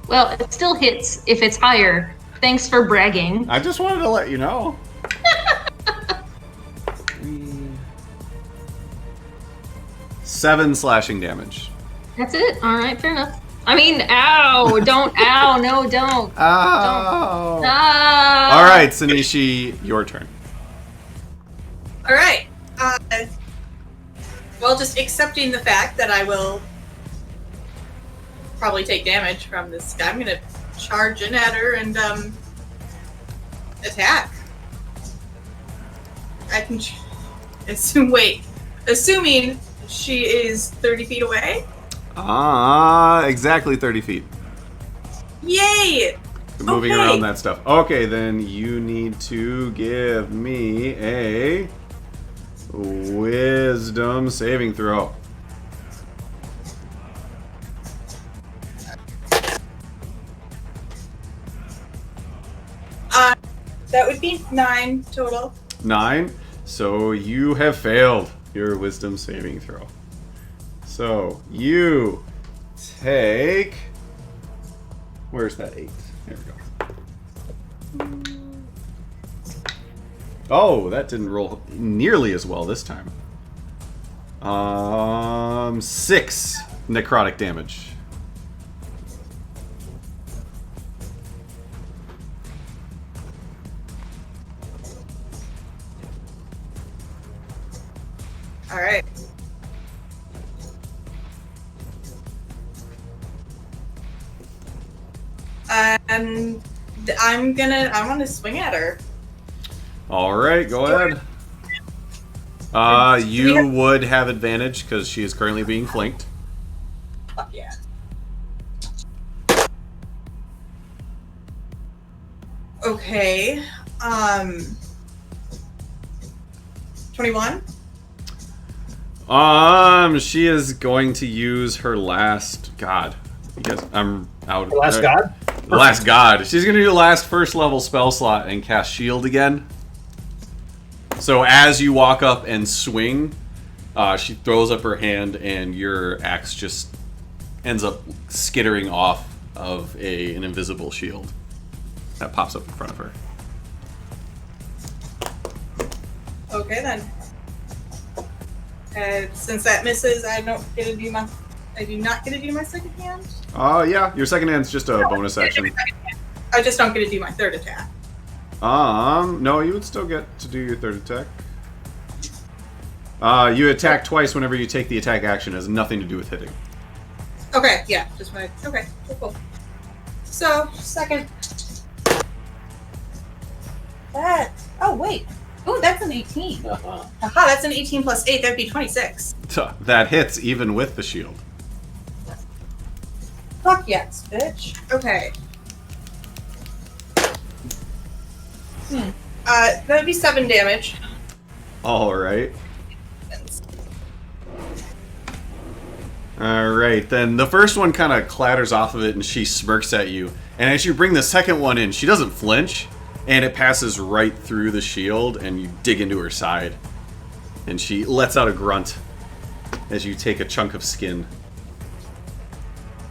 Well, it still hits if it's higher. Thanks for bragging. I just wanted to let you know. 7 slashing damage. That's it. All right, fair enough. I mean, ow! Don't, ow! No, don't. Oh. Don't. Ah. All right, Sanishi, your turn. All right. Well, just accepting the fact that I will probably take damage from this guy, I'm gonna charge in at her and attack. I can assuming she is 30 feet away. Exactly 30 feet. Yay! Moving Okay. around that stuff. Okay, then you need to give me a wisdom saving throw. That would be 9 total. 9. So you have failed your wisdom saving throw. So you take... Where's that 8? There we go. Oh, that didn't roll nearly as well this time. 6 necrotic damage. All right. And I want to swing at her. All right, go ahead. You would have advantage because she is currently being flanked. Fuck yeah. Okay. 21. She is going to use her last god. Yes, I'm out. Last god? Last god. She's gonna do the last first level spell slot and cast shield again. So as you walk up and swing, she throws up her hand and your axe just ends up skittering off of an invisible shield that pops up in front of her. Okay then. Since that misses, I do not get to do my second hand. Yeah, your second hand's just a bonus action. I just don't get to do my third attack. No, you would still get to do your third attack. You attack twice whenever you take the attack action. It has nothing to do with hitting. Okay, yeah, just my. Okay, cool. So, second. That. Oh, wait. Oh, that's an 18. Aha, that's an 18 plus 8. That'd be 26. That hits even with the shield. Fuck yes, bitch. Okay. That'd be 7 damage. Alright. Alright, then the first one kind of clatters off of it and she smirks at you. And as you bring the second one in, she doesn't flinch. And it passes right through the shield and you dig into her side. And she lets out a grunt as you take a chunk of skin.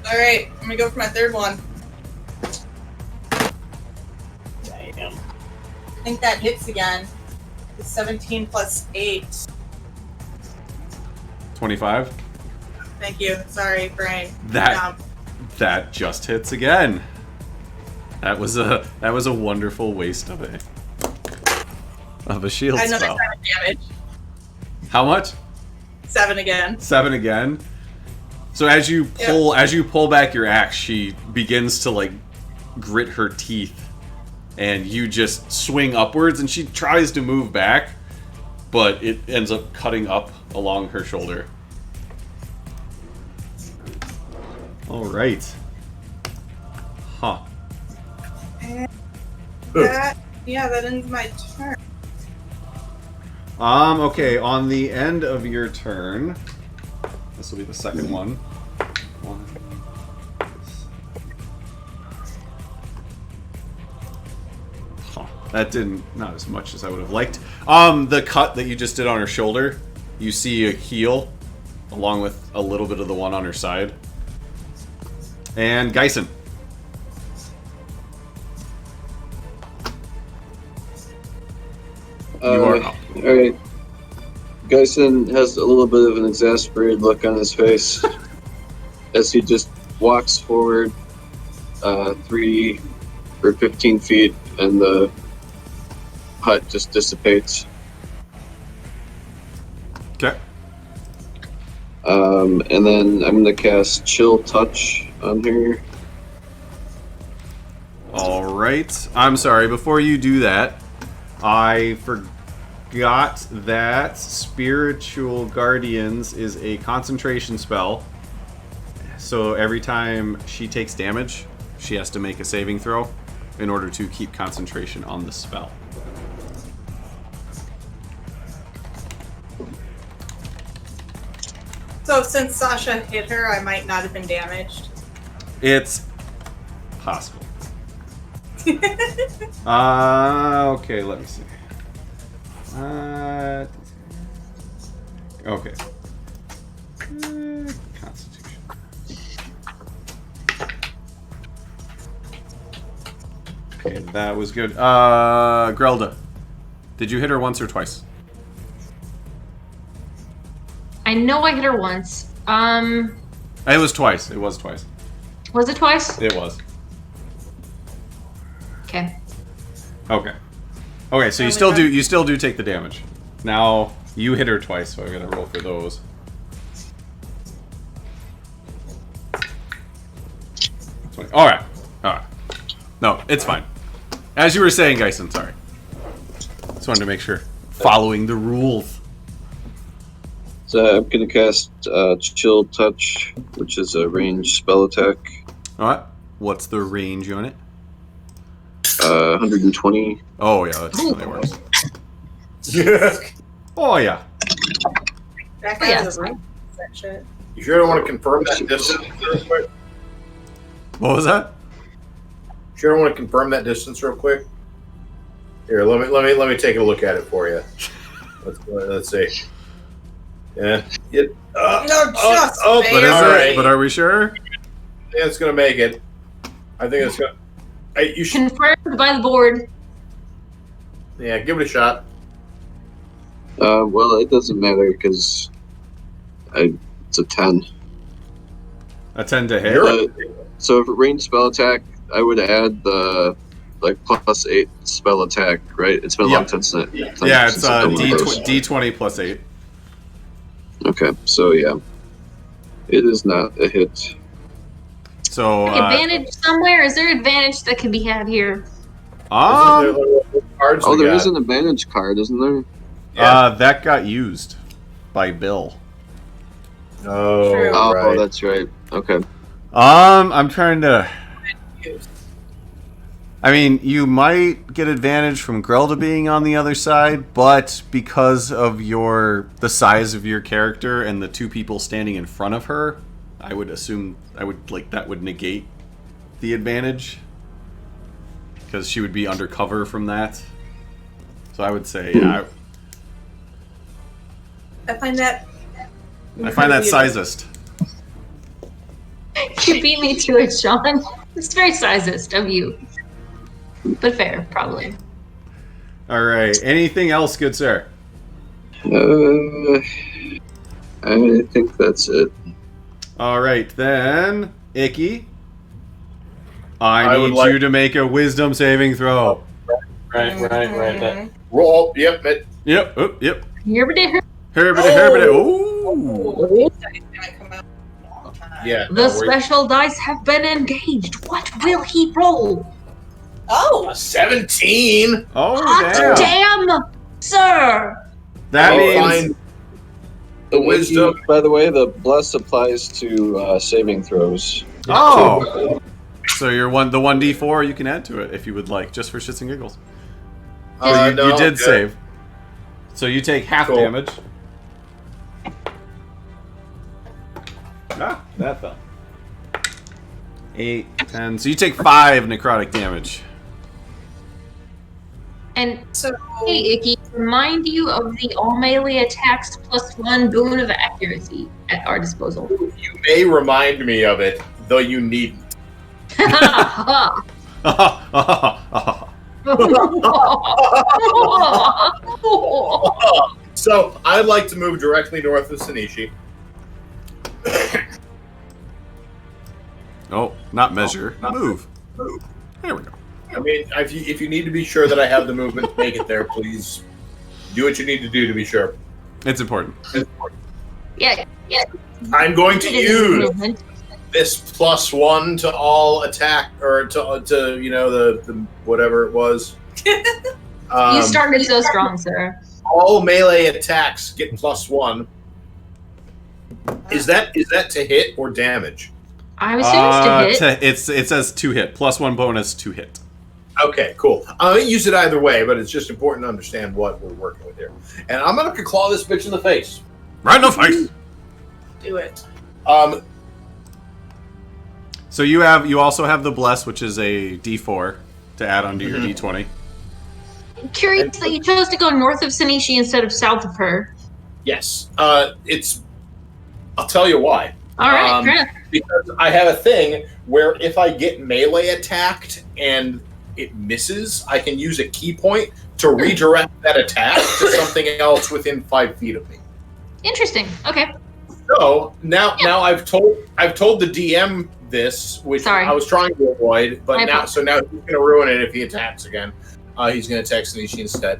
Alright, I'm gonna go for my third one. Damn. I think that hits again. It's 17 plus 8. 25. Thank you. Sorry, brain. That just hits again. That was a wonderful waste of a shield Another spell. 7 damage. How much? 7 again. 7 again. So as you pull back your axe, she begins to like grit her teeth, and you just swing upwards, and she tries to move back, but it ends up cutting up along her shoulder. All right. Huh. And that ends my turn. Okay, on the end of your turn, this will be the second one. That not as much as I would have liked. The cut that you just did on her shoulder, you see a heal, along with a little bit of the one on her side. And Geisen. You are up. Alright. Geisen has a little bit of an exasperated look on his face as he just walks forward 3 or 15 feet and the hut just dissipates. Okay. And then I'm going to cast Chill Touch on her. Alright. I'm sorry, before you do that, I forgot that Spiritual Guardians is a concentration spell. So every time she takes damage, she has to make a saving throw in order to keep concentration on the spell. So since Sasha hit her, I might not have been damaged. It's possible. Okay, let me see. Okay. Constitution. Okay, that was good. Grelda, did you hit her once or twice? I know I hit her once. It was twice. It was twice. Was it twice? It was. Okay. Okay. Okay, so you still do take the damage. Now you hit her twice, so I gotta roll for those. Alright. Alright. No, it's fine. As you were saying, Geisen, sorry. Just wanted to make sure. Following the rules. So I'm going to cast Chill Touch, which is a ranged spell attack. Alright. What's the range on it? 120. Oh, yeah, that definitely works. Yeah. Oh, yeah. That guy has a room. That shit. You sure don't want to confirm that distance real quick? What was that? Sure don't want to confirm that distance real quick? Here, let me take a look at it for you. Let's see. Yeah. But is it? But are we sure? Yeah, it's gonna make it. I think it's gonna. You should. Confirmed by the board. Yeah, give it a shot. Well, it doesn't matter because it's a 10. A 10 to hit? So if a ranged spell attack, I would add the plus 8 spell attack, right? It's been a long time since it. Yeah, it's D20 plus 8. Okay, so yeah, it is not a hit. So advantage somewhere? Is there advantage that can be had here? There is an advantage card, isn't there? That got used by Bill. Oh, right. That's right. Okay. I'm trying to. I mean, you might get advantage from Grelda being on the other side, but because of the size of your character and the two people standing in front of her, I would assume that would negate the advantage because she would be undercover from that. So I would say, yeah. I find that sizist. You beat me to it, Sean. It's very sizist of you. But fair, probably. Alright, anything else, good sir? I think that's it. Alright, then, Icky. I need you to make a wisdom saving throw. Right. Roll. Yep. Yep. Herbity. Ooh. Yeah. The special dice have been engaged. What will he roll? Oh, 17. Oh, Hot damn, sir. That means the wisdom. By the way, the bless applies to saving throws. Oh, so you're the 1d4 you can add to it if you would like, just for shits and giggles. No, you did save. So you take half Cool. damage. Ah, that fell. 8, 10. So you take 5 necrotic damage. And So hey, Icky, remind you of the all melee attacks +1 boon of accuracy at our disposal. You may remind me of it, though you needn't. So, I'd like to move directly north of Sanishi. Oh, not measure. Move. There we go. I mean, if you need to be sure that I have the movement to make it there, please do what you need to do to be sure. It's important. Yeah. I'm going to It is use movement. this +1 to all attack, or to you know, the whatever it was. You started so strong, sir. All melee attacks get +1. Is that to hit or damage? I was serious to hit. It says 2 hit. +1 bonus to hit. Okay, cool. I use it either way, but it's just important to understand what we're working with here. And I'm gonna claw this bitch in the face. Right in the face. do it. So you also have the bless, which is a D4 to add onto your D20. Curious that you chose to go north of Sanishi instead of south of her. Yes. I'll tell you why. All right, fair enough. Because I have a thing where if I get melee attacked and it misses, I can use a key point to redirect that attack to something else within 5 feet of me. Interesting. Okay. So now I've told the DM this, which Sorry. I was trying to avoid, but I now he's gonna ruin it if he attacks again. He's gonna attack Sanishi instead.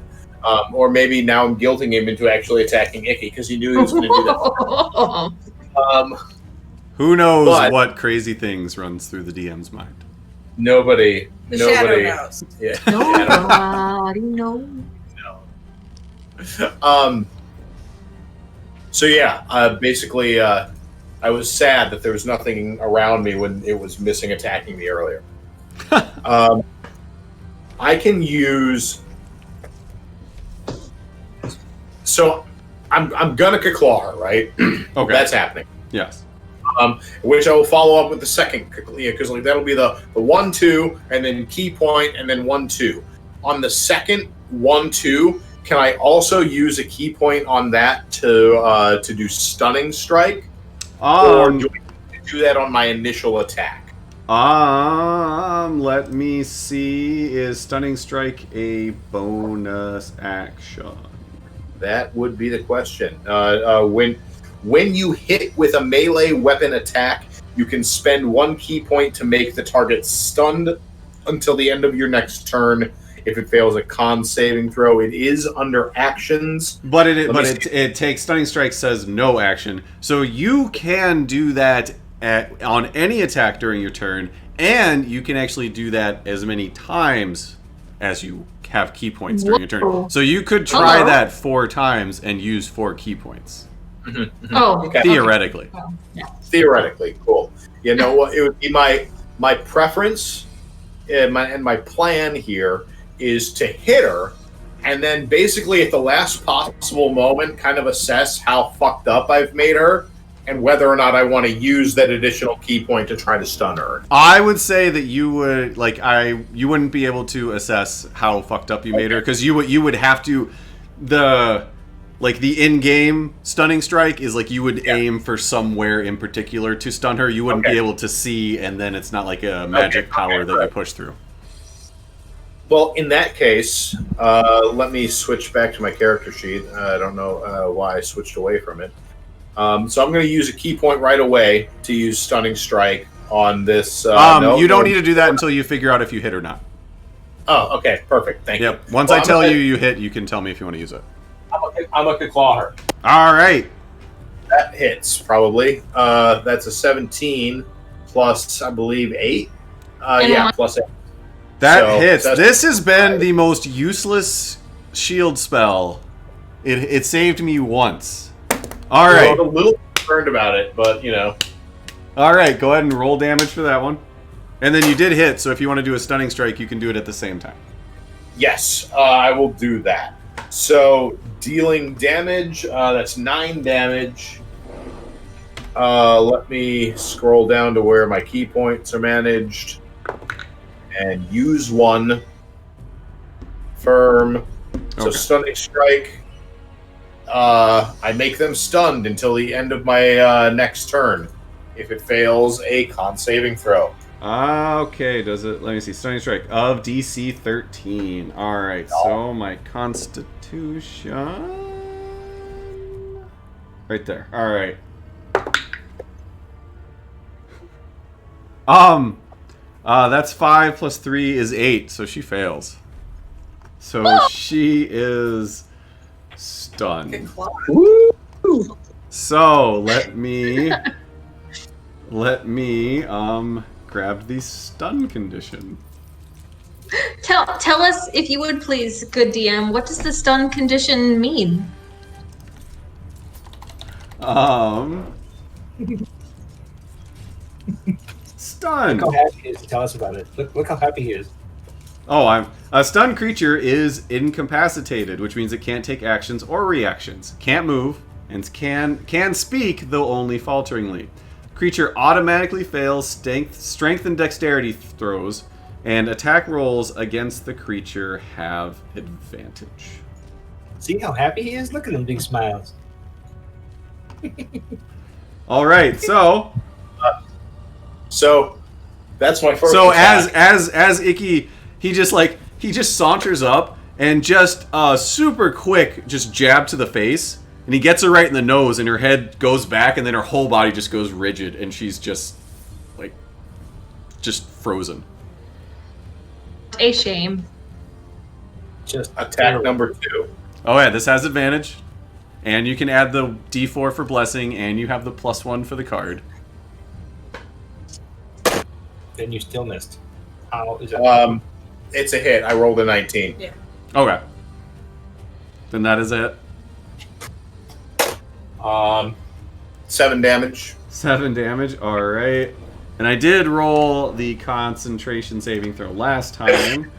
Or maybe now I'm guilting him into actually attacking Icky because he knew he was gonna do that. Who knows But- what crazy things runs through the DM's mind? Nobody. The shadow knows. Yeah. Nobody knows. So yeah, basically, I was sad that there was nothing around me when it was missing attacking me earlier. I can use. So I'm gonna claw her, right? Okay. That's happening. Yes. Which I will follow up with the second, because like that'll be the 1-2, and then key point, and then 1-2. On the second 1-2, can I also use a key point on that to do stunning strike, or do I do that on my initial attack? Let me see. Is stunning strike a bonus action? That would be the question. When you hit with a melee weapon attack, you can spend 1 key point to make the target stunned until the end of your next turn. If it fails a con saving throw, it is under actions. But it takes stunning strike says no action, so you can do that on any attack during your turn, and you can actually do that as many times as you have key points during your turn. So you could try that 4 times and use 4 key points. Oh, Okay. Theoretically. Theoretically, cool. You know what? It would be my preference and my plan here is to hit her, and then basically at the last possible moment, kind of assess how fucked up I've made her, and whether or not I want to use that additional key point to try to stun her. I would say that you would you wouldn't be able to assess how fucked up you made her, because you would have to the in-game stunning strike is like you would aim for somewhere in particular to stun her. You wouldn't be able to see, and then it's not like a magic power that you push through. Well, in that case, let me switch back to my character sheet. I don't know why I switched away from it. So I'm going to use a key point right away to use Stunning Strike on this. You don't need to do that until you figure out if you hit or not. Oh, okay. Perfect. Thank you. Yep. Once I tell you hit, you can tell me if you want to use it. I'm going to claw her. All right. That hits, probably. That's a 17 plus, I believe, 8. Plus 8. That hits. This has been the most useless shield spell. It saved me once. All right. I'm a little concerned about it, but, you know. All right, go ahead and roll damage for that one. And then you did hit, so if you want to do a stunning strike, you can do it at the same time. Yes, I will do that. So, dealing damage, that's 9 damage. Let me scroll down to where my key points are managed. And use 1. Firm. So, Okay. stunning strike. I make them stunned until the end of my next turn. If it fails, a con saving throw. Okay, does it? Let me see. Stunning strike of DC 13. All right, so my Constitution, right there. All right. That's 5 plus 3 is 8, so she fails. So she is stunned. Woo! So let me grab the stun condition. Tell us, if you would please, good DM, what does the stun condition mean? Stun. Look how happy he is. Tell us about it. Look how happy he is. Oh, a stunned creature is incapacitated, which means it can't take actions or reactions, can't move, and can speak, though only falteringly. Creature automatically fails strength and dexterity throws, and attack rolls against the creature have advantage. See how happy he is? Look at them big smiles. All right, so that's my first. So attack. as Icky, he just saunters up and just super quick just jab to the face, and he gets her right in the nose, and her head goes back, and then her whole body just goes rigid, and she's just frozen. A shame. Just attack terrible. number 2. Oh yeah, this has advantage, and you can add the D4 for blessing, and you have the +1 for the card. Then you still missed. How is that? It's a hit. I rolled a 19. Yeah. Okay. Then that is it. 7 damage. 7 damage. All right. And I did roll the concentration saving throw last time.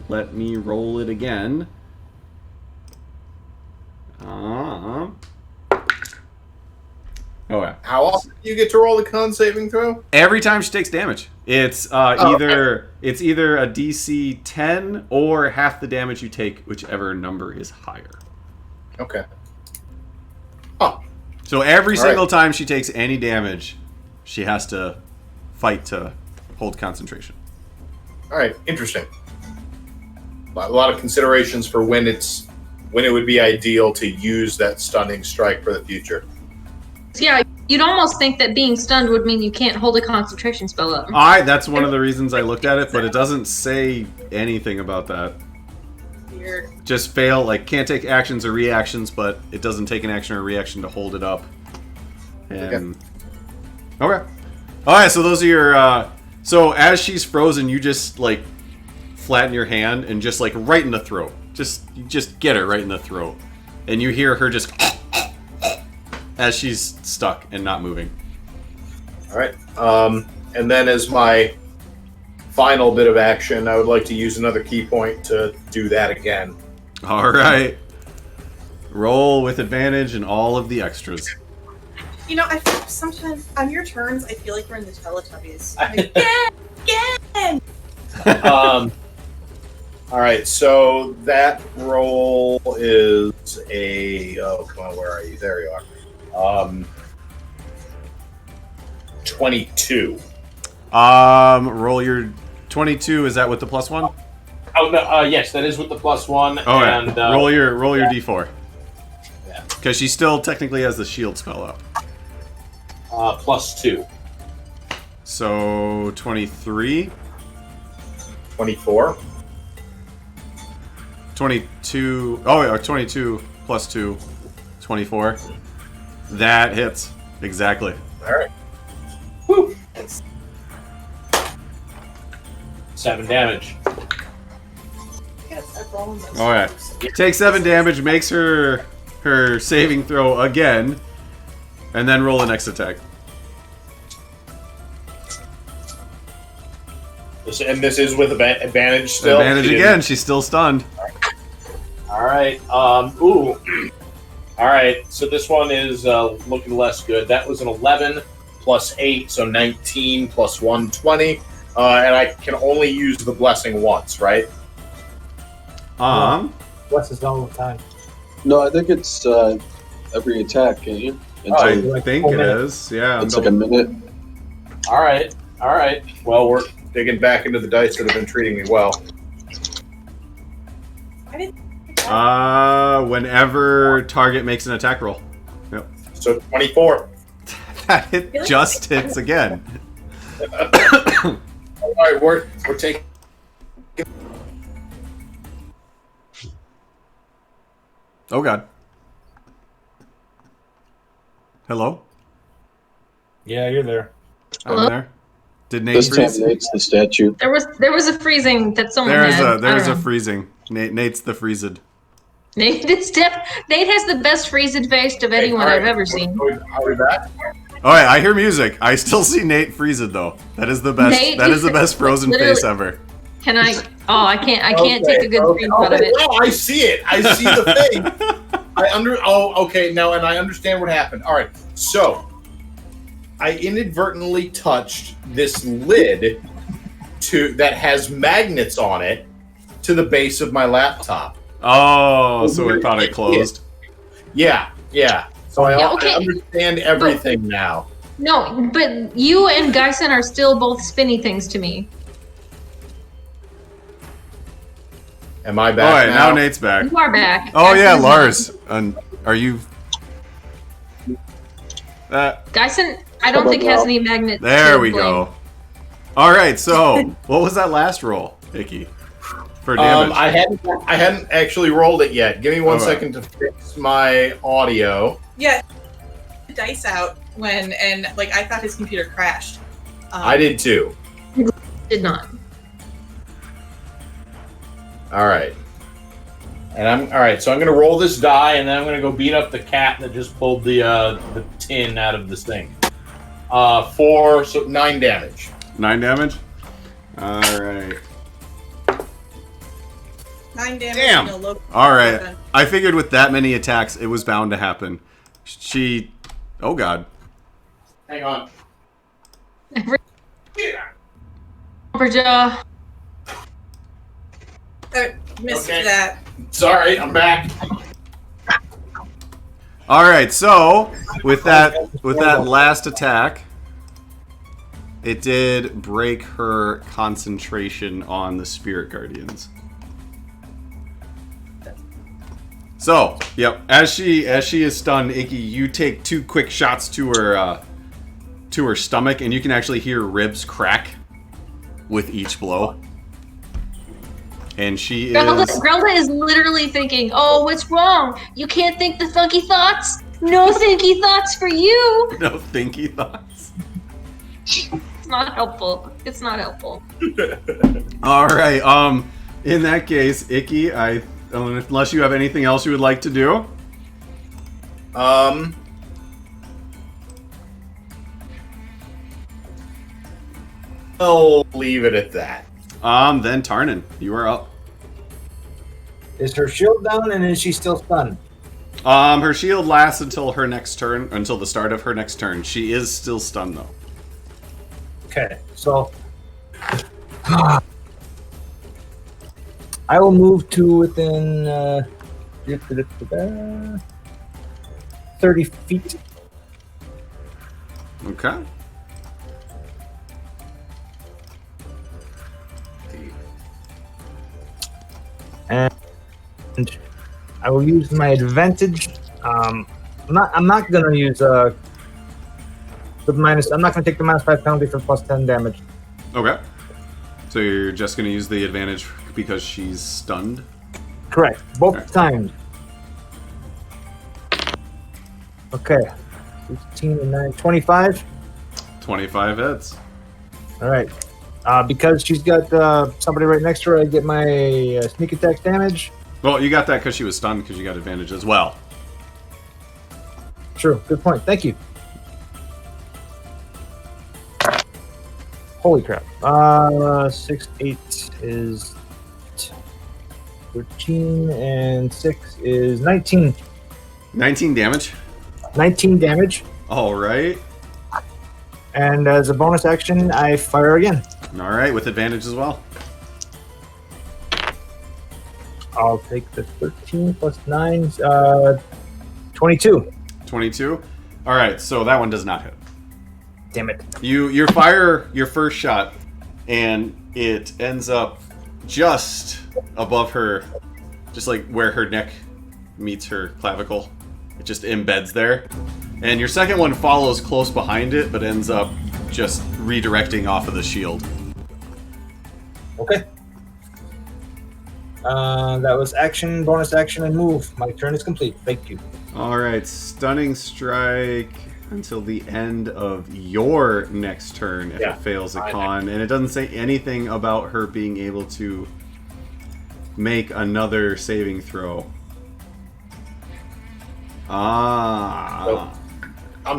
Let me roll it again. Okay. How often do you get to roll the con saving throw? Every time she takes damage, it's either a DC 10 or half the damage you take, whichever number is higher. Okay. Oh. So every All single right. time she takes any damage, she has to fight to hold concentration. All right. Interesting. A lot of considerations for when it would be ideal to use that stunning strike for the future. Yeah, you'd almost think that being stunned would mean you can't hold a concentration spell up. That's one of the reasons I looked at it, but it doesn't say anything about that. Weird. Just fail, can't take actions or reactions, but it doesn't take an action or reaction to hold it up. And okay. Alright, so those are your so as she's frozen, you just flatten your hand and just right in the throat. You just get her right in the throat. And you hear her just as she's stuck and not moving. All right. And then as my final bit of action, I would like to use another key point to do that again. All right. Roll with advantage and all of the extras. You know, I feel sometimes on your turns, I feel like we're in the Teletubbies. Like, again! All right. So that roll is a. Oh, come on. Where are you? There you are. 22. Roll your 22. Is that with the +1? Oh no, yes, that is with the +1. Oh, yeah. And roll your D4. Yeah. Because she still technically has the shield spell up. +2. So 23, 24. 22. Oh, yeah, 22 plus 2, 24. That hits exactly. All right. Woo! 7 damage. Yes, I'm rolling those. All right. Take 7 damage, makes her saving throw again, and then roll the next attack. And this is with advantage still. Advantage again. She's still stunned. All right. Ooh. All right. So this one is looking less good. That was an 11 plus 8, so 19 plus 1, 20. And I can only use the blessing once, right? Blesses all the time. No, I think it's every attack, can you? I Until think it is. Yeah. it's like a minute. All right. All right. Well, we're digging back into the dice that have been treating me well. Whenever target makes an attack roll. Yep. So 24. That just hits again. All right, we're taking. Oh god. Hello? Yeah, you're there. Hello? I'm there. Did Nate This time freeze? Nate's the statue. There was a freezing that someone There's had. a freezing. Nate's the freezed. Nate has the best freezed face of anyone all right. I've ever seen. Are we back? Oh yeah, I hear music. I still see Nate freezed though. That is the best. Nate That is the best frozen literally- face ever. Can I? Oh, I can't take a good screenshot of it. Oh, I see it. I see the thing. Okay. Now, and I understand what happened. All right. So, I inadvertently touched this lid that has magnets on it to the base of my laptop. Oh, so we thought it closed. Yeah. So I okay. understand everything now. No, but you and Geisen are still both spinny things to me. Am I All back right, now Nate's back. You are back. Oh Geisen's yeah, not. Lars. Are you? Geisen, I don't think has any magnets. There we go. All right, so what was that last roll, Icky? For damage. I hadn't actually rolled it yet. Give me one All right. second to fix my audio. Yeah, dice out and I thought his computer crashed. I did too. Did not. All right. And I'm all right. So I'm gonna roll this die, and then I'm gonna go beat up the cat that just pulled the tin out of this thing. 9 damage. 9 damage. All right. 9 damage. Damn. No low. All right. I figured with that many attacks, it was bound to happen. She. Oh god. Hang on. Lumberjaw. Missed Okay. that. Sorry, I'm back. All right. So with that last attack, it did break her concentration on the spirit guardians. So, yep. As she is stunned, Icky, you take 2 quick shots to her stomach, and you can actually hear ribs crack with each blow. And she is. Grelda is literally thinking, "Oh, what's wrong? You can't think the funky thoughts. No thinky thoughts for you." No thinky thoughts. It's not helpful. It's not helpful. All right. In that case, Icky, unless you have anything else you would like to do. I'll leave it at that. Then Tarnin, you are up. Is her shield down and is she still stunned? Her shield lasts until her next turn, until the start of her next turn. She is still stunned though. Okay, so I will move to within 30 feet. Okay. And I will use my advantage. I'm not gonna use the minus. I'm not gonna take the -5 penalty for +10 damage. Okay. So you're just going to use the advantage because she's stunned? Correct. Both Okay. times. Okay. 15 and 9. 25. 25 hits. All right. Because she's got somebody right next to her, I get my sneak attack damage. Well, you got that because she was stunned because you got advantage as well. True. Good point. Thank you. Holy crap. 6, 8 is 13 and 6 is 19. 19 damage. 19 damage. All right. And as a bonus action, I fire again. All right, with advantage as well. I'll take the 13 plus 9, 22. 22. All right, so that one does not hit. Damn it. You fire your first shot, and it ends up just above her, just like where her neck meets her clavicle. It just embeds there. And your second one follows close behind it, but ends up just redirecting off of the shield. Okay. That was action, bonus action, and move. My turn is complete. Thank you. All right, stunning strike until the end of your next turn if it fails a con. And it doesn't say anything about her being able to make another saving throw. I'm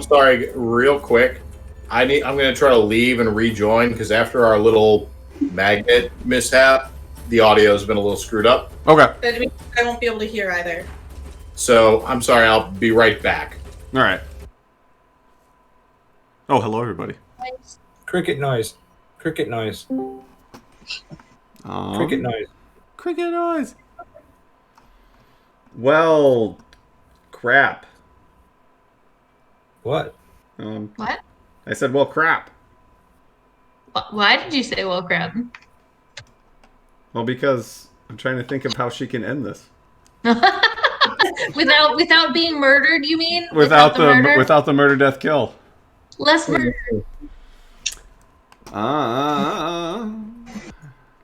sorry, real quick. I'm going to try to leave and rejoin because after our little magnet mishap, the audio has been a little screwed up. Okay. That means I won't be able to hear either. So I'm sorry. I'll be right back. All right. Oh, hello, everybody. Cricket noise. Cricket noise. Cricket noise. Cricket noise. Well, crap. What? What? I said, well, crap. Why did you say well crap? Well, because I'm trying to think of how she can end this. without being murdered, you mean? Without the murder? murder, death, kill. Less murder.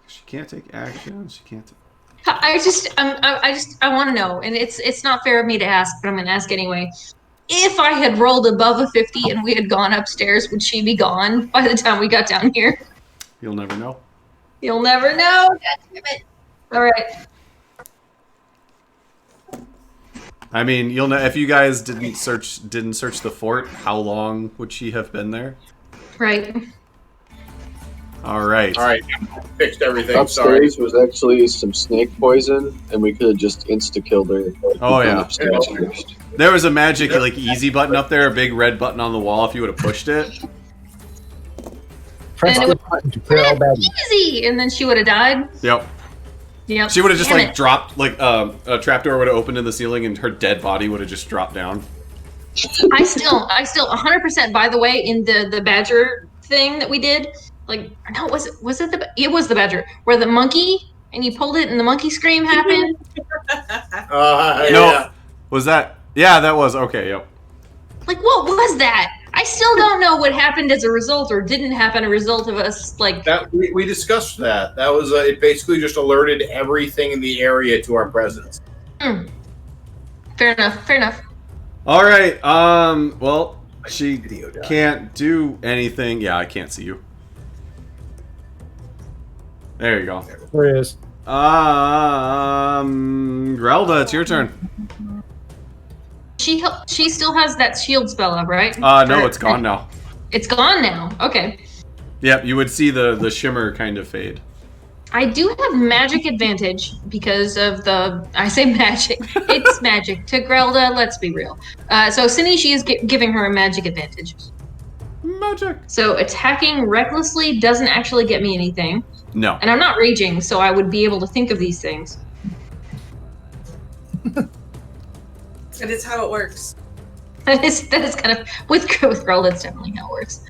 She can't take action. She can't. I want to know, and it's not fair of me to ask, but I'm going to ask anyway. If I had rolled above a 50 and we had gone upstairs, would she be gone by the time we got down here? You'll never know. You'll never know. God damn it. All right. I mean, you'll know if you guys didn't search the fort. How long would she have been there? Right. All right. Fixed everything. Upstairs was actually some snake poison, and we could have just insta-killed her. Oh, yeah. Upstairs first. There was a magic like easy button up there, a big red button on the wall. If you would have pushed it. Press And the button to clear all baddies. Easy, and then she would have died. Yep. Yep. She would have just Damn like it. dropped, like a trapdoor would have opened in the ceiling, and her dead body would have just dropped down. I still 100%. By the way, in the badger thing that we did, like, no, was it the badger where the monkey and you pulled it and the monkey scream happened? No, was that? Yeah, that was okay. Yep. Like, what was that? I still don't know what happened as a result or didn't happen as a result of us, like... That we discussed that. That was it. Basically, just alerted everything in the area to our presence. Fair enough. Fair enough. All right. Well, she can't do anything. Yeah, I can't see you. There you go. There it is. Grelda, it's your turn. She still has that shield spell up, right? No, it's gone now. It's gone now. Okay. Yep, you would see the shimmer kind of fade. I do have magic advantage because of the... I say magic. It's magic. To Grelda, let's be real. So Sinishi is giving her a magic advantage. Magic. So attacking recklessly doesn't actually get me anything. No. And I'm not raging, so I would be able to think of these things. That is how it works. That is kind of... With Grelda, that's definitely how it works.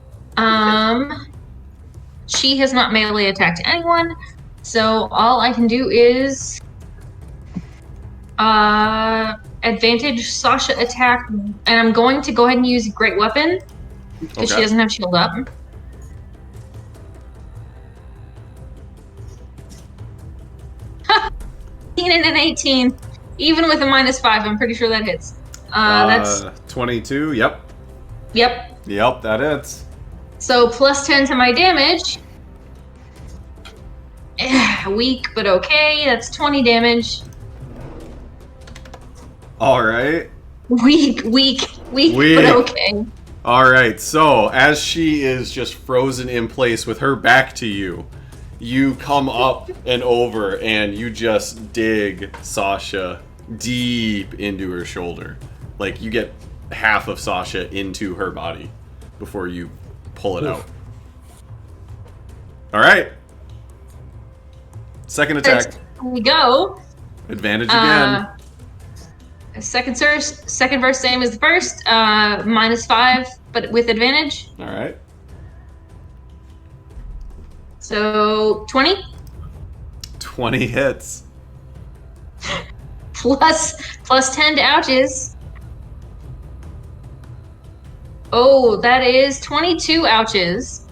She has not melee attacked anyone, so all I can do is advantage Sasha attack, and I'm going to go ahead and use Great Weapon because she doesn't have shield up. Ha! 18 and an 18, even with a -5, I'm pretty sure that hits. That's 22. Yep. Yep. Yep, that hits. So +10 to my damage. Weak, but okay. That's 20 damage. All right. Weak, but okay. All right. So as she is just frozen in place with her back to you, You come up and over, and you just dig Sasha deep into her shoulder. Like, you get half of Sasha into her body before you pull it out. All right. Second attack. Here we go. Advantage again. Second verse, same as the first. -5, but with advantage. All right. So 20 20 hits. plus 10 to ouches. Oh, that is 22 ouches.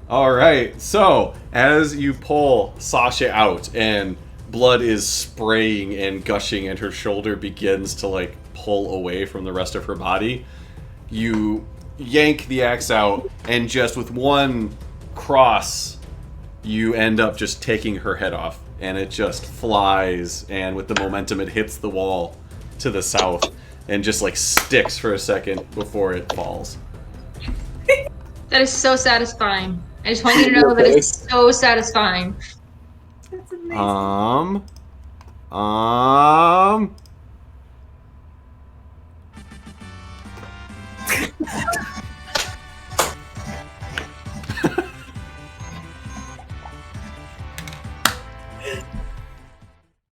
All right. So as you pull Sasha out and blood is spraying and gushing and her shoulder begins to like pull away from the rest of her body, you yank the axe out and just with one cross you end up just taking her head off, and it just flies, and with the momentum it hits the wall to the south and just like sticks for a second before it falls. That is so satisfying. I just want you to know that it's so satisfying. That's amazing.